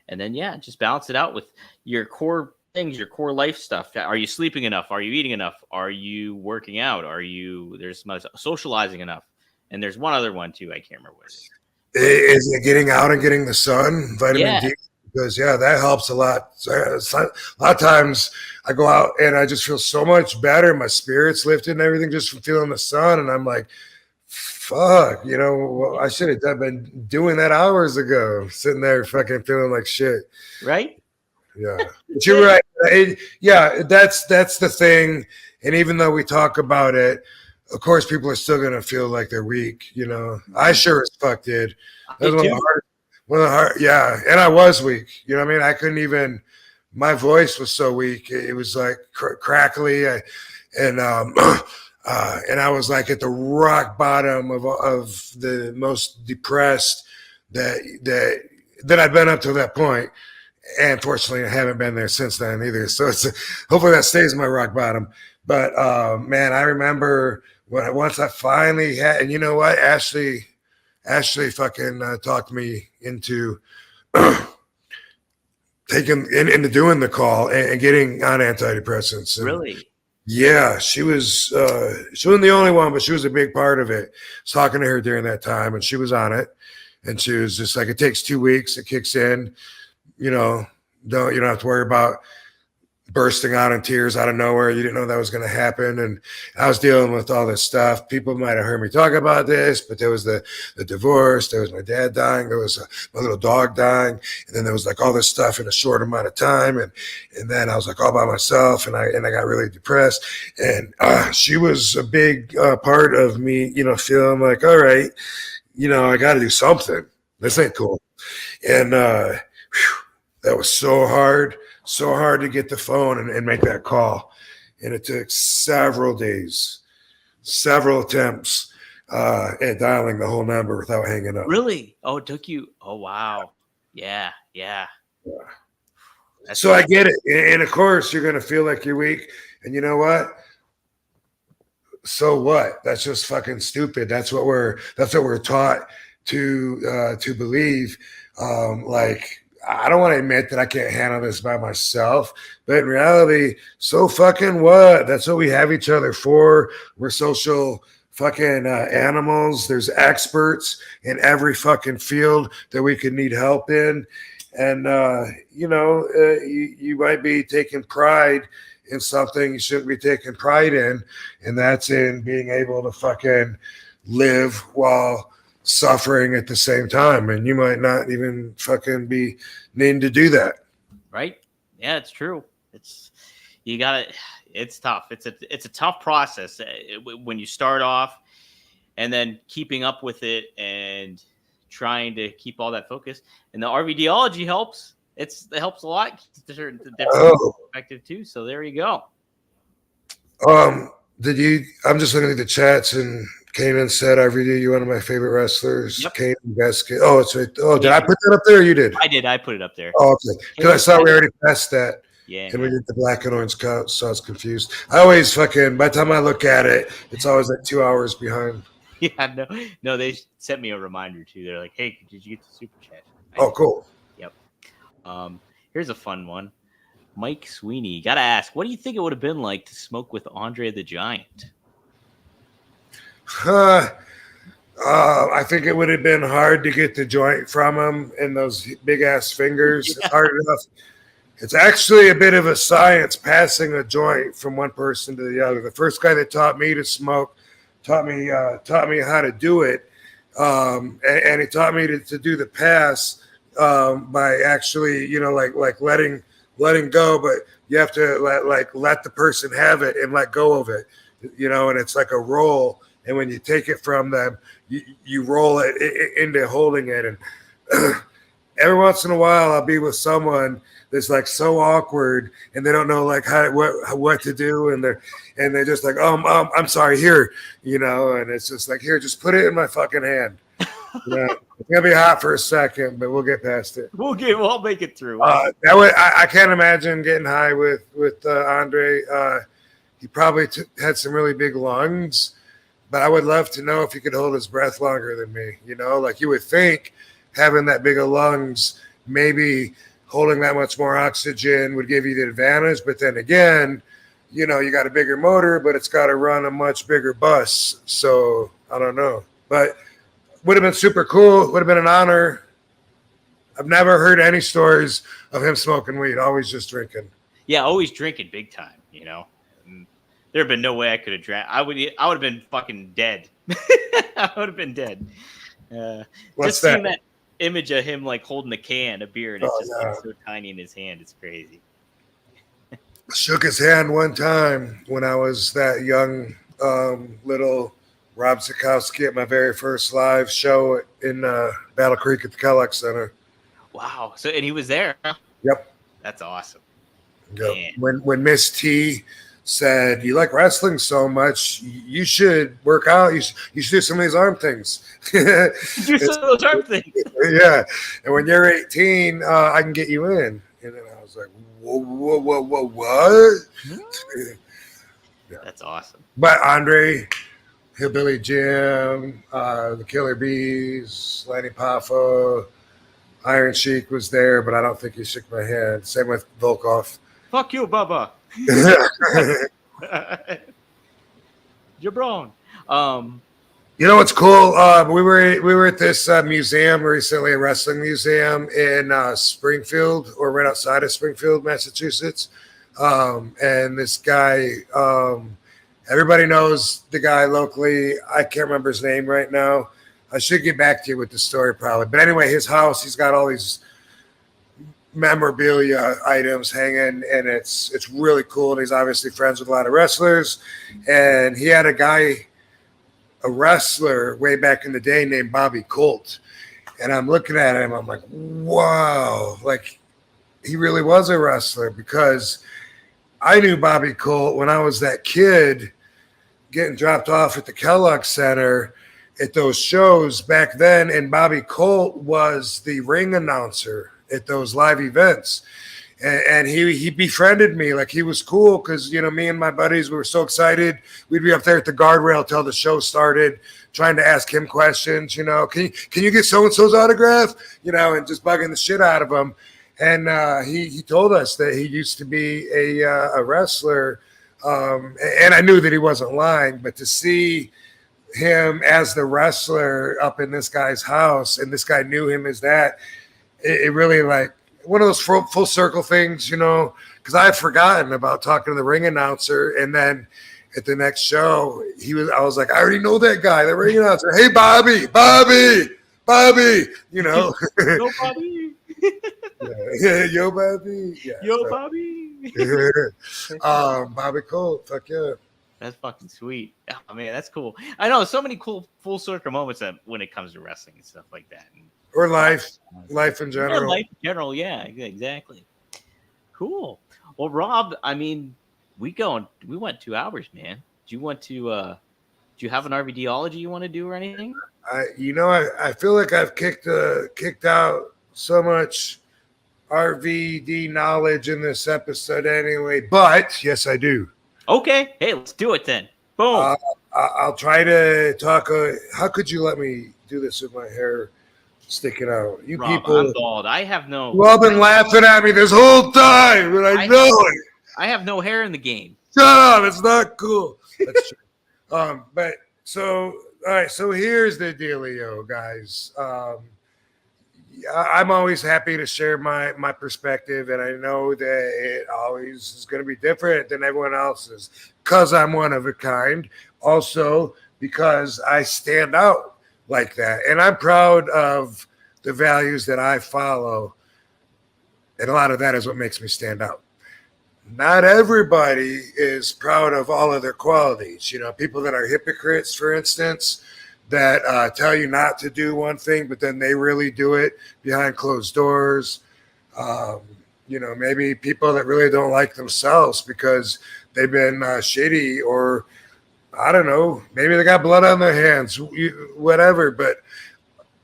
and then, just balance it out with your core things, your core life stuff. Are you sleeping enough? Are you eating enough? Are you working out? There's socializing enough? And there's one other one too. I can't remember what it is. Is it getting out and getting the sun, vitamin D? Because that helps a lot. A lot of times I go out and I just feel so much better. My spirit's lifted and everything just from feeling the sun. And I'm like, fuck, I should have been doing that hours ago, sitting there fucking feeling like shit. Right? Yeah. But you're right. That's the thing. And even though we talk about it, of course, people are still going to feel like they're weak. I sure as fuck did. That was one of the hard, and I was weak. You know what I mean? I couldn't even, my voice was so weak. It was like crackly. And I was like at the rock bottom of the most depressed that I've been up to that point. And fortunately, I haven't been there since then either. So hopefully that stays my rock bottom. But man, I remember once I finally had, and you know what, Ashley fucking talked me into into doing the call and getting on antidepressants. And really? Yeah, she wasn't the only one, but she was a big part of it. I was talking to her during that time, and she was on it, and she was just like, it takes 2 weeks, it kicks in. You don't have to worry about bursting out in tears out of nowhere. You didn't know that was going to happen. And I was dealing with all this stuff. People might have heard me talk about this, but there was the divorce. There was my dad dying. There was my little dog dying. And then there was like all this stuff in a short amount of time. And then I was like all by myself, and I got really depressed. And she was a big part of me, feeling like, all right, I got to do something. This ain't cool. And that was so hard to get the phone and make that call. And it took several days, several attempts at dialing the whole number without hanging up. Really? Oh, it took you. Oh, wow. Yeah. So I get it. And of course, you're going to feel like you're weak. And you know what? So what? That's just fucking stupid. That's what we're taught to believe. Like, I don't want to admit that I can't handle this by myself, but in reality, so fucking what? That's what we have each other for. We're social fucking animals. There's experts in every fucking field that we could need help in. And, you might be taking pride in something you shouldn't be taking pride in, and that's in being able to fucking live while suffering at the same time. And you might not even fucking be needing to do that. Right? Yeah, it's true. It's tough. It's a tough process when you start off and then keeping up with it and trying to keep all that focus. And the RVDology helps. It helps a lot. It's different perspective too. So there you go. I'm just looking at the chats, and Kanan said, RVD, you're one of my favorite wrestlers. Yep. Kanan, best kid. Oh, it's right. Oh, did I put that up there or you did? I did. I put it up there. Oh, okay. Because I saw we already passed that. Yeah. And we did the black and orange coat, so I was confused. I always fucking, by the time I look at it, it's always like 2 hours behind. Yeah, no, they sent me a reminder too. They're like, hey, did you get the super chat? Oh, cool. Yep. Here's a fun one. Mike Sweeney, gotta ask, what do you think it would have been like to smoke with Andre the Giant? I think it would have been hard to get the joint from him and those big ass fingers. Yeah. It's hard enough. It's actually a bit of a science passing a joint from one person to the other. The first guy that taught me to smoke taught me how to do it, and he taught me to do the pass by actually, like letting go, but you have to let the person have it and let go of it, and it's like a roll. And when you take it from them, you roll it into holding it. And every once in a while, I'll be with someone that's like so awkward, and they don't know like what to do, and they're just like, I'm sorry, here, and it's just like, here, just put it in my fucking hand. It's gonna be hot for a second, but we'll get past it. We'll make it through. I can't imagine getting high with Andre. He probably had some really big lungs, but I would love to know if he could hold his breath longer than me. Like you would think having that big of lungs, maybe holding that much more oxygen would give you the advantage. But then again, you got a bigger motor, but it's got to run a much bigger bus. So I don't know, but would have been super cool. Would have been an honor. I've never heard any stories of him smoking weed. Always just drinking. Yeah, always drinking big time. There have been no way I could have drank. I would have been fucking dead. I would have been dead. What's just seeing that image of him like holding a can of beer, and it's just like, so tiny in his hand. It's crazy. Shook his hand one time when I was that young, little Rob Zukowski at my very first live show in Battle Creek at the Kellogg Center. Wow! So and he was there. Huh? Yep. That's awesome. Yep. When Miss T said, "You like wrestling so much, you should work out. You should do some of these arm things." Do some of those arm things. Yeah. And when you're 18, I can get you in. And then I was like, whoa, what? Yeah. That's awesome. But Andre, Hillbilly Jim, the Killer Bees, Lanny Poffo, Iron Sheik was there, but I don't think he shook my hand. Same with Volkov. Fuck you, Bubba. Jabron. You know what's cool? We were at this museum recently, a wrestling museum in Springfield, or right outside of Springfield, Massachusetts. And this guy, everybody knows the guy locally. I can't remember his name right now. I should get back to you with the story probably. But anyway, his house, he's got all these memorabilia items hanging, and it's really cool. And he's obviously friends with a lot of wrestlers. And he had a wrestler way back in the day named Bobby Colt. And I'm looking at him, I'm like, wow, like he really was a wrestler, because I knew Bobby Colt when I was that kid getting dropped off at the Kellogg Center at those shows back then. And Bobby Colt was the ring announcer at those live events. And he befriended me. Like, he was cool because, me and my buddies, we were so excited. We'd be up there at the guardrail till the show started, trying to ask him questions, can you get so-and-so's autograph? And just bugging the shit out of him. And he told us that he used to be a wrestler, and I knew that he wasn't lying. But to see him as the wrestler up in this guy's house, and this guy knew him as that, it really like one of those full circle things, because I had forgotten about talking to the ring announcer, and then at the next show, I was like, I already know that guy, the ring announcer. Hey, Bobby, Yo, Bobby. yeah, yo, Bobby, yeah, Yo, Bobby. Bobby Cole, fuck yeah. That's fucking sweet. Oh man, that's cool. I know so many cool full circle moments when it comes to wrestling and stuff like that. Or life in general. Yeah, life in general, yeah, exactly. Cool. Well, Rob, I mean, we went 2 hours, man. Do you want to do you have an RVDology you want to do or anything? I feel like I've kicked out so much RVD knowledge in this episode anyway, but yes, I do. Okay. Hey, let's do it then. Boom. I'll try to talk. How could you let me do this with my hair sticking out? You Rob, people. I'm bald. I have no. You all been laughing at me this whole time, and I know it. I have no hair in the game. Shut up! It's not cool. That's true. But so all right. So here's the dealio, guys. I'm always happy to share my perspective, and I know that it always is going to be different than everyone else's because I'm one of a kind. Also, because I stand out like that, and I'm proud of the values that I follow, and a lot of that is what makes me stand out. Not everybody is proud of all of their qualities. People that are hypocrites, for instance, that tell you not to do one thing, but then they really do it behind closed doors. Maybe people that really don't like themselves because they've been shitty, or I don't know, maybe they got blood on their hands, whatever. But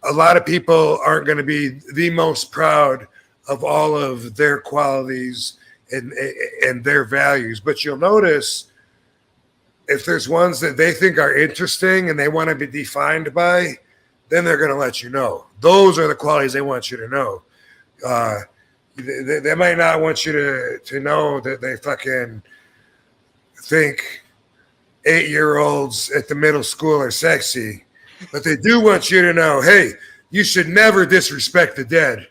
a lot of people aren't going to be the most proud of all of their qualities and their values. But you'll notice if there's ones that they think are interesting and they want to be defined by, then they're going to let you know. Those are the qualities they want you to know. They might not want you to know that they fucking think 8-year-olds at the middle school are sexy, but they do want you to know, hey, you should never disrespect the dead.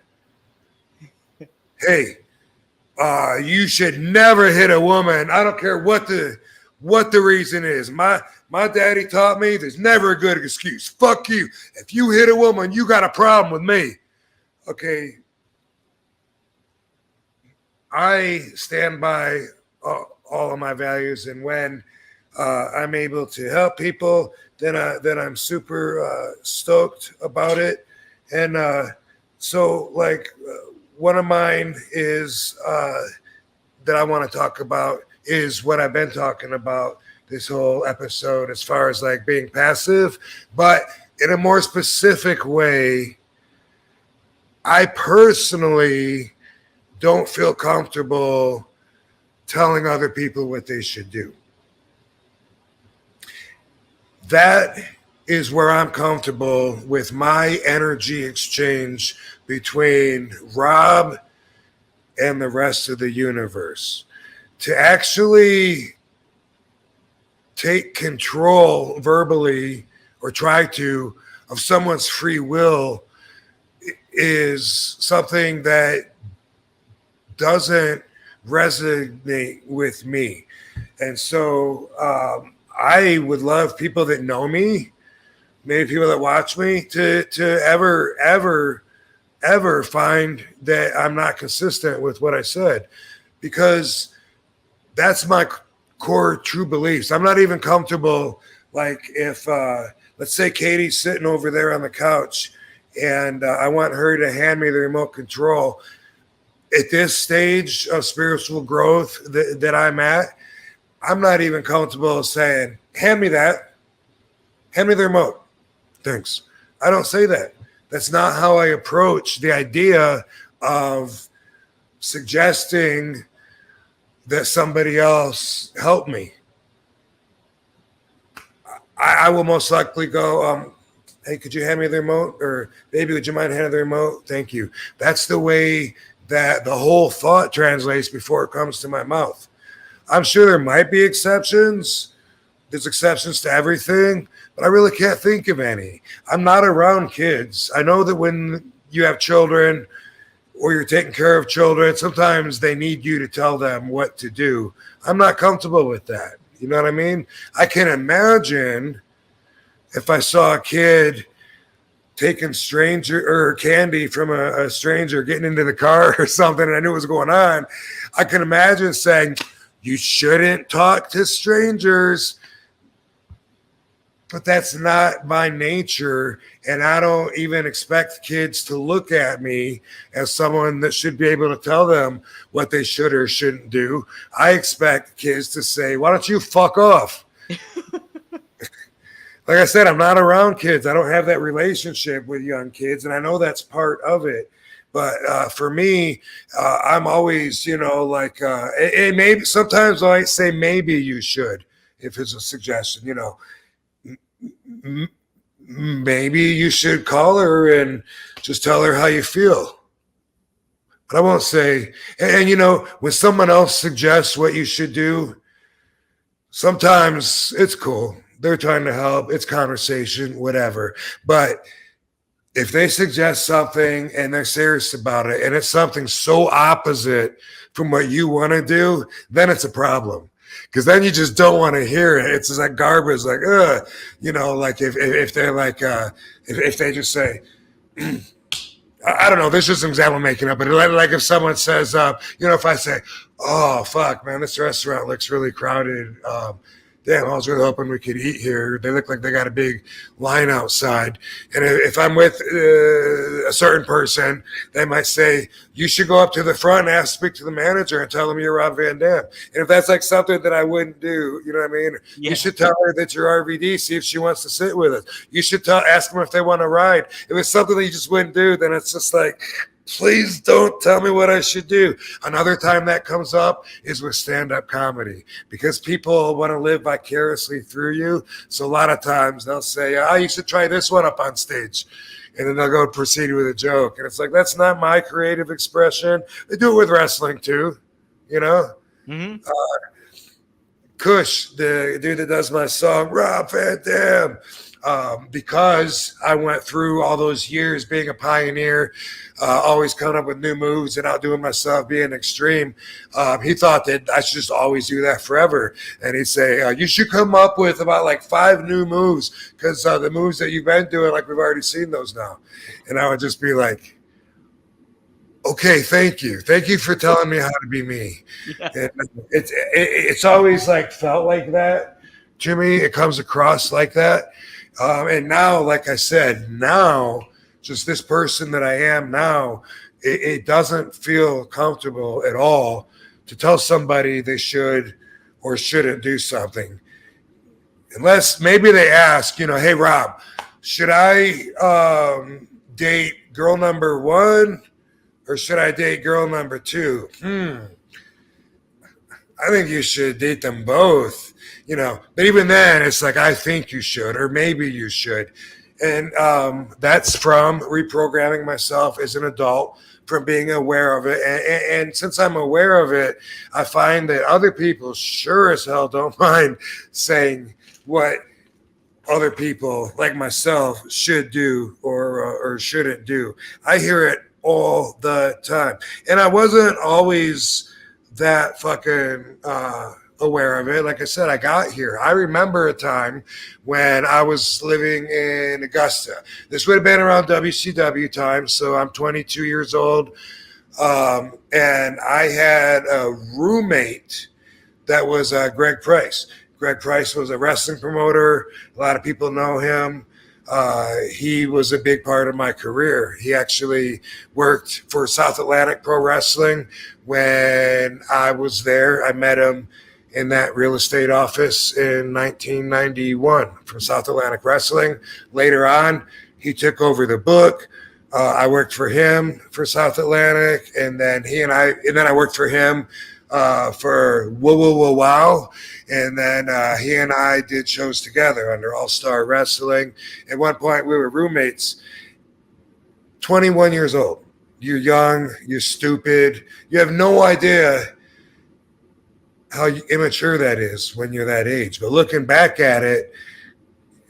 Hey, you should never hit a woman. I don't care what the reason is. My daddy taught me there's never a good excuse. Fuck you. If you hit a woman, you got a problem with me. Okay. I stand by all of my values, and when I'm able to help people, then I'm super stoked about it. And so, one of mine is that I want to talk about is what I've been talking about this whole episode, as far as being passive, but in a more specific way. I personally don't feel comfortable telling other people what they should do. That is where I'm comfortable with my energy exchange between Rob and the rest of the universe. To actually take control verbally, or try to, of someone's free will is something that doesn't resonate with me. And so I would love people that know me, maybe people that watch me, to ever find that I'm not consistent with what I said, because that's my core true beliefs. I'm not even comfortable, if let's say Katie's sitting over there on the couch and I want her to hand me the remote control. At this stage of spiritual growth that I'm at, I'm not even comfortable saying, hand me that. Hand me the remote. Thanks. I don't say that. That's not how I approach the idea of suggesting that somebody else help me. I will most likely go, hey, could you hand me the remote? Or baby, would you mind handing the remote? Thank you. That's the way that the whole thought translates before it comes to my mouth. I'm sure there might be exceptions. There's exceptions to everything, but I really can't think of any. I'm not around kids. I know that when you have children or you're taking care of children, sometimes they need you to tell them what to do. I'm not comfortable with that. You know what I mean? I can imagine if I saw a kid taking stranger or candy from a stranger, getting into the car or something, and I knew what was going on, I can imagine saying, you shouldn't talk to strangers. But that's not my nature, and I don't even expect kids to look at me as someone that should be able to tell them what they should or shouldn't do. I expect kids to say, why don't you fuck off? Like I said, I'm not around kids. I don't have that relationship with young kids, and I know that's part of it. But for me, I'm always, it maybe sometimes I say maybe you should, if it's a suggestion, maybe you should call her and just tell her how you feel. But I won't say, and when someone else suggests what you should do, sometimes it's cool. They're trying to help. It's conversation, whatever. But if they suggest something and they're serious about it, and it's something so opposite from what you want to do, then it's a problem. Because then you just don't want to hear it. It's just like garbage, like, like if they're like, if they just say, I don't know, this is an example I'm making up, but like if someone says, if I say, oh, fuck, man, this restaurant looks really crowded. Damn, I was really hoping we could eat here. They look like they got a big line outside. And if I'm with a certain person, they might say, you should go up to the front and speak to the manager and tell them you're Rob Van Dam. And if that's like something that I wouldn't do, you know what I mean? Yeah. You should tell her that you're RVD, see if she wants to sit with us. You should ask them if they want to ride. If it's something that you just wouldn't do, then it's just like, please don't tell me what I should do. Another time that comes up is with stand-up comedy, because people want to live vicariously through you. So a lot of times they'll say, oh, you should try this one up on stage. And then they'll go and proceed with a joke. And it's like, that's not my creative expression. They do it with wrestling too, Mm-hmm. Kush, the dude that does my song, Rob Van Dam, because I went through all those years being a pioneer, always coming up with new moves and outdoing myself, being extreme. He thought that I should just always do that forever. And he'd say, you should come up with about like 5 new moves, because the moves that you've been doing, like we've already seen those now. And I would just be like, okay, thank you. Thank you for telling me how to be me. Yeah. And it's always like felt like that to me. It comes across like that. And now, like I said, just this person that I am now, it doesn't feel comfortable at all to tell somebody they should or shouldn't do something. Unless maybe they ask, hey, Rob, should I date girl number 1 or should I date girl number 2? I think you should date them both, but even then it's like, I think you should, or maybe you should. And that's from reprogramming myself as an adult, from being aware of it. And since I'm aware of it, I find that other people sure as hell don't mind saying what other people like myself should do or shouldn't do. I hear it all the time. And I wasn't always that fucking aware of it. Like I said, I got here. I remember a time when I was living in Augusta. This would have been around WCW time, so I'm 22 years old. And I had a roommate that was Greg Price. Greg Price was a wrestling promoter. A lot of people know him. He was a big part of my career. He actually worked for South Atlantic Pro Wrestling when I was there. I met him in that real estate office in 1991 from South Atlantic Wrestling. Later on, he took over the book. I worked for him for South Atlantic, and then I worked for him for Wow. And then he and I did shows together under All Star Wrestling. At one point, we were roommates, 21 years old. you're young, you're stupid, you have no idea how immature that is when you're that age. But looking back at it,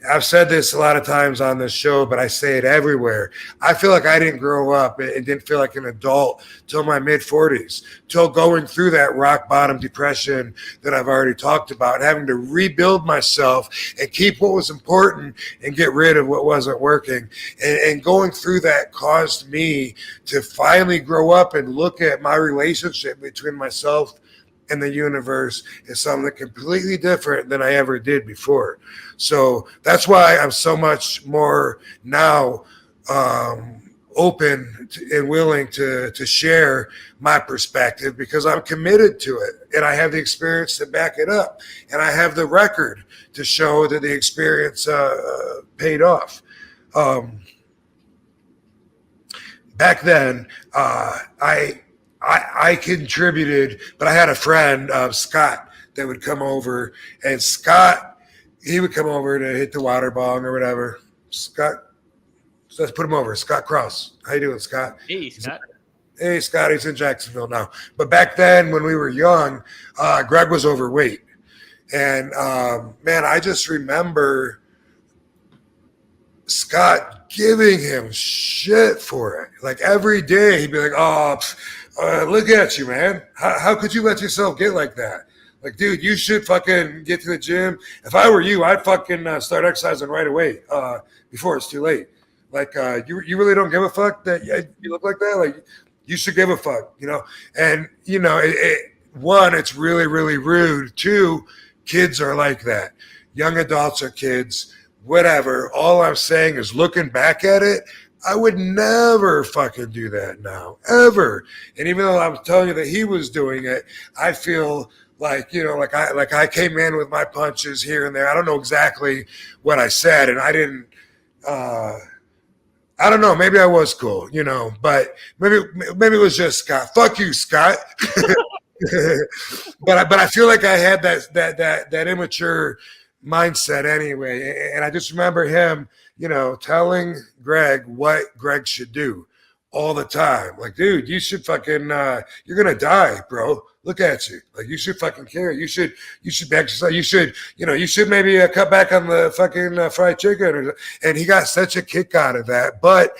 I've said this a lot of times on this show, but I say it everywhere. I feel like I didn't grow up and didn't feel like an adult till my mid-40s, till going through that rock bottom depression that I've already talked about, having to rebuild myself and keep what was important and get rid of what wasn't working. And going through that caused me to finally grow up and look at my relationship between myself and the universe is something completely different than I ever did before. So that's why I'm so much more now open and willing to share my perspective, because I'm committed to it and I have the experience to back it up, and I have the record to show that the experience paid off. Back then, I contributed, but I had a friend, Scott, that would come over, and Scott, he would come over to hit the water bong or whatever. Scott, let's put him over. Scott Cross. How you doing, Scott? Hey, Scott. Hey, Scott. He's in Jacksonville now. But back then, when we were young, Greg was overweight. And, man, I just remember Scott giving him shit for it. Like every day, he'd be like, oh, look at you, man. How could you let yourself get like that? Like, dude, you should fucking get to the gym. If I were you, I'd fucking start exercising right away before it's too late. Like, you really don't give a fuck that you look like that? Like, you should give a fuck, you know? And, you know, one, it's really, really rude. Two, kids are like that. Young adults are kids, whatever. All I'm saying is, looking back at it, I would never fucking do that now, ever. And even though I was telling you that he was doing it, I feel like, you know, like I came in with my punches here and there. I don't know exactly what I said, and I didn't. I don't know. Maybe I was cool, you know, but maybe it was just Scott. Fuck you, Scott. but I feel like I had that immature mindset anyway, and I just remember him, you know, telling Greg what Greg should do all the time. Like, dude, you should fucking, you're gonna die, bro. Look at you. Like, you should fucking care. You should exercise. You should maybe cut back on the fucking fried chicken. And he got such a kick out of that. But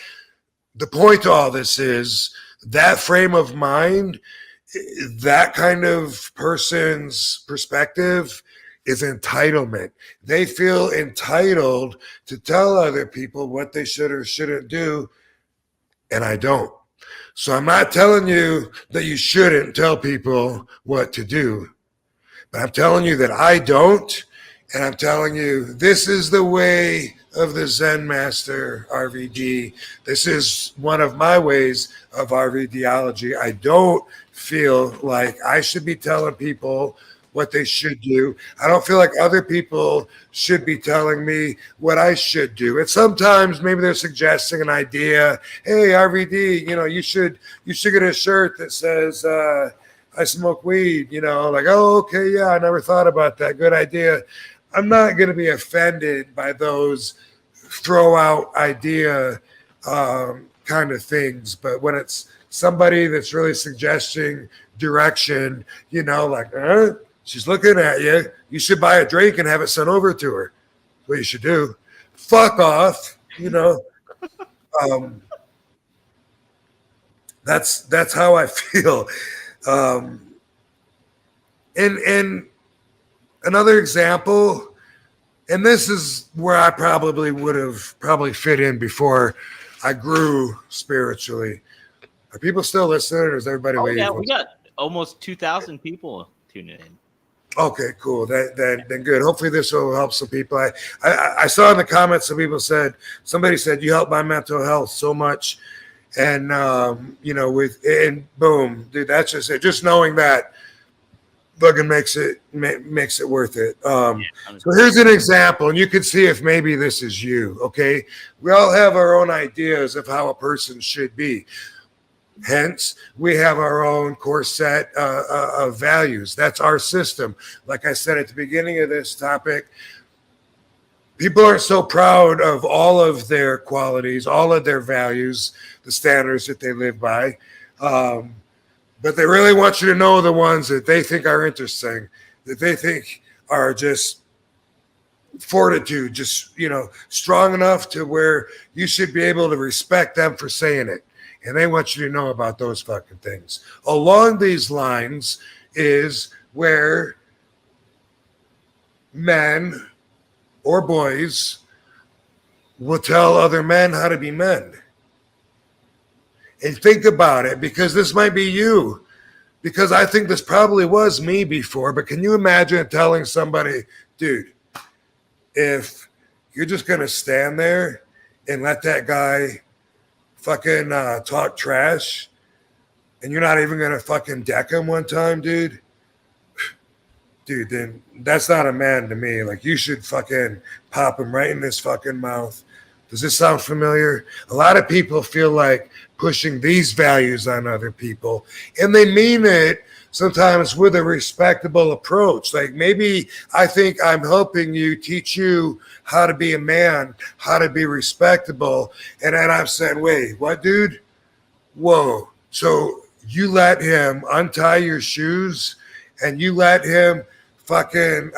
the point to all this is that frame of mind, that kind of person's perspective is entitlement. They feel entitled to tell other people what they should or shouldn't do, and I don't. So I'm not telling you that you shouldn't tell people what to do, but I'm telling you that I don't, and I'm telling you this is the way of the Zen Master RVD. This is one of my ways of RVDology. I don't feel like I should be telling people what they should do. I don't feel like other people should be telling me what I should do. And sometimes maybe they're suggesting an idea. Hey, RVD, you know, you should get a shirt that says, I smoke weed, you know, like, oh, okay, yeah, I never thought about that. Good idea. I'm not going to be offended by those throw out idea kind of things. But when it's somebody that's really suggesting direction, you know, like, she's looking at you. You should buy a drink and have it sent over to her. What you should do. Fuck off. You know. That's how I feel. And another example, and this is where I probably would have fit in before I grew spiritually. Are people still listening, or is everybody waiting? Yeah, we got almost 2,000 people tuning in. Okay, cool. Then good. Hopefully this will help some people. I saw in the comments somebody said you helped my mental health so much, and you know, and boom, dude, that's just it. Just knowing that fucking makes it worth it. So here's an example, and you can see if maybe this is you. Okay, we all have our own ideas of how a person should be. Hence, we have our own core set of values. That's our system. Like I said at the beginning of this topic, people aren't so proud of all of their qualities, all of their values, the standards that they live by. But they really want you to know the ones that they think are interesting, that they think are just fortitude, just, strong enough to where you should be able to respect them for saying it. And they want you to know about those fucking things. Along these lines is where men or boys will tell other men how to be men. And think about it, because this might be you, because I think this probably was me before, but can you imagine telling somebody, dude, if you're just going to stand there and let that guy fucking talk trash and you're not even going to fucking deck him one time, dude, then that's not a man to me. Like, you should fucking pop him right in his fucking mouth. Does this sound familiar? A lot of people feel like pushing these values on other people, and they mean it sometimes with a respectable approach. Like, maybe I think I'm helping you, teach you how to be a man, how to be respectable. And then I'm saying, wait, what, dude? Whoa. So you let him untie your shoes and you let him fucking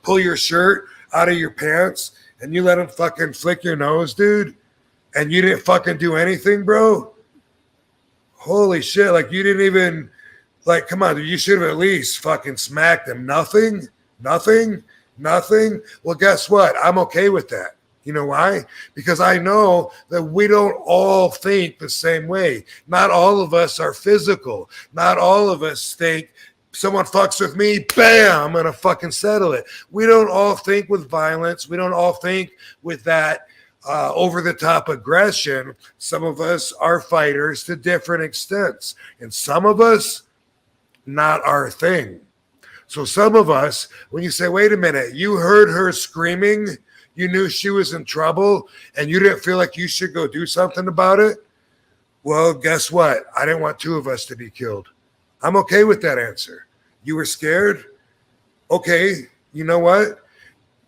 pull your shirt out of your pants and you let him fucking flick your nose, dude, and you didn't fucking do anything, bro? Holy shit. Like, you didn't even, like, come on, dude, you should have at least fucking smacked him. Nothing. Well, guess what? I'm okay with that. You know why? Because I know that we don't all think the same way. Not all of us are physical. Not all of us think, someone fucks with me, bam, I'm gonna fucking settle it. We don't all think with violence. We don't all think with that over-the-top aggression. Some of us are fighters to different extents. And some of us, not our thing. So some of us, when you say, wait a minute, you heard her screaming, you knew she was in trouble, and you didn't feel like you should go do something about it? Well, guess what? I didn't want two of us to be killed. I'm okay with that answer. You were scared? Okay, you know what?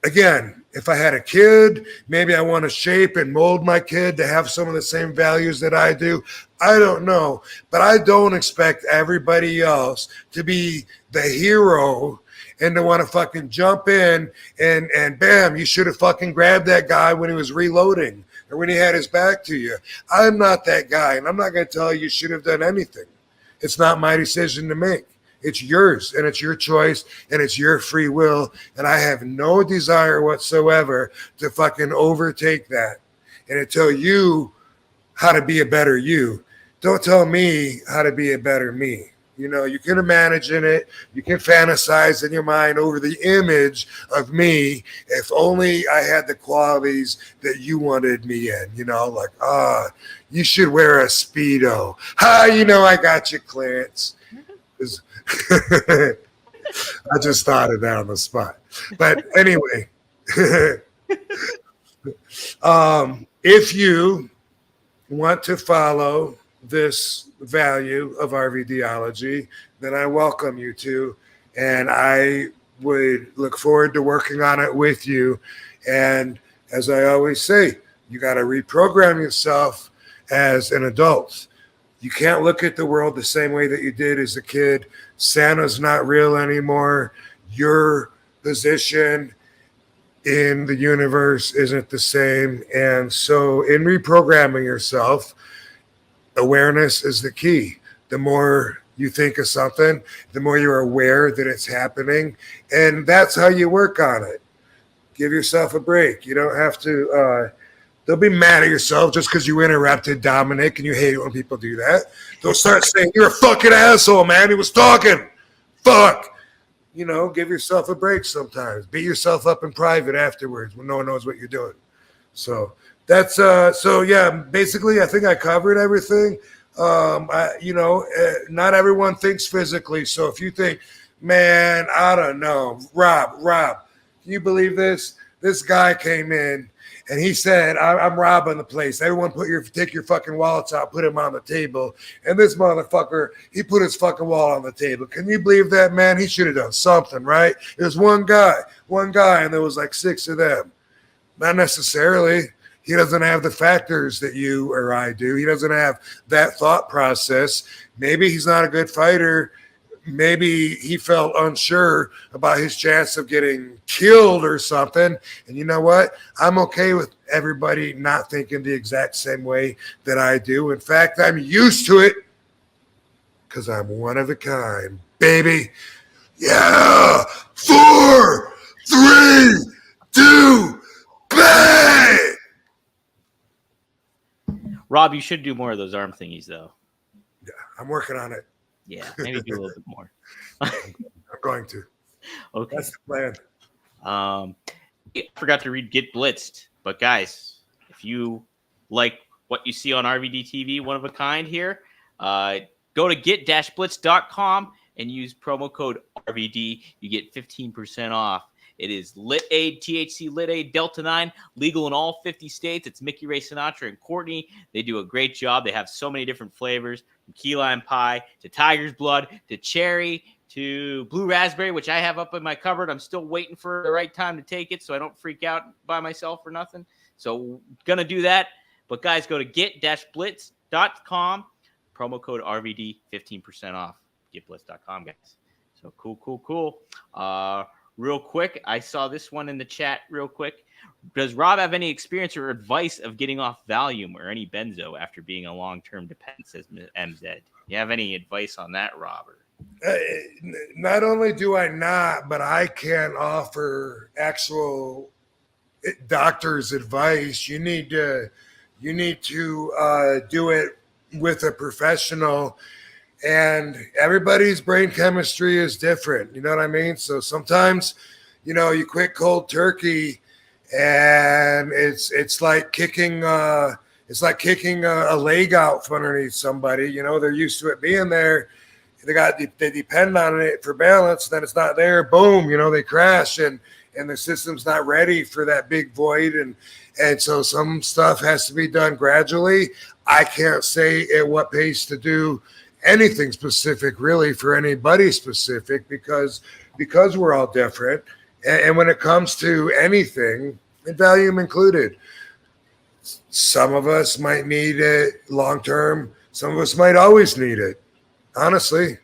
Again, if I had a kid, maybe I want to shape and mold my kid to have some of the same values that I do. I don't know. But I don't expect everybody else to be the hero and to want to fucking jump in and bam, you should have fucking grabbed that guy when he was reloading or when he had his back to you. I'm not that guy, and I'm not going to tell you should have done anything. It's not my decision to make. It's yours, and it's your choice, and it's your free will, and I have no desire whatsoever to fucking overtake that and to tell you how to be a better you. Don't tell me how to be a better me. You can imagine it. You can fantasize in your mind over the image of me if only I had the qualities that you wanted me in. Like, you should wear a Speedo. I got you, Clarence. I just thought of that on the spot. But anyway, if you want to follow this value of RVDology, then I welcome you to, and I would look forward to working on it with you. And as I always say, you got to reprogram yourself as an adult. You can't look at the world the same way that you did as a kid. Santa's not real anymore. Your position in the universe isn't the same. And so in reprogramming yourself, awareness is the key. The more you think of something, the more you're aware that it's happening. And that's how you work on it. Give yourself a break. You don't have to... Don't be mad at yourself just because you interrupted Dominic and you hate it when people do that. Don't start saying, you're a fucking asshole, man. He was talking. Fuck. Give yourself a break sometimes. Beat yourself up in private afterwards when no one knows what you're doing. So that's, basically I think I covered everything. Not everyone thinks physically. So if you think, man, I don't know, Rob, can you believe this? this guy came in and he said, I'm robbing the place. Everyone take your fucking wallets out, put them on the table. And this motherfucker, he put his fucking wallet on the table. Can you believe that, man? He should have done something, right? It was one guy, and there was like 6 of them. Not necessarily. He doesn't have the factors that you or I do. He doesn't have that thought process. Maybe he's not a good fighter. Maybe he felt unsure about his chance of getting killed or something. And you know what? I'm okay with everybody not thinking the exact same way that I do. In fact, I'm used to it because I'm one of a kind, baby. Yeah. 4, 3, 2, bang! Rob, you should do more of those arm thingies, though. Yeah, I'm working on it. Yeah, maybe do a little bit more. I'm going to. Okay. That's the plan. I forgot to read Get Blitzed. But, guys, if you like what you see on RVD TV, one of a kind here, go to get-blitz.com and use promo code RVD. You get 15% off. It is Lit Aid, THC Lit Aid, Delta 9, legal in all 50 states. It's Mickey Ray Sinatra and Courtney. They do a great job. They have so many different flavors, from key lime pie to tiger's blood to cherry to blue raspberry, which I have up in my cupboard. I'm still waiting for the right time to take it so I don't freak out by myself or nothing. So going to do that. But, guys, go to get-blitz.com, promo code RVD, 15% off. Getblitz.com, guys. So cool. Real quick, I saw this one in the chat real quick. Does Rob have any experience or advice of getting off Valium or any benzo after being a long-term dependent, says MZ? You have any advice on that, Robert? Not only do I not, but I can't offer actual doctor's advice. You need to do it with a professional. And everybody's brain chemistry is different. You know what I mean? So sometimes, you quit cold turkey and it's like kicking a leg out from underneath somebody. They're used to it being there. They depend on it for balance. Then it's not there. Boom, they crash and the system's not ready for that big void. And so some stuff has to be done gradually. I can't say at what pace to do anything specific really for anybody specific because we're all different. And when it comes to anything, and Valium included, some of us might need it long term. Some of us might always need it. Honestly,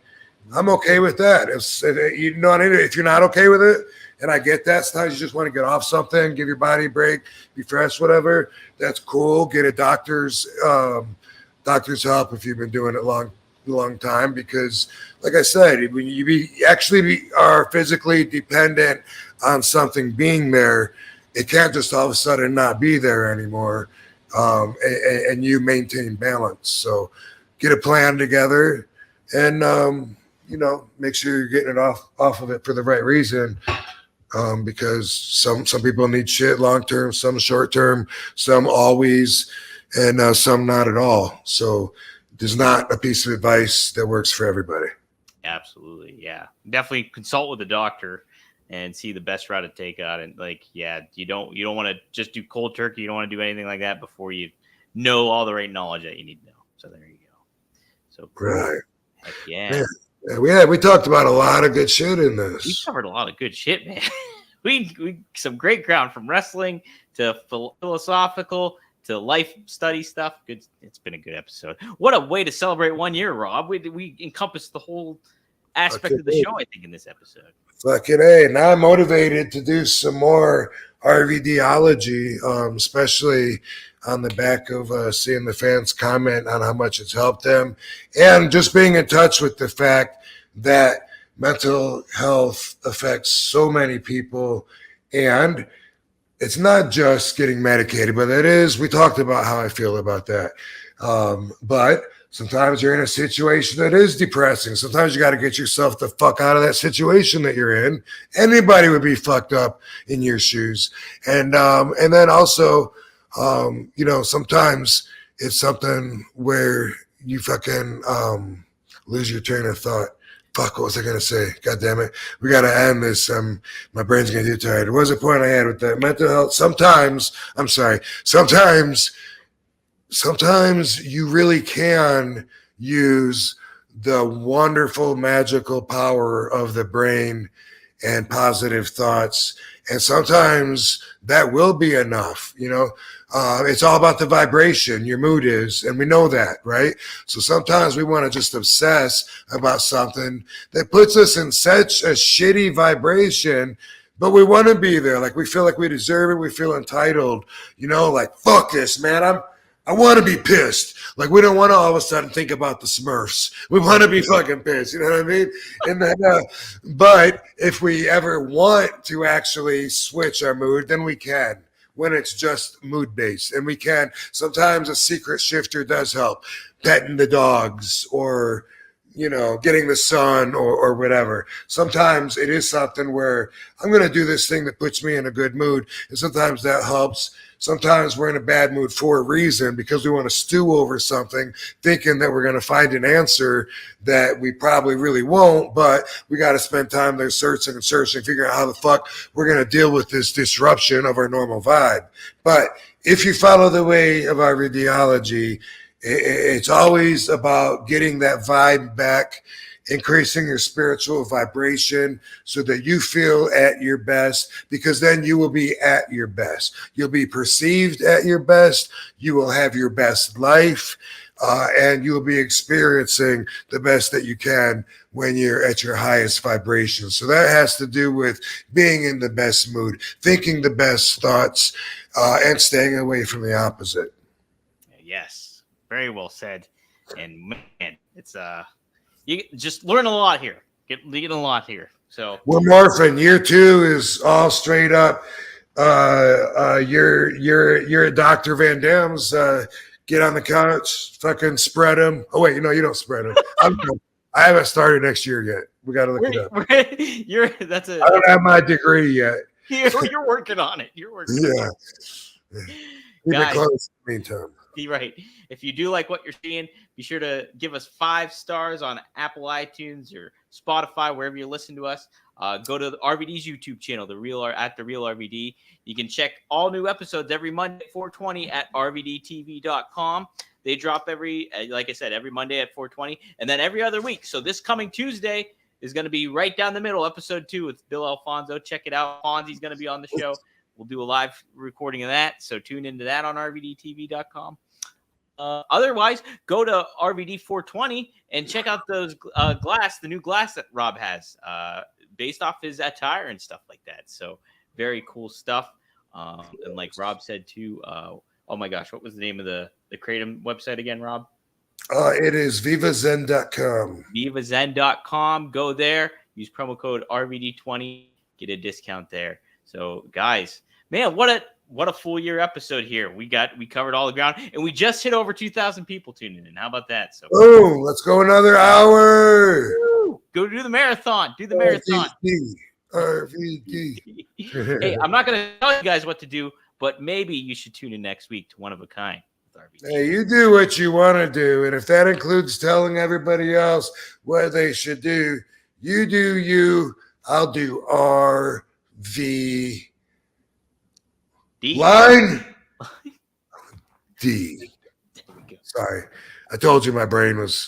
I'm okay with that. If you're not okay with it, and I get that, sometimes you just want to get off something, give your body a break, be fresh, whatever. That's cool. Get a doctor's help if you've been doing it long time, because like I said, when you are physically dependent on something being there, it can't just all of a sudden not be there anymore, and you maintain balance. So get a plan together and make sure you're getting it off of it for the right reason, because some people need shit long term, some short term, some always, and some not at all. So there's not a piece of advice that works for everybody. Absolutely. Yeah. Definitely consult with a doctor and see the best route to take on it. You don't want to just do cold turkey. You don't want to do anything like that before you know all the right knowledge that you need to know. So there you go. So cool. Right. Heck yeah. We talked about a lot of good shit in this. We covered a lot of good shit, man. we some great ground, from wrestling to philosophical to life study stuff. Good. It's been a good episode. What a way to celebrate 1 year, Rob. We encompassed the whole aspect of the show, I think, in this episode. Fucking A. Now I'm motivated to do some more RVDology, especially on the back of seeing the fans comment on how much it's helped them, and just being in touch with the fact that mental health affects so many people, and it's not just getting medicated, but it is. We talked about how I feel about that. But sometimes you're in a situation that is depressing. Sometimes you got to get yourself the fuck out of that situation that you're in. Anybody would be fucked up in your shoes. And then also, sometimes it's something where you fucking lose your train of thought Fuck, what was I gonna say? God damn it. We gotta end this. My brain's gonna get tired. What was the point I had with that? Mental health. Sometimes you really can use the wonderful magical power of the brain and positive thoughts. And sometimes that will be enough, it's all about the vibration your mood is, and we know that, right? So sometimes we want to just obsess about something that puts us in such a shitty vibration, but we want to be there. Like we feel like we deserve it. We feel entitled, like, fuck this, man. I want to be pissed. Like, we don't want to all of a sudden think about the Smurfs. We want to be fucking pissed. You know what I mean? And then, but if we ever want to actually switch our mood, then we can, when it's just mood based. And we can. Sometimes a secret shifter does help. Petting the dogs, or getting the sun, or whatever. Sometimes it is something where I'm going to do this thing that puts me in a good mood. And sometimes that helps. Sometimes we're in a bad mood for a reason, because we want to stew over something, thinking that we're going to find an answer that we probably really won't, but we got to spend time there searching, figuring out how the fuck we're going to deal with this disruption of our normal vibe. But if you follow the way of our RVDology, it's always about getting that vibe back, increasing your spiritual vibration so that you feel at your best, because then you will be at your best. You'll be perceived at your best. You will have your best life, and you will be experiencing the best that you can when you're at your highest vibration. So that has to do with being in the best mood, thinking the best thoughts, and staying away from the opposite. Yes. Very well said. And man, it's you just learn a lot here. Get a lot here. So we're morphing. Year 2 is all straight up. You're at Dr. Van Dam's. Get on the couch, fucking spread them. Oh wait, you don't spread them. I haven't started next year yet. We got to look it up. I don't have my degree yet. You're working on it. You're working. Yeah. Keep it close in the meantime. Right. If you do like what you're seeing, be sure to give us 5 stars on Apple iTunes or Spotify, wherever you listen to us. Go to the RVD's YouTube channel, The Real RVD. You can check all new episodes every Monday at 4:20 at rvdtv.com. They drop every Monday at 4:20, and then every other week. So this coming Tuesday is going to be right down the middle, episode 2 with Bill Alfonso. Check it out. Fonzie's going to be on the show. We'll do a live recording of that, so tune into that on rvdtv.com. Otherwise, go to RVD 420 and check out those the new glass that Rob has, based off his attire and stuff like that. So very cool stuff. And like Rob said too, oh my gosh, what was the name of the Kratom website again, Rob? It is vivazen.com. Vivazen.com. Go there, use promo code RVD20, get a discount there. So guys, man, what a full year episode here. We covered all the ground, and we just hit over 2,000 people tuning in. How about that? So boom, let's go another hour. Woo! Go do the marathon. Do the marathon. RVD. Hey, I'm not going to tell you guys what to do, but maybe you should tune in next week to One of a Kind with RVD. Hey, you do what you want to do, and if that includes telling everybody else what they should do, you do you. I'll do RVD. Line D. Sorry. I told you my brain was